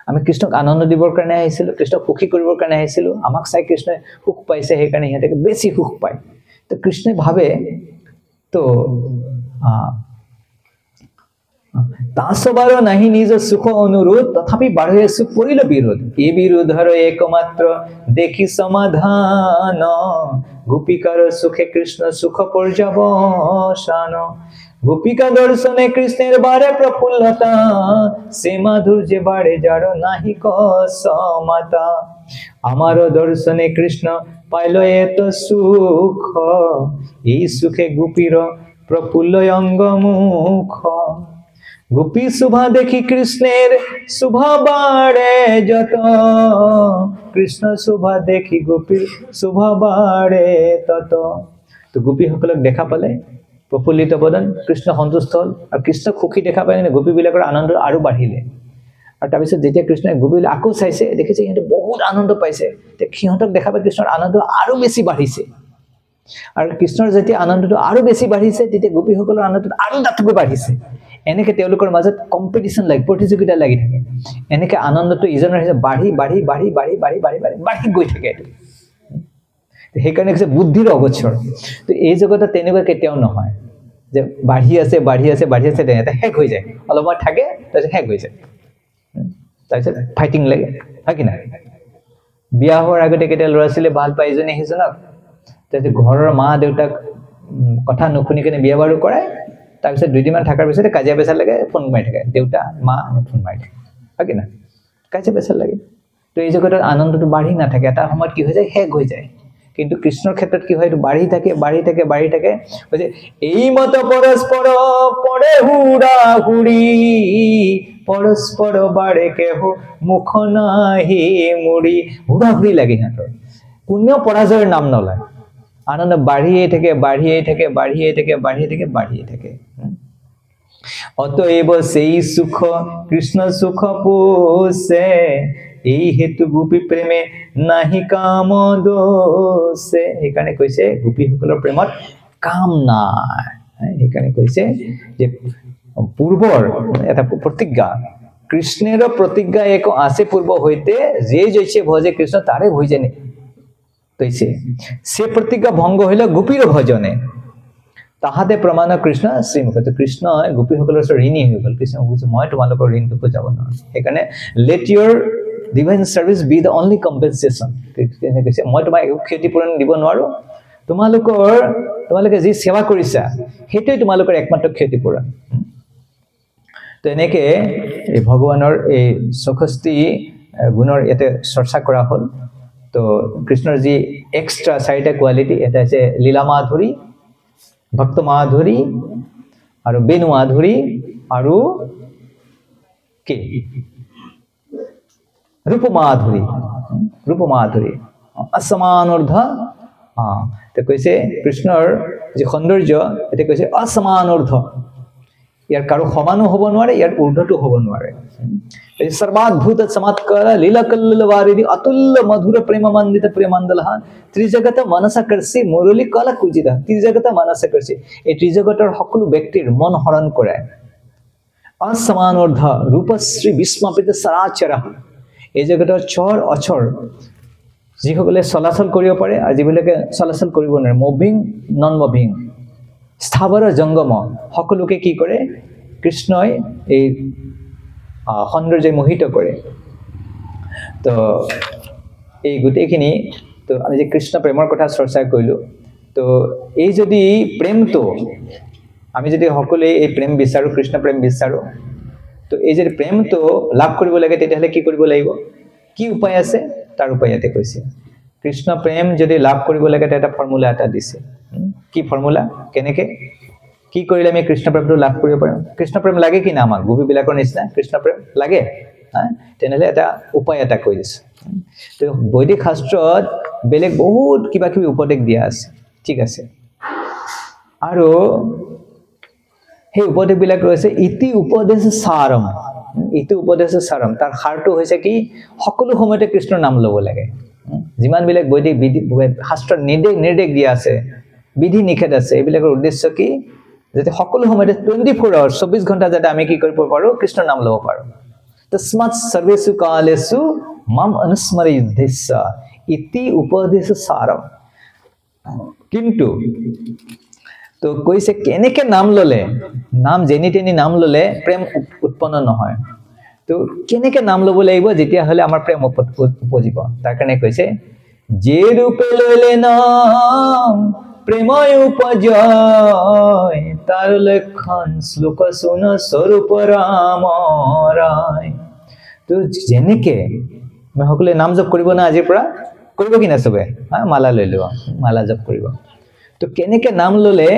আমি কৃষ্ণক আনন্দ দিবৰ কাৰণে আহিছিল কৃষ্ণক সুখী কৰিবৰ কাৰণে আহিছিল আমাক চাই কৃষ্ণই সুখ পাইছে সেই কাৰণে হিহঁতে বেছি সুখ পায় তো কৃষ্ণই ভাবে তো তাসবাৰ নাহি নিজ সুখ অনুৰোধ তথাপি বাঢ়ে সুখ পৰিল বিৰোধ এই বিৰোধৰ একমাত্ৰ দেখি সমাধান গোপিকাৰ সুখে কৃষ্ণ সুখ পৰ্যবসান গোপিকা দর্শনে কৃষ্ণের বারে প্রফুল্লতা সে মাধুর্যে বাড়ে যার নাহি কসমতা আমার দর্শনে কৃষ্ণ পাইল এত সুখ এই সুখে গোপীর প্রফুল্ল অঙ্গ মুখ গোপী শোভা দেখি কৃষ্ণের শোভা বাড়ে যত কৃষ্ণ শোভা দেখি গোপীর শোভা বাড়ে তত তো গোপীসকলক দেখা পালে প্ৰফুল্লিত বদন কৃষ্ণ সন্তুষ্ট হল আৰু কৃষ্ণ সুখী দেখা পায় গোপীবিলাকৰ আনন্দ আৰু বাঢ়িলে আৰু তাৰপিছত যেতিয়া কৃষ্ণই গোপীবিলাক আকৌ চাইছে দেখিছে সিহঁতে বহুত আনন্দ পাইছে তে সিহঁতক দেখা পাই কৃষ্ণৰ আনন্দ আৰু বেছি বাঢ়িছে আৰু কৃষ্ণৰ যেতিয়া আনন্দটো আৰু বেছি বাঢ়িছে তেতিয়া গোপীসকলৰ আনন্দ আৰু তাতকৈ বাঢ়িছে এনেকে তেওঁলোকৰ মাজত কম্পিটিশন লাগি প্ৰতিযোগিতা লাগি থাকে এনেকে আনন্দটো ইজনৰ হিচাপে বাঢ়ি গৈ থাকে সেইকাৰণে কৈছে বুদ্ধিৰ অগোচৰ তো এই জগতত তেনেকুৱা কেতিয়াও নহয় যে বাঢ়ি আছে এটা হেক হৈ যায় অলপমান থাকে তাৰপিছত হেক হৈ যায় তাৰপিছত ফাইটিং লাগে হয় কি নাই বিয়া হোৱাৰ আগতে কেতিয়া ল'ৰা ছোৱালীয়ে ভাল পাই ইজনী সিজনক তাৰপিছত ঘৰৰ মা দেউতাক কথা নুশুনি কেনে বিয়া বাৰু কৰায় তাৰপিছত দুদিনমান থকাৰ পিছতে কাজিয়া পেচাল লাগে ফোন মাৰি থাকে দেউতা মা ফোন মাৰি থাকে হয় কি না কাজিয়া পেচাল লাগে তো এই জগতত আনন্দটো বাঢ়ি নাথাকে এটা সময়ত কি হৈ যায় হেক হৈ যায় কিন্তু কৃষ্ণৰ ক্ষেত্ৰত কি হয় এইটো বাঢ়ি থাকে কৈছে এই মত পৰস্পৰ পৰে হুৰা হুৰি পৰস্পৰ বাৰে কেহ মুখ নাহি মুৰি হুৰা হুৰি লাগে সিহঁতৰ কোনেও পৰাজয়ৰ নাম নলয় আনন্দ বাঢ়িয়ে থাকে অতএব সেই সুখ কৃষ্ণ সুখ পোষে এই হেতু গোপী প্ৰেমে নাহি কাম দোষে সেইকাৰণে কৈছে গোপীসকলৰ প্ৰেমত কাম নাই সেইকাৰণে কৈছে যে পূৰ্বৰ এটা প্ৰতিজ্ঞা কৃষ্ণেৰ প্ৰতিজ্ঞা এক আছে পূৰ্ব হইতে যে জৈছে ভজে কৃষ্ণ তাৰে ভজনে তৈছে সে প্ৰতিজ্ঞা ভংগ হইলে গোপীৰ ভজনে তাহাতে প্ৰমাণ কৃষ্ণ শ্ৰীমুখ তো কৃষ্ণ গোপীসকলৰ ঋণী হৈ গল কৃষ্ণ কৈছে মই তোমালোকৰ ঋণটো যাব নোৱাৰো সেইকাৰণে let your divine service be the only compensation কৈছে মই তোমাক একো ক্ষতিপূৰণ দিব নোৱাৰো তোমালোকে যি সেৱা কৰিছা হেতু তোমালোকৰ একমাত্ৰ ক্ষতিপূৰণ তো এনেকে এই ভগৱানৰ এই 64 গুণৰ এতে চৰ্চা কৰা হল তো কৃষ্ণৰ যি এক্সট্ৰা চাৰিটা কোৱালিটি এটা আছে লীলা মাধুৰী ভক্ত মাধুৰী আৰু বেনু মাধুৰী আৰু কি रूप माधुरी असमानर्ध तो कैसे कृष्णर जो सौंदर्य ये कैसे असमानर्ध यार कारो समानो हब नोरे यार ऊर्ध्वतो हब नोरे सर्वाद्भुत चमत्कार लीला कल्लवारिदि अतुल्य मधुर प्रेम मंदित प्रेमांदलह त्रिजगत मनसाकर्षी मुरली कला कुजित त्रिजगत मनसाकर्षी এই त्रिजगतर সকলো ব্যক্তিৰ মন হৰণ কৰে असमानर्ध रूपश्री विस्मपित सराचर এই জগতৰ চৰ অচৰ যিসকলে চলাচল কৰিব পাৰে আৰু যিবিলাকে চলাচল কৰিব নোৱাৰে মুভিং নন মুভিং স্থাৱৰ জংগম সকলোকে কি কৰে কৃষ্ণই এই সৌন্দৰ্য মোহিত কৰে তো এই গোটেইখিনি তো আমি যে কৃষ্ণ প্ৰেমৰ কথা চৰ্চা কৰিলো তো এই যদি প্ৰেমটো আমি যদি সকলোৱে এই প্ৰেম বিচাৰো কৃষ্ণ প্ৰেম বিচাৰো তো এই যে প্ৰেমটো লাভ কৰিব লাগে তেতিয়াহলে কি কৰিব লাগিব কি উপায় আছে তাৰ উপায় ইয়াতে কৈছে কৃষ্ণ প্ৰেম যদি লাভ কৰিব লাগে এটা ফৰ্মুলা এটা দিছে কি ফৰ্মুলা কেনেকে কি কৰিলে আমি কৃষ্ণ প্ৰেমটো লাভ কৰিব পাৰিম কৃষ্ণ প্ৰেম লাগে কি না আমাক গোপী বিলাকৰ নিচিনা কৃষ্ণ প্ৰেম লাগে তেনেহলে এটা উপায় এটা কৈ দিছে তো বৈদিক শাস্ত্ৰত বেলেগ বহুত কিবা কিবি উপদেশ দিয়া আছে ঠিক আছে আৰু हे उपदेश বিলাক ৰৈছে ইতি উপদেশ সাৰম তাৰ সাৰটো হৈছে কি সকলো সময়তে কৃষ্ণৰ নাম লব লাগে যিমান বিলাক বৈদিক শাস্ত্ৰ নিৰ্দেশ দিয়া আছে বিধি নিষেধ আছে এইবিলাকৰ উদ্দেশ্য কি যাতে সকলো সময়তে 24 আৱাৰ 24 ঘণ্টা যাতে আমি কি কৰিব পাৰো কৃষ্ণৰ নাম লব পাৰো তস্মাৎ সৰ্বেষু কালেষু মাম অনুস্মৰেয়ুদ্ধস্য ইতি উপদেশ সাৰম কিন্তু তো কৈছে কেনেকে নাম ললে নাম যেনি তেনি নাম ললে প্ৰেম উৎপন্ন নহয় তো কেনেকে নাম লব লাগিব যেতিয়া হলে আমাৰ প্ৰেম উপজিব তাৰ কাৰণে কৈছে যে ৰূপে ললে নাম প্ৰেময় উপজয় তাৰ লক্ষণ শ্লোক শুন স্বৰূপ ৰাম ৰায় তো যেনেকে মই সকলোৱে নাম জপ কৰিব না আজিৰ পৰা কৰিব কি না সবে মালা লৈ লব মালা জপ কৰিব তো কেনেকে নাম ললে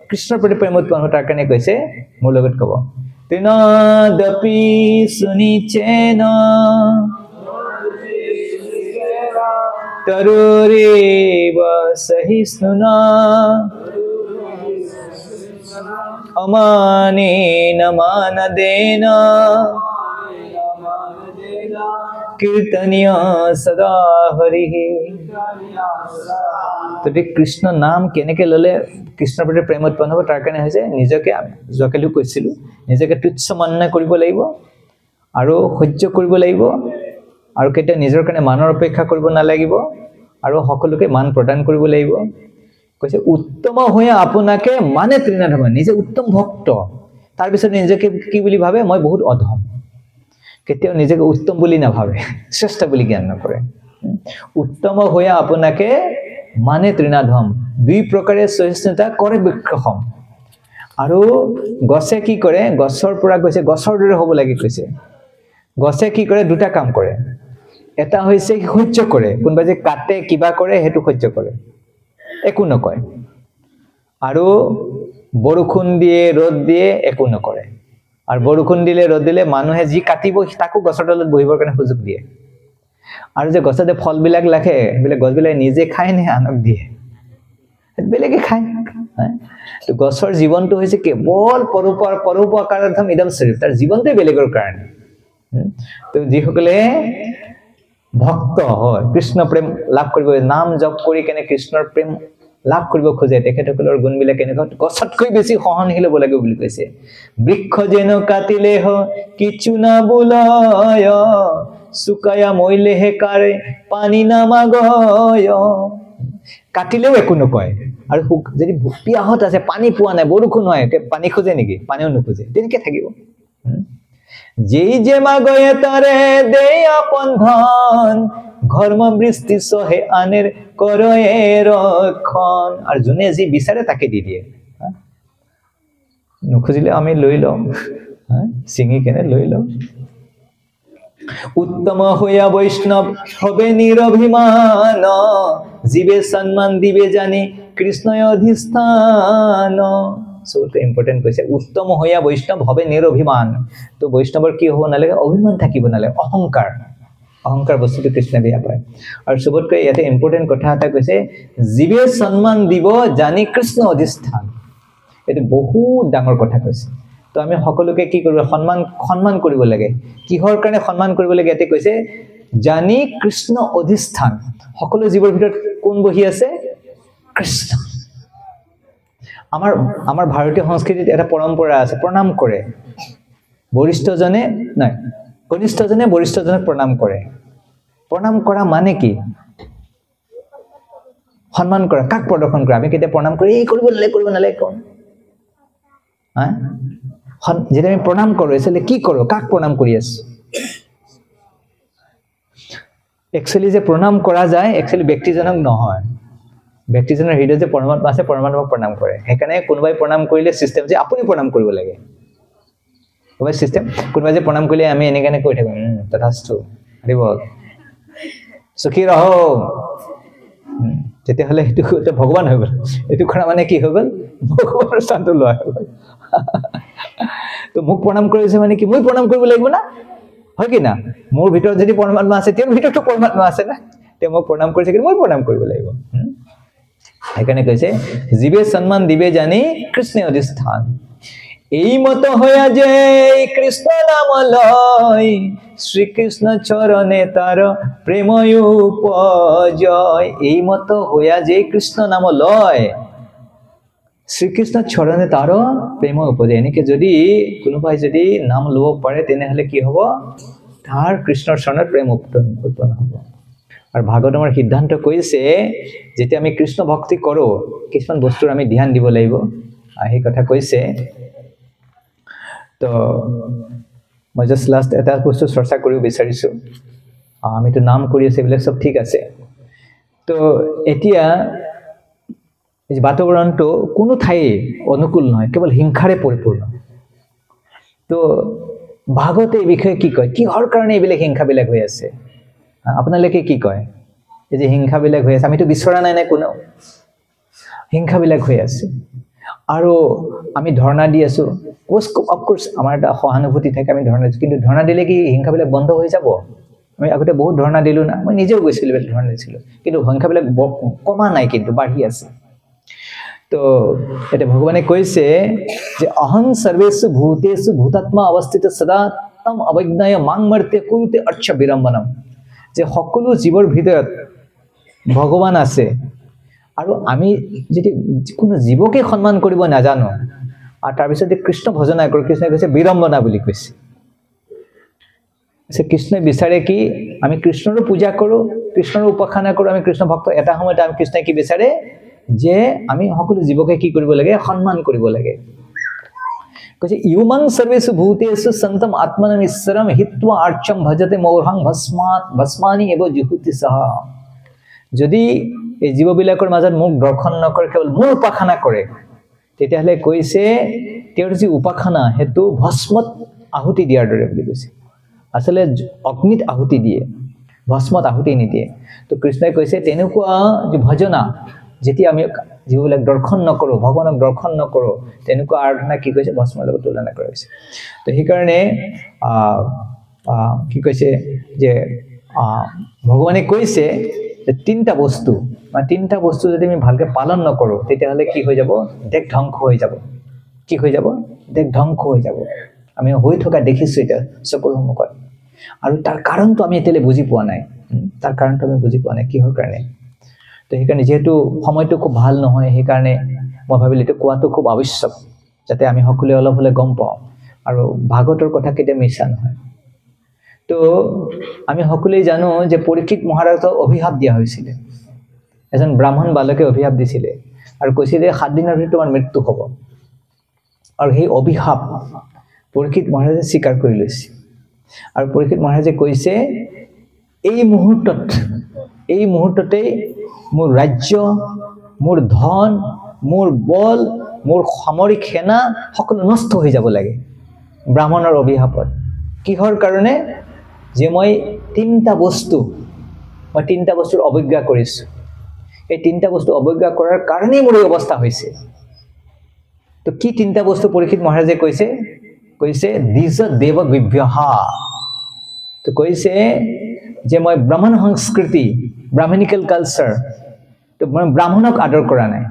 কৃষ্ণৰ প্ৰতি প্ৰেম উৎপন্ন তাৰ কাৰণে কৈছে মোৰ লগত কব তিনদপি সুনিচেন তৰুৰেব সহিষ্ণুনা অমানেন মানদেন কীৰ্তনীয় সদা হৰি তো কৃষ্ণ নাম কেনেকে ললে কৃষ্ণৰ প্ৰতি প্ৰেম উৎপন্ন হ'ব তাৰ কাৰণে হৈছে নিজকে জকেলু কৈছিলো নিজকে তুচ্ছ মন্না কৰিব লাগিব আৰু সহ্য কৰিব লাগিব আৰু কেটা নিজৰ কাৰণে মানৰ অপেক্ষা কৰিব নালাগিব আৰু সকলোকে মান প্ৰদান কৰিব লাগিব কৈছে উত্তম হৈ আপোনাকে মানে ত্ৰিনাধম নিজে উত্তম ভক্ত তাৰ পিছত নিজকে কি বুলি ভাবে মই বহুত অধম কেতিয়াও নিজকে উত্তম বুলি নাভাবে শ্ৰেষ্ঠ বুলি জ্ঞান নকৰে উত্তম হৈ আপোনাকে মানে ত্ৰিনাধম দুই প্ৰকাৰে সহিষ্ণুতা কৰে বিক্ৰম আৰু গছে কি কৰে গছৰ পৰা কৈছে গছৰ দৰে হ'ব লাগে কৈছে গছে কি কৰে দুটা কাম কৰে এটা হৈছে সহ্য কৰে, কোনোবা যে কাটে কিবা কৰে সেইটো সহ্য কৰে, একো নকয়। আৰু বৰষুণ দিয়ে ৰ'দ দিয়ে একো নকৰে। আৰু বৰষুণ দিলে ৰ'দ দিলে মানুহে যি কাটিব তাকো গছৰ তলত বহিবৰ কাৰণে সুযোগ দিয়ে। আৰু যে গছতে ফলবিলাক লাখে বোলে গছবিলাক নিজে খায় নে আনক দিয়ে, বেলেগে খায়। তো গছৰ জীৱনটো হৈছে কেৱল পৰোপকাৰাৰ্থম ইদম শৰীৰ, তাৰ জীৱনটোৱে বেলেগৰ কাৰণে। তো যিসকলে ভক্ত হয়, কৃষ্ণ প্ৰেম লাভ কৰিব, নাম জপ কৰি কেনে কৃষ্ণৰ প্ৰেম লাভ কৰিব খোজে, তেখেতসকলৰ গুণবিলাক কেনেকুৱা, গছতকৈ বেছি সহনশীল হ'ব লাগে বুলি কৈছে। বৃক্ষ যেন কাটিলেহ কিছু না বোলয়, শুকায়া মৰিলেহে কাৰে পানী নামাগয়। কাটিলেও একো নকয়। আৰু যদি পিয়াহত আছে, পানী পোৱা নাই, বৰষুণ হয়, পানী খোজে নেকি? পানীও নোখোজে, তেনেকে থাকিব। যেই যে মাগয়ে তাৰে দে আপন ধন, ঘৰ্ম বৃষ্টি সহে আনেৰ কৰয়ে ৰক্ষণ। আৰু যোনে যি বিচাৰে তাকে দি দিয়ে, নুখুজিলে আমি লৈ লওঁ, ছিঙি কেনে লৈ লওঁ। উত্তম হইয়া বৈষ্ণৱ হবে নিৰভিমান, জীবে সন্মান দিবে জানি কৃষ্ণ অধিষ্ঠান। সবতকৈ ইম্পৰ্টেণ্ট কৈছে, উত্তম হইয়া বৈষ্ণৱ হবে নিৰভিমান। তো বৈষ্ণৱৰ কি হ'ব নালাগে? অভিমান থাকিব নালাগে, অহংকাৰ। অহংকাৰ বস্তুটো কৃষ্ণই বেয়া পায়। আৰু সবতকৈ ইয়াতে ইম্পৰ্টেণ্ট কথা এটা কৈছে, জীবে সন্মান দিব জানি কৃষ্ণ অধিষ্ঠান। এইটো বহুত ডাঙৰ কথা কৈছে। তো আমি সকলোকে কি কৰিব, সন্মান কৰিব লাগে। কিহৰ কাৰণে সন্মান কৰিব লাগে? ইয়াতে কৈছে জানি কৃষ্ণ অধিষ্ঠান। সকলো জীৱৰ ভিতৰত কোন বহি আছে? কৃষ্ণ। আমাৰ ভাৰতীয় সংস্কৃতিত এটা পৰম্পৰা আছে, প্ৰণাম কৰে। বৰিষ্ঠজনে নাই, কনিষ্ঠজনে বৰিষ্ঠজনক প্ৰণাম কৰে। প্ৰণাম কৰা মানে কি? সন্মান কৰা। কাক প্ৰদৰ্শন কৰা? আমি কেতিয়া প্ৰণাম কৰি এই কৰিব নালাগে কওঁ। যেতিয়া আমি প্ৰণাম কৰোঁ, আচলতে কি কৰোঁ? কাক প্ৰণাম কৰি আছো? একচুৱেলি যে প্ৰণাম কৰা যায়, একচুৱেলি ব্যক্তিজনক নহয়। ব্যক্তিজনৰ হৃদয়ত যে পৰমাত্মা আছে, পৰমাত্মাক প্ৰণাম কৰে। সেইকাৰণে কোনোবাই প্ৰণাম কৰিলে চিষ্টেম যে আপুনি প্ৰণাম কৰিব লাগে। চিষ্টেম কোনোবাই যে প্ৰণাম কৰিলে আমি এনেকৈ কৈ থাকোঁ, তথাস্তু হৰি বল, সুখী ৰহ। তেতিয়াহ'লে সেইটো ভগৱান হৈ গ'ল। এইটো কৰা মানে কি হৈ গ'ল? ভগৱানৰ স্থানটো লোৱা হৈ গ'ল। তো মোক প্ৰণাম কৰিছে মানে কি? মই প্ৰণাম কৰিব লাগিব না, হয় কি না? মোৰ ভিতৰত যদি পৰমাত্মা আছে, তেওঁৰ ভিতৰতো পৰমাত্মা আছে না। তেওঁ মোক প্ৰণাম কৰিছে, কিন্তু মই প্ৰণাম কৰিব লাগিব। সেইকাৰণে কৈছে জীবে সন্মান দিবে জানি কৃষ্ণ অধিষ্ঠান। এই মত হইয়া যে কৃষ্ণ নাম লয়, শ্রীকৃষ্ণ চরণে তার প্রেম উপজয়। এই মত হইয়া যে কৃষ্ণ নাম লয়, শ্রীকৃষ্ণ চরণে তার প্রেম উপজয়। এনেকে যদি কোনোবাই যদি নাম ল'ব পাৰে, তেনেহ'লে কি হ'ব? তাৰ কৃষ্ণৰ চৰণত প্ৰেম উৎপন্ন হ'ব। আৰু ভাগৱতৰ সিদ্ধান্ত কৈছে, যেতিয়া আমি কৃষ্ণ ভক্তি কৰোঁ, কিছুমান বস্তুৰ আমি ধ্যান দিব লাগিব। সেই কথা কৈছে। তো মই জাষ্ট লাষ্ট এটা বস্তু চৰ্চা কৰিব বিচাৰিছোঁ। আমিতো নাম কৰি আছোঁ, এইবিলাক চব ঠিক আছে। তো এতিয়া বাতাবৰণটো কোনো ঠাই অনুকূল নহয়, কেৱল হিংসাৰে পৰিপূৰ্ণ। তো ভাগৱতে এই বিষয়ে কি কয়? কিহৰ কাৰণে এইবিলাক হিংসাবিলাক হৈ আছে? আপোনালোকে কি কয়? এই যে হিংসাবিলাক হৈ আছে, আমিতো বিচৰা নাই কোনেও, হিংসাবিলাক হৈ আছে। আৰু আমি ধৰ্ণা দি আছোঁ। অফক'ৰ্চ আমাৰ এটা সহানুভূতি থাকে, আমি ধৰ্ণা দিছোঁ। কিন্তু ধৰ্ণা দিলে কি হিংসাবিলাক বন্ধ হৈ যাব? আমি আগতে বহুত ধৰ্ণা দিলোঁ না, মই নিজেও গৈছিলোঁ, ধৰ্ণা দিছিলোঁ, কিন্তু সংখ্যাবিলাক কমা নাই, কিন্তু বাঢ়ি আছে। তো এতিয়া ভগৱানে কৈছে যে অহং সৰ্বেষু ভূতেষু ভূতাত্মা অৱস্থিত সদা তম অৱজ্ঞায় মাং মৰ্তে কুৰুতে অৰ্চ বিড়ম্বনম। যে সকলো জীৱৰ ভিতৰত ভগৱান আছে, আৰু আমি যদি কোনো জীৱকে সন্মান কৰিব নাজানো, আৰু তাৰপিছত কৃষ্ণ ভজনা কৰোঁ, কৃষ্ণই কৈছে বিড়ম্বনা বুলি কৈছে। কৃষ্ণই বিচাৰে কি? আমি কৃষ্ণৰো পূজা কৰোঁ, কৃষ্ণৰো উপাসনা কৰোঁ, আমি কৃষ্ণ ভক্ত। এটা সময়ত আমি কৃষ্ণই কি বিচাৰে? যে আমি সকলো জীৱকে কি কৰিব লাগে? সন্মান কৰিব লাগে। কৈছে ইউমাং সৰ্বেষু ভূতেষু সন্তম আত্মনম ঈশ্বৰম হিত্বা আৰ্চম ভজতে মৌঢ়ং ভস্মানি এব জুহুতি সহ। যদি এই জীৱবিলাকৰ মাজত মোক দৰ্শন নকৰে, কেৱল মোৰ উপাসনা কৰে, তেতিয়াহ'লে কৈছে তেওঁৰ যি উপাসনা সেইটো ভস্মত আহুতি দিয়াৰ দৰে বুলি কৈছে। আচলতে অগ্নিত আহুতি দিয়ে। ভস্মত আহুতি নিদিয়ে তো কৃষ্ণই কৈছে তেনেকুৱা যে ভজনা যেতিয়া আমি যিবিলাক দৰ্শন নকৰোঁ ভগৱানক দৰ্শন নকৰোঁ তেনেকুৱা আৰাধনা কি কৈছে ভস্মৰ লগত তুলনা কৰা হৈছে তো সেইকাৰণে কি কৈছে যে ভগৱানে কৈছে যে তিনিটা বস্তু যদি আমি ভালকৈ পালন নকৰোঁ তেতিয়াহ'লে কি হৈ যাব দেশ ধ্বংস হৈ যাব কি হৈ যাব দেশ ধ্বংস হৈ যাব আমি হৈ থকা দেখিছোঁ এতিয়া চকুৰ সন্মুখত আৰু তাৰ কাৰণটো আমি এতিয়ালৈ বুজি পোৱা নাই কিহৰ কাৰণে তো সেইকাৰণে যেহেতু সময়টো খুব ভাল নহয় সেইকাৰণে মই ভাবিলোঁ এইটো কোৱাটো খুব আৱশ্যক যাতে আমি সকলোৱে অলপ হ'লে গম পাওঁ আৰু ভাগৱতৰ কথা কেতিয়া মিছা নহয় তো আমি সকলোৱে জানো যে পৰীক্ষিত মহাৰাজক অভিশাপ দিয়া হৈছিলে এজন ব্ৰাহ্মণ বালকে অভিশাপ দিছিলে আৰু কৈছিলে 7 দিনৰ ভিতৰত তোমাৰ মৃত্যু হ'ব আৰু সেই অভিশাপ পৰীক্ষিত মহাৰাজে স্বীকাৰ কৰি লৈছে আৰু পৰীক্ষিত মহাৰাজে কৈছে এই মুহূৰ্ততে মোৰ ৰাজ্য মোৰ ধন মোৰ বল মোৰ সামৰিক সেনা সকলো নষ্ট হৈ যাব লাগে ব্ৰাহ্মণৰ অভিশাপত কিহৰ কাৰণে যে মই তিনিটা বস্তুৰ অৱজ্ঞা কৰিছোঁ এই তিনিটা বস্তু অৱজ্ঞা কৰাৰ কাৰণেই মোৰ এই অৱস্থা হৈছে তো কি তিনিটা বস্তু পৰীক্ষিত মহাৰাজে কৈছে দ্বিজ দেৱ গভ্যঃ তো কৈছে যে মই ব্ৰাহ্মণ সংস্কৃতি ব্ৰাহ্মণিকেল কালচাৰ তো মই ব্ৰাহ্মণক আদৰ কৰা নাই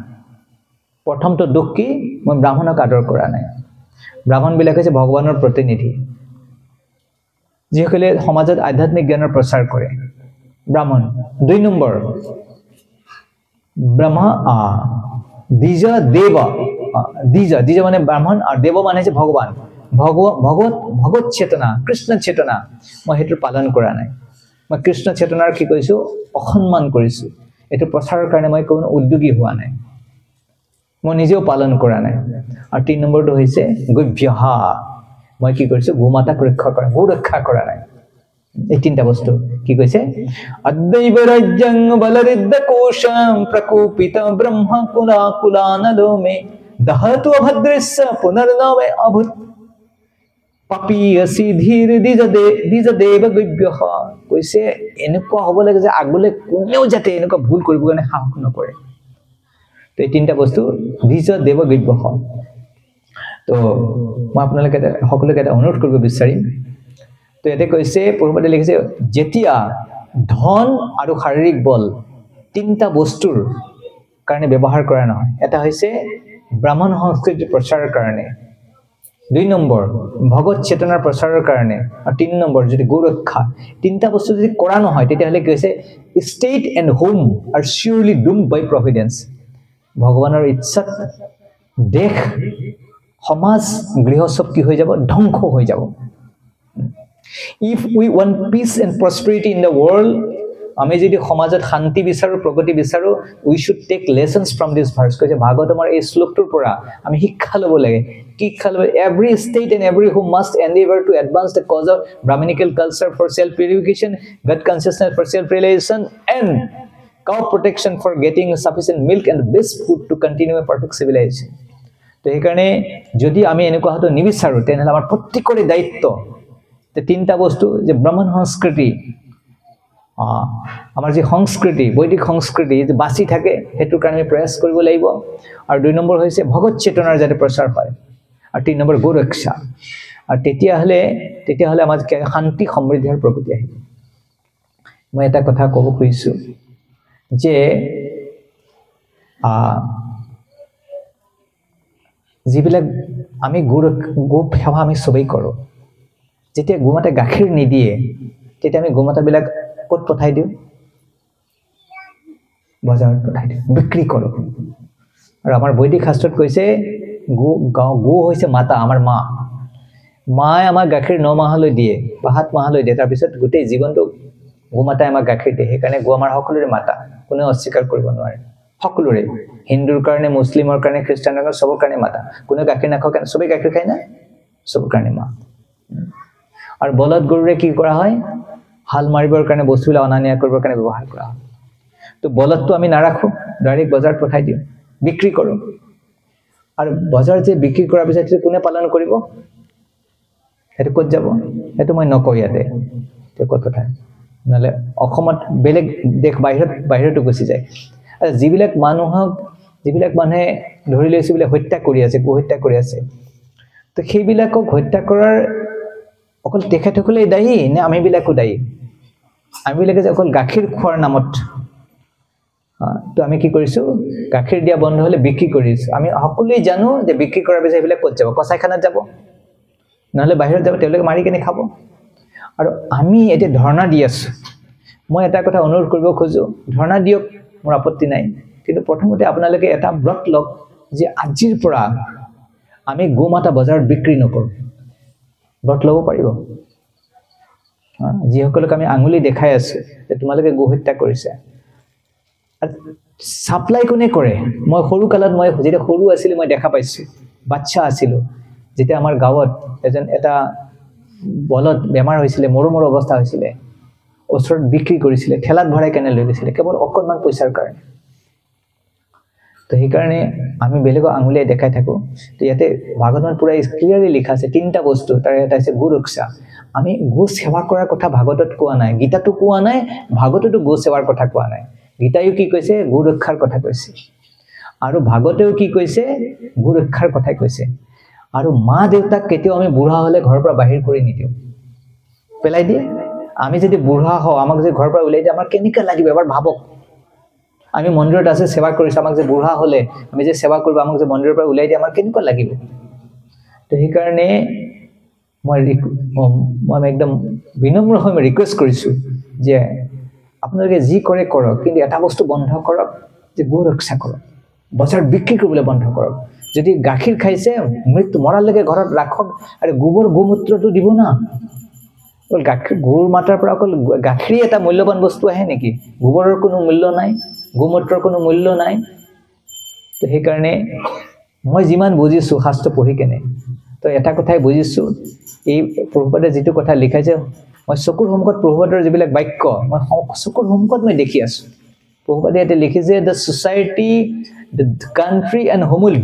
প্ৰথমটো দুখ কি মই ব্ৰাহ্মণক আদৰ কৰা নাই ব্ৰাহ্মণবিলাক হৈছে ভগৱানৰ প্ৰতিনিধি যিসকলে সমাজত আধ্যাত্মিক জ্ঞানৰ প্ৰচাৰ কৰে ব্ৰাহ্মণ 2 নম্বৰ দ্বিজ মানে ব্ৰাহ্মণ আৰু দেৱ মানে হৈছে ভগৱান ভগৱত চেতনা কৃষ্ণ চেতনা মই সেইটো পালন কৰা নাই মই কৃষ্ণ চেতনাৰ কি কৈছোঁ অসন্মান কৰিছোঁ এইটো প্ৰচাৰৰ কাৰণে মই কোনো উদ্যোগী হোৱা নাই মই নিজেও পালন কৰা নাই আৰু 3 নম্বৰটো হৈছে গভ্যঃ মই কি কৰিছোঁ গোমাতাক ৰক্ষা কৰা নাই এই তিনিটা বস্তু কি কৈছে অদ্বৈব ৰাজ্যং বলৰিদ্ধ কোশম প্ৰকোপিত ব্ৰহ্ম কুলানলোমে দহতু অভদ্ৰস্য পুনৰ্নৱে অভূত পাপীয়সি ধীৰ দ্বিজ দেৱ গভ্যঃ কৈছে এনেকুৱা হ'ব লাগে যে আগলৈ কোনেও যাতে এনেকুৱা ভুল কৰিব কাৰণে সাহস নকৰে তো এই তিনিটা বস্তু দ্বিজ দেৱ গভ্যঃ তো মই আপোনালোকে সকলোকে এটা অনুৰোধ কৰিব বিচাৰিম তো ইয়াতে কৈছে পূৰ্বতে লিখিছে যেতিয়া ধন আৰু শাৰীৰিক বল তিনিটা বস্তুৰ কাৰণে ব্যৱহাৰ কৰা নহয় এটা হৈছে ব্ৰাহ্মণ সংস্কৃতিৰ প্ৰচাৰৰ কাৰণে 2 নম্বৰ ভগৱত চেতনাৰ প্ৰচাৰৰ কাৰণে আৰু 3 নম্বৰ যদি গোৰক্ষা তিনিটা বস্তু যদি কৰা নহয় তেতিয়াহ'লে কি হৈছে state and home are cheerily doomed by providence ভগৱানৰ ইচ্ছাত দেশ সমাজ গৃহ সব কি হৈ যাব ধ্বংস হৈ যাব if we want peace and prosperity in the world আমি যদি সমাজত শান্তি বিচাৰো প্ৰগতি বিচাৰো we should take lessons from this verse কৈছে ভাগৱতৰ এই শ্লোকটোৰ পৰা আমি শিক্ষা ল'ব লাগে every state and every who must endeavor to advance the cause of brahminical culture for self purification god consciousness for self realization and cow protection for getting sufficient milk and best food to continue a perfect civilization তো সেইকাৰণে যদি আমি এনেকুৱা হয়তো নিবিচাৰো তেনেহ'লে আমাৰ প্ৰত্যেকৰে দায়িত্ব তে তিনিটা বস্তু যে ব্ৰাহ্মণ সংস্কৃতি আমাৰ যে সংস্কৃতি বৈদিক সংস্কৃতি যে বাছি থাকে হেতুৰ কাৰণে আমি প্ৰয়াস কৰিব লাগিব আৰু 2 নম্বৰ হৈছে ভগৱত চেতনাৰ যাতে প্ৰচাৰ হয় আৰু 3 নম্বৰ গোৰক্ষা আৰু তেতিয়াহ'লে আমাৰ শান্তি সমৃদ্ধি আৰু প্ৰগতি আহিব মই এটা কথা ক'ব খুজিছোঁ যে যিবিলাক আমি গো সেৱা আমি সবেই কৰোঁ যেতিয়া গোমাতা গাখীৰ নিদিয়ে তেতিয়া আমি গোমাতাবিলাক ক'ত পঠাই দিওঁ বজাৰত পঠাই দিওঁ বিক্ৰী কৰোঁ আৰু আমাৰ বৈদিক শাস্ত্ৰত কৈছে গো হৈছে মাতা আমাৰ মায়ে আমাক গাখীৰ 9 মাহলৈ দিয়ে বা 7 মাহলৈ দিয়ে তাৰপিছত গোটেই জীৱনটো গোমাতাই আমাক গাখীৰ দিয়ে সেইকাৰণে গো আমাৰ সকলোৰে মাতা কোনেও অস্বীকাৰ কৰিব নোৱাৰে সকলোৰে হিন্দুৰ কাৰণে মুছলিমৰ কাৰণে খ্ৰীষ্টানৰ কাৰণে সবৰ কাৰণে মাতা কোনে গাখীৰ নাখায় কাৰণে সবেই গাখীৰ খায় না সবৰ কাৰণে মা আৰু বলদ গৰুৰে কি কৰা হয় হাল মাৰিবৰ কাৰণে বস্তুবিলাক অনা নিয়া কৰিবৰ কাৰণে ব্যৱহাৰ কৰা হয় তো বলদটো আমি নাৰাখোঁ ডাইৰেক্ট বজাৰত পঠাই দিওঁ বিক্ৰী কৰোঁ আৰু বজাৰত যে বিক্ৰী কৰাৰ পিছত কোনে পালন কৰিব সেইটো ক'ত যাব সেইটো মই নকওঁ ইয়াতে ক'ত পঠায় নহলে অসমত বেলেগ দেশ বাহিৰতো গুচি যায় আৰু যিবিলাক মানুহে ধৰি লৈছে বোলে হত্যা কৰি আছে গোহত্যা কৰি আছে তো সেইবিলাকক হত্যা কৰাৰ অকল তেখেতসকলে দায়ী নে আমিবিলাকো দায়ী আমিবিলাকে যে অকল গাখীৰ খোৱাৰ নামত তো আমি কি কৰিছো গাখীৰ দিয়া বন্ধ হলে বিক্ৰী কৰিছো আমি সকলোৱে জানো যে বিক্ৰী কৰাৰ পিছত এইবিলাক ক'ত যাব কসাইখানাত যাব নহলে বাহিৰত যাব তেওঁলোকে মাৰি কেনে খাব আৰু আমি এতিয়া ধৰ্ণা দি আছো মই এটা কথা অনুৰোধ কৰিব খোজো ধৰ্ণা দিয়ক মোৰ আপত্তি নাই কিন্তু প্ৰথমতে আপোনালোকে এটা ব্ৰত লওক যে আজিৰ পৰা আমি গোমাতা বজাৰত বিক্ৰী নকৰো ব্ৰত ল'ব পাৰিব যিসকলক আমি আঙুলি দেখাই আছো যে তোমালোকে গোহত্যা কৰিছে সাপ্লাই কোনে কৰে মই সৰু কালত মই যেতিয়া সৰু আছিল মই দেখা পাইছো বাচ্চা আছিল যেতিয়া আমাৰ গাঁৱত এটা বলত বেমাৰ হৈছিল মৰমৰ অৱস্থা হৈছিল ওচৰত বিক্ৰী কৰিছিল ঠেলাত ভৰাই কেনে লৈ গৈছিল কেৱল অকণমান পইচাৰ কাৰণে তো সেই কাৰণে আমি বেলেগক আঙুলি দেখাই থাকো তো ইয়াতে ভাগৱতত পুৰা ক্লিয়াৰলি লিখা আছে তিনটা বস্তু তাৰ এটা আছে গো ৰক্ষা আমি গো সেৱা কৰাৰ কথা ভাগৱতত কোৱা নাই গীতাতো কোৱা নাই ভাগৱততো গো সেৱাৰ কথা কোৱা নাই গীতায়ো কি কৈছে গো ৰক্ষাৰ কথা কৈছে আৰু ভাগৱতেও কি কৈছে গো ৰক্ষাৰ কথা কৈছে আৰু মা দেউতাক কেতিয়াও আমি বুঢ়া হলে ঘৰৰ পৰা বাহিৰ কৰি নিদিও পেলাই দিয়ে আমি যদি বুঢ়া হও আমাক যে ঘৰৰ পৰা উলাই দিয়ে আমাৰ কেনেকা লাগিব এবাৰ ভাবক আমি মন্দিৰত আছে সেৱা কৰিছো আমাক যে বুঢ়া হলে আমি যে সেৱা কৰিব আমাক যে মন্দিৰৰ পৰা উলাই দিয়ে আমাৰ কেনেকা লাগিব তো সেই কাৰণে মই একদম বিনম্ৰ হৈ ৰিকুৱেষ্ট কৰিছো যে আপোনালোকে যি কৰে কৰক কিন্তু এটা বস্তু বন্ধ কৰক যে গো ৰক্ষা কৰক বজাৰত বিক্ৰী কৰিবলৈ বন্ধ কৰক যদি গাখীৰ খাইছে মৃত্যু মৰালৈকে ঘৰত ৰাখক আৰু গোমূত্ৰটো দিব না গাখীৰ গৰুৰ মাতাৰ পৰা অকল গাখীৰ এটা মূল্যৱান বস্তু আহে নেকি গোবৰৰ কোনো মূল্য নাই গোমূত্ৰৰ কোনো মূল্য নাই তো সেই কাৰণে মই যিমান বুজিছো শাস্ত্ৰ পঢ়ি কেনে তো এটা কথাই বুজিছো এই প্ৰভুপাদে যিটো কথা লিখাইছে মই চকুৰ সন্মুখত প্ৰভুপাদৰ যিবিলাক বাক্য মই চকুৰ সন্মুখত মই দেখি আছো প্ৰভুপাদে ইয়াতে লিখিছে the society the country and home will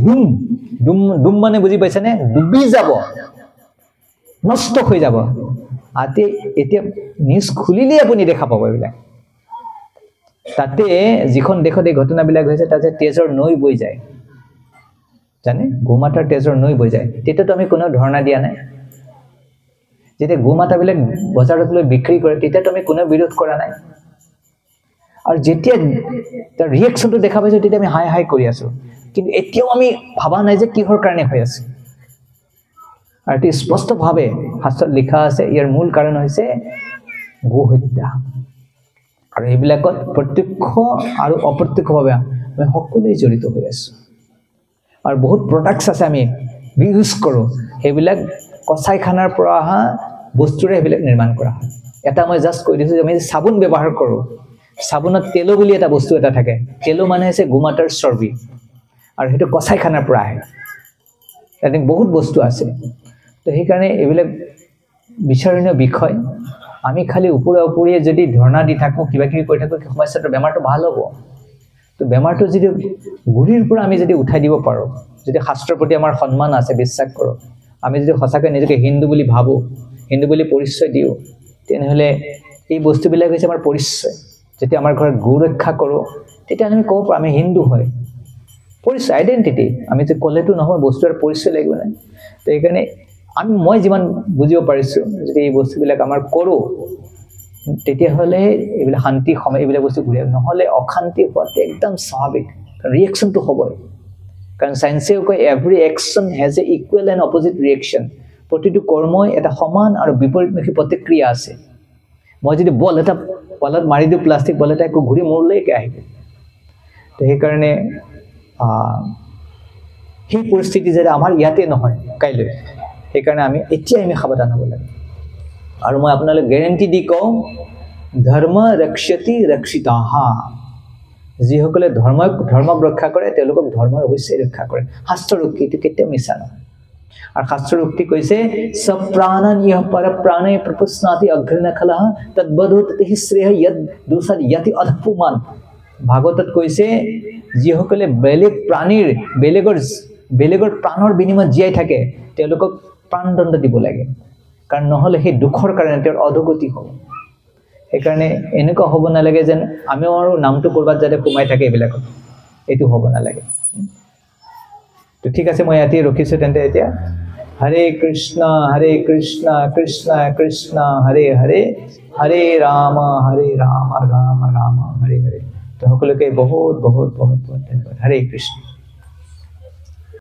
doom মানে বুজি পাইছেনে ডুবি যাব নষ্ট হৈ যাব এতিয়া নিউজ খুলিলে আপুনি দেখা পাব এইবিলাক তাতে যিখন দেশত এই ঘটনাবিলাক হৈছে তাতে তেজৰ নৈ বৈ যায় জানে গোমাতাৰ তেজৰ নৈ বৈ যায় তেতিয়াতো আমি কোনো ধৰ্ণা দিয়া নাই যেতিয়া গোমাতাবিলাক বজাৰত লৈ বিক্ৰী কৰে তেতিয়াতো আমি কোনো বিৰোধ কৰা নাই আৰু যেতিয়া তাৰ ৰিয়েকশ্যনটো দেখা পাইছো তেতিয়া আমি হাই কৰি আছো কিন্তু এতিয়াও আমি ভাবা নাই যে কিহৰ কাৰণে হৈ আছে আৰু এটি স্পষ্টভাৱে শাস্ত্ৰত লিখা আছে ইয়াৰ মূল কাৰণ হৈছে গোহত্যা আৰু এইবিলাকত প্ৰত্যক্ষ আৰু অপ্ৰত্যক্ষভাৱে আমি সকলোৱে জড়িত হৈ আছো আৰু বহুত প্ৰডাক্টছ আছে আমি ইউজ কৰো সেইবিলাক কসাইখানাৰ পৰা অহা বস্তুৰে সেইবিলাক নিৰ্মাণ কৰা হয় এটা মই জাষ্ট কৈ দিছো যে আমি চাবোন ব্যৱহাৰ কৰো চাবোনত তেলো বুলি এটা বস্তু এটা থাকে তেলো মানে হৈছে গোমাতাৰ চৰ্বি আৰু সেইটো কসাইখানাৰ পৰা আহে এনে বহুত বস্তু আছে তো সেই কাৰণে এইবিলাক বিচাৰণীয় বিষয় আমি খালি ওপৰে যদি ধৰ্ণা দি থাকো কিবা কিবি কৰি থাকো সমস্যাটো বেমাৰটো ভাল হ'ব তো বেমাৰটো যদি গুৰিৰ পৰা আমি যদি উঠাই দিব পাৰো যদি শাস্ত্ৰৰ প্ৰতি আমাৰ সন্মান আছে বিশ্বাস কৰো আমি যদি সঁচাকৈ নিজকে হিন্দু বুলি ভাবো হিন্দু বুলি পৰিচয় দিও তেনেহলে এই বস্তুবিলাক হৈছে আমাৰ পৰিচয় যেতিয়া আমাৰ ঘৰত গো ৰক্ষা কৰো তেতিয়া আমি ক'ব পাৰো আমি হিন্দু হয় পৰিচয় আইডেন্টিটি আমি যে ক'লেতো নহয় বস্তুৰ পৰিচয় লাগিব না তো এইকাৰণে মই যিমান বুজিব পাৰিছো যদি এই বস্তুবিলাক আমাৰ কৰো তেতিয়াহ'লে এইবিলাক শান্তি সময় এইবিলাক বস্তু ঘূৰি নহ'লে অশান্তি হোৱাটো একদম স্বাভাৱিক ৰিয়েকশ্যনটো হ'বই কাৰণ চায়েন্সেও কয় every action has a equal and opposite reaction প্ৰতিটো কৰ্মই এটা সমান আৰু বিপৰীতমুখী প্ৰতিক্ৰিয়া আছে মই যদি বল এটা বলত মাৰি দিওঁ প্লাষ্টিক বল এটা একো ঘূৰি মোৰলৈকে আহিব তো সেইকাৰণে সেই পৰিস্থিতি যদি আমাৰ ইয়াতে নহয় কাইলৈ সেইকাৰণে আমি এতিয়াই আমি সাৱধান হ'ব লাগে আৰু মই আপোনালোক গ্যাৰান্টি দি কওঁ ধৰ্ম ৰক্ষতি ৰক্ষিতাঃ যিসকলে ধৰ্মক ৰক্ষা কৰে তেওঁলোকক ধৰ্মই অৱশ্যই ৰক্ষা কৰে শাস্ত্ৰৰ উক্তিটো কেতিয়াও মিছা নহয় আৰু শাস্ত্ৰৰ উক্তি কৈছে সব প্ৰাণন ইহ পৰ প্ৰাণে প্ৰপুষ্ণাতি অঘ্ৰনখলঃ তদ্বদোততি শ্ৰেয় যদ দুসদ যতি অধপুমান ভাগৱতত কৈছে যিসকলে বেলেগৰ প্ৰাণৰ বিনিময়ত জীয়াই থাকে তেওঁলোকক প্ৰাণদণ্ড দিব লাগে কাৰণ নহলে সেই দুখৰ কাৰণে তেওঁৰ অধোগতি হ'ব সেইকাৰণে এনেকুৱা হ'ব নালাগে যেন আমি আৰু নামটো কৰবাত যাতে সোমাই থাকে এইবিলাকত এইটো হ'ব নালাগে তো ঠিক আছে মই ইয়াতে ৰখিছো তেন্তে এতিয়া হৰে কৃষ্ণ কৃষ্ণ কৃষ্ণ হৰে হৰে হৰে ৰাম ৰাম ৰাম হৰে হৰে তো সকলোকে বহুত বহুত বহুত বহুত ধন্যবাদ হৰে কৃষ্ণ